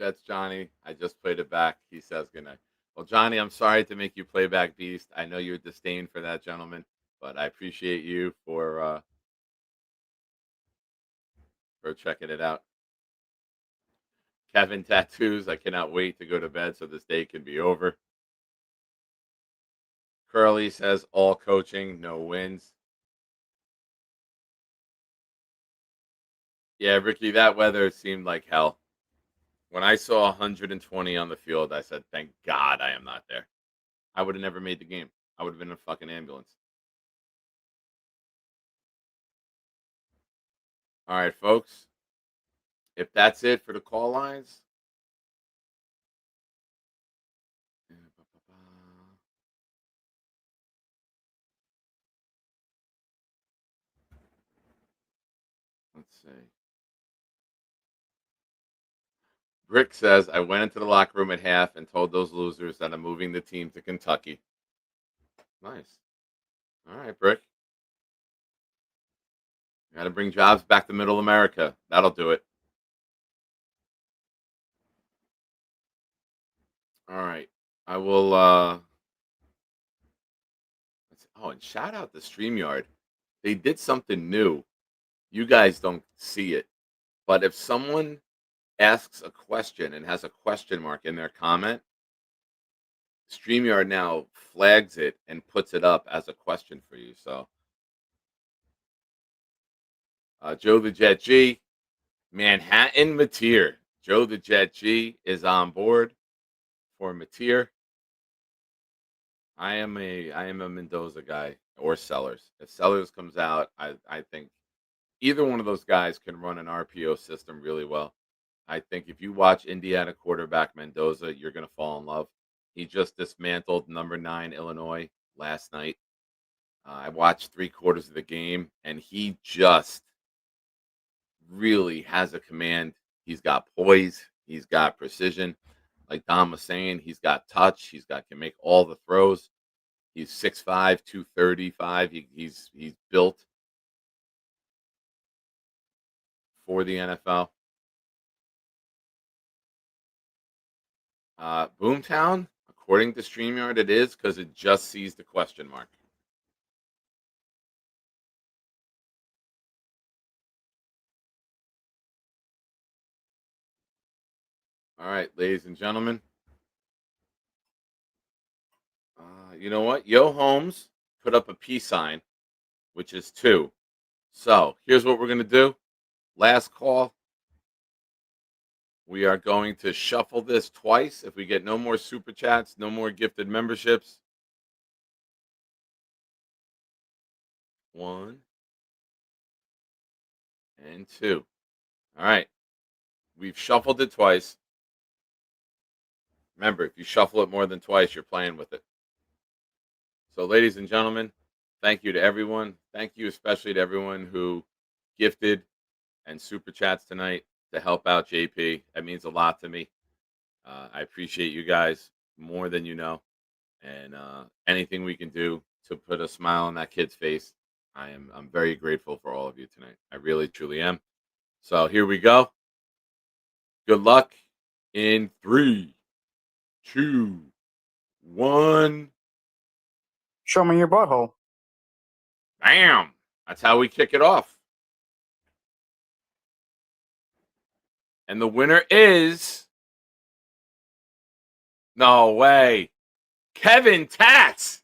Jets Johnny, I just played it back. He says good night. Well, Johnny, I'm sorry to make you play back Beast. I know you're disdain for that gentleman, but I appreciate you for checking it out. Kevin Tattoos, I cannot wait to go to bed so this day can be over. Curly says all coaching, no wins. Yeah, Ricky, that weather seemed like hell. When I saw 120 on the field, I said, thank God I am not there. I would have never made the game. I would have been in a fucking ambulance. All right, folks. If that's it for the call lines. Let's see. Rick says, I went into the locker room at half and told those losers that I'm moving the team to Kentucky. Nice. All right, Brick. Got to bring jobs back to middle America. That'll do it. All right. I will and shout out to StreamYard. They did something new. You guys don't see it. But if someone asks a question and has a question mark in their comment, StreamYard now flags it and puts it up as a question for you. So Joe the Jet G, Manhattan Mateer. Joe the Jet G is on board for Mateer. I am a Mendoza guy or Sellers. If Sellers comes out, I think either one of those guys can run an RPO system really well. I think if you watch Indiana quarterback Mendoza, you're going to fall in love. He just dismantled number 9 Illinois last night. I watched 3/4 of the game, and he just really has a command. He's got poise. He's got precision. Like Don was saying, he's got touch. Can make all the throws. He's 6'5", 235. He's built for the NFL. Boomtown, according to StreamYard, it is because it just sees the question mark. All right, ladies and gentlemen. You know what? Yo Holmes put up a peace sign, which is 2. So here's what we're going to do. Last call. We are going to shuffle this twice. If we get no more super chats, no more gifted memberships. 1 and 2. All right. We've shuffled it twice. Remember, if you shuffle it more than twice, you're playing with it. So, ladies and gentlemen, thank you to everyone. Thank you especially to everyone who gifted and super chats tonight to help out JP. That means a lot to me. I appreciate you guys more than you know. And anything we can do to put a smile on that kid's face, I'm very grateful for all of you tonight. I really, truly am. So here we go. Good luck in 3, 2, 1. Show me your butthole. Bam! That's how we kick it off. And the winner is... No way. Kevin Tats.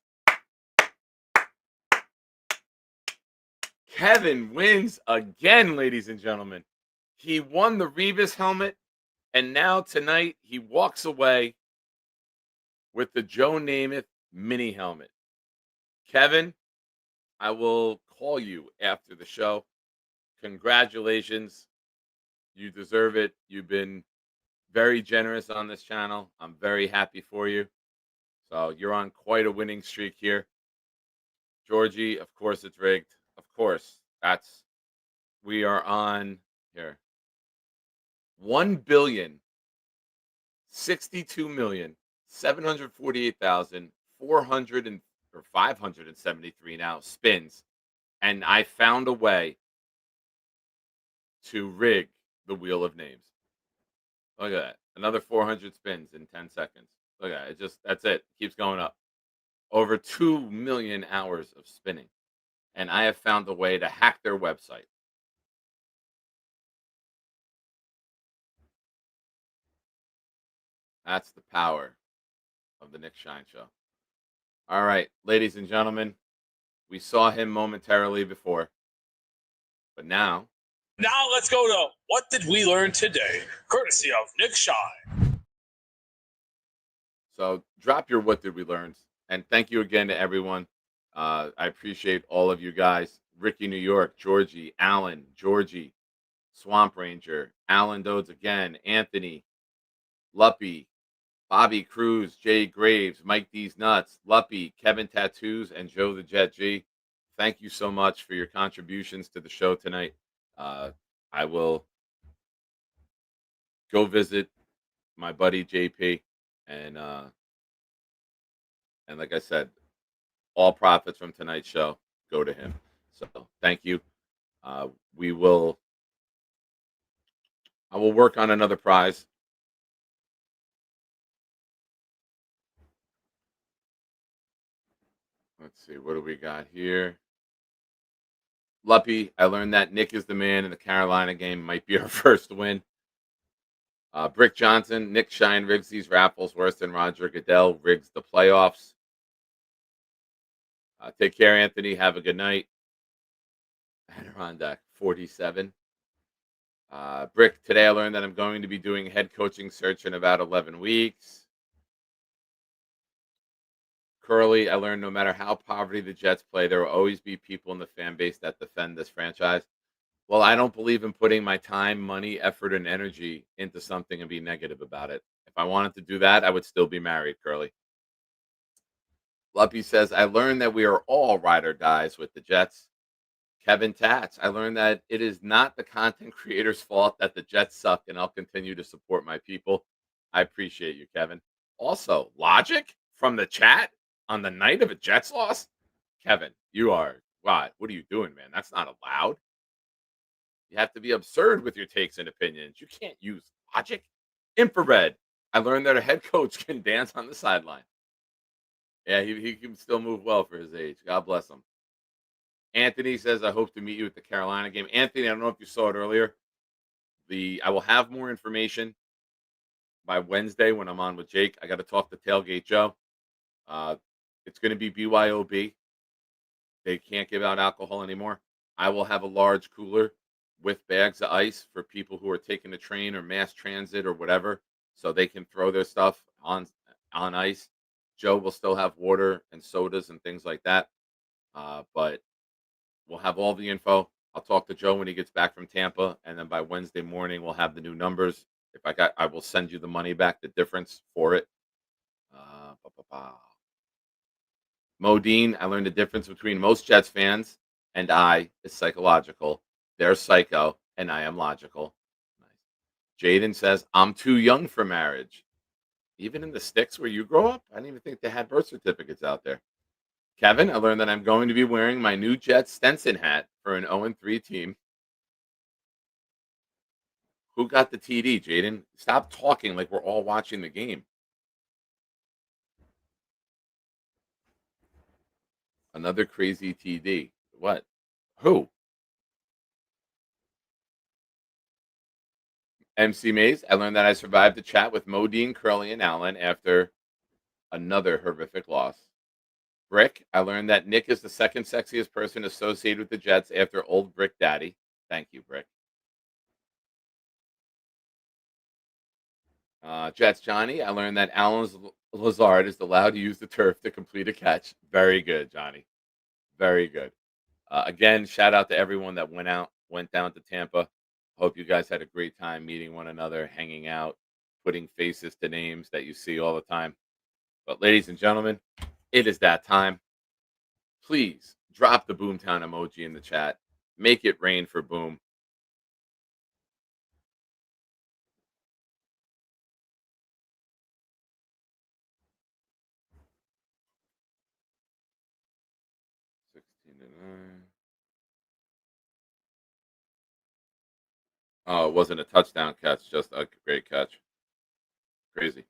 Kevin wins again, ladies and gentlemen. He won the Revis helmet, and now tonight he walks away with the Joe Namath mini helmet. Kevin, I will call you after the show. Congratulations. You deserve it. You've been very generous on this channel. I'm very happy for you. So you're on quite a winning streak here. Georgie, of course it's rigged. Of course. We are on here. 1,062,748,573 now spins. And I found a way to rig the Wheel of Names. Look at that. Another 400 spins in 10 seconds. Look at it. That's it. Keeps going up. Over 2 million hours of spinning. And I have found a way to hack their website. That's the power of the Nick Shine Show. All right, ladies and gentlemen, we saw him momentarily before, but now let's go to What Did We Learn Today, courtesy of Nick Shine. So drop your What Did We Learn, and thank you again to everyone. I appreciate all of you guys. Ricky, New York, Georgie, Alan, Georgie, Swamp Ranger, Alan Dodes again, Anthony, Luppy, Bobby Cruz, Jay Graves, Mike D's Nuts, Luppy, Kevin Tattoos, and Joe the Jet G. Thank you so much for your contributions to the show tonight. I will go visit my buddy JP, and like I said, all profits from tonight's show go to him. So thank you. I will work on another prize. Let's see, what do we got here? Luppy, I learned that Nick is the man in the Carolina game. Might be our first win. Brick Johnson, Nick Shine rigs these raffles worse than Roger Goodell rigs the playoffs. Take care, Anthony. Have a good night. Adirondack 47. Brick, today I learned that I'm going to be doing head coaching search in about 11 weeks. Curly, I learned no matter how poverty the Jets play, there will always be people in the fan base that defend this franchise. Well, I don't believe in putting my time, money, effort, and energy into something and be negative about it. If I wanted to do that, I would still be married, Curly. Luppy says, I learned that we are all ride or dies with the Jets. Kevin Tats, I learned that it is not the content creator's fault that the Jets suck, and I'll continue to support my people. I appreciate you, Kevin. Also, Logic from the chat on the night of a Jets loss? Kevin, you are, what are you doing, man? That's not allowed. You have to be absurd with your takes and opinions. You can't use Logic. Infrared, I learned that a head coach can dance on the sideline. Yeah, he can still move well for his age. God bless him. Anthony says, I hope to meet you at the Carolina game. Anthony, I don't know if you saw it earlier. I will have more information by Wednesday when I'm on with Jake. I got to talk to Tailgate Joe. It's going to be BYOB. They can't give out alcohol anymore. I will have a large cooler with bags of ice for people who are taking the train or mass transit or whatever, so they can throw their stuff on ice. Joe will still have water and sodas and things like that. But we'll have all the info I'll talk to Joe when he gets back from Tampa, and then by Wednesday morning we'll have the new numbers. I will send you the money back, the difference for it. Modine, I learned the difference between most Jets fans and I is psychological. They're psycho, and I am logical. Nice. Jaden says, I'm too young for marriage. Even in the sticks where you grow up? I didn't even think they had birth certificates out there. Kevin, I learned that I'm going to be wearing my new Jets Stenson hat for an 0-3 team. Who got the TD, Jaden? Stop talking like we're all watching the game. Another crazy TD. What? Who? MC Mays, I learned that I survived the chat with Modine, Curly, and Allen after another horrific loss. Brick, I learned that Nick is the second sexiest person associated with the Jets after old Brick Daddy. Thank you, Brick. Jets Johnny, I learned that Alan Lazard is allowed to use the turf to complete a catch. Very good, Johnny. Very good. Again, shout out to everyone that went down to Tampa. Hope you guys had a great time meeting one another, hanging out, putting faces to names that you see all the time. But ladies and gentlemen, it is that time. Please drop the Boomtown emoji in the chat. Make it rain for Boom. Oh, it wasn't a touchdown catch, just a great catch. Crazy.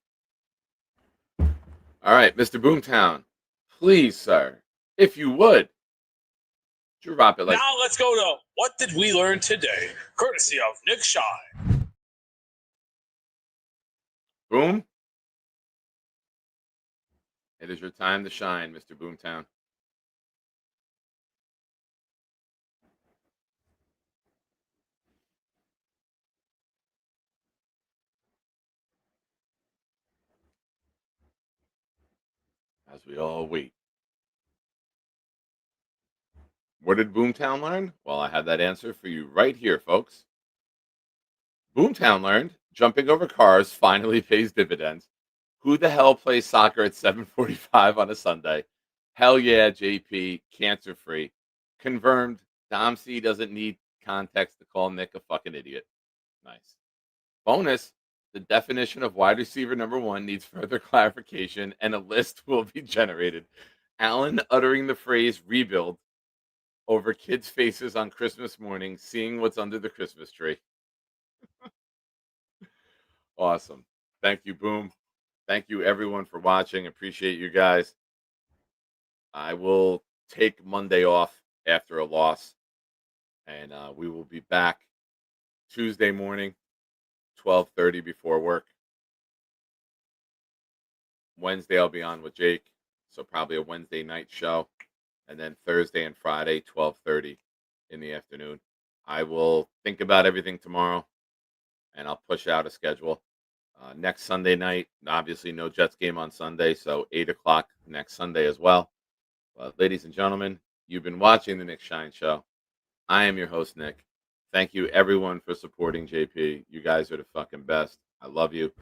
All right, Mr. Boomtown, please, sir, if you would, drop it like. Now let's go to What Did We Learn Today, courtesy of Nick Shine. Boom. It is your time to shine, Mr. Boomtown. As we all wait. What did Boomtown learn? Well, I have that answer for you right here, folks. Boomtown learned jumping over cars finally pays dividends. Who the hell plays soccer at 7:45 on a Sunday? Hell yeah, JP, cancer-free. Confirmed, Dom C doesn't need context to call Nick a fucking idiot. Nice. Bonus, the definition of wide receiver number 1 needs further clarification, and a list will be generated. Alan uttering the phrase rebuild over kids' faces on Christmas morning, seeing what's under the Christmas tree. Awesome. Thank you, Boom. Thank you, everyone, for watching. Appreciate you guys. I will take Monday off after a loss, and we will be back Tuesday morning, 12:30 before work. Wednesday, I'll be on with Jake, so probably a Wednesday night show. And then Thursday and Friday, 12:30 in the afternoon. I will think about everything tomorrow, and I'll push out a schedule. Next Sunday night, obviously no Jets game on Sunday, so 8 o'clock next Sunday as well. But ladies and gentlemen, you've been watching The Nick Shine Show. I am your host, Nick. Thank you, everyone, for supporting JP. You guys are the fucking best. I love you.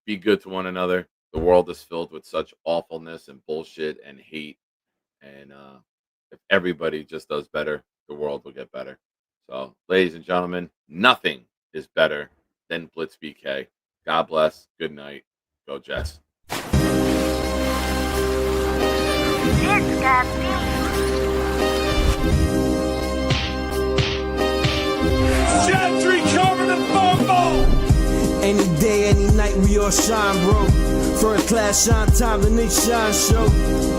Be good to one another. The world is filled with such awfulness and bullshit and hate. And if everybody just does better, the world will get better. So, ladies and gentlemen, nothing is better than Blitz BK. God bless. Good night. Go Jets. It's got Jets recover the fumble! Any day, any night, we all shine, bro. First class shine time, the Nick Shine Show.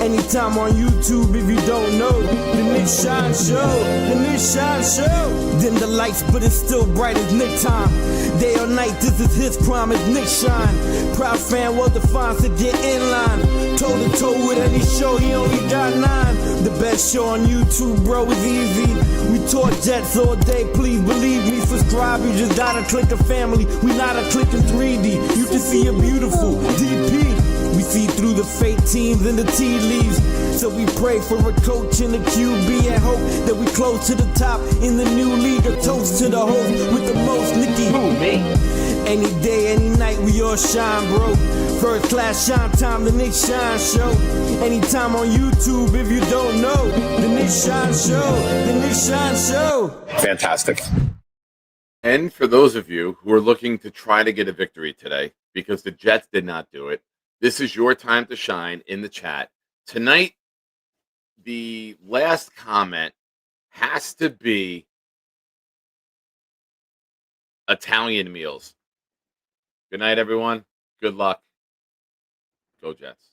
Anytime on YouTube, if you don't know, the Nick Shine Show, the Nick Shine Show. Dim the lights, but it's still bright as Nick time. Day or night, this is his prime, it's Nick Shine. Proud fan, well defined, to get in line. Toe to toe with any show, he only got 9. The best show on YouTube, bro, is easy. We talk Jets all day, please believe me. Subscribe, you just gotta click a family. We not a click in 3D. You can see a beautiful DP. We see through the fake teams and the tea leaves. So we pray for a coach and a QB and hope that we close to the top in the new league. A toast to the host with the most, Nicky. Who, me? Any day, any night, we all shine, bro. First class shine time, the Nick Shine Show. Anytime on YouTube, if you don't know, the Nick Shine Show, the Nick Shine Show. Fantastic. And for those of you who are looking to try to get a victory today, because the Jets did not do it, this is your time to shine in the chat. Tonight, the last comment has to be Italian meals. Good night, everyone. Good luck. Go Jets.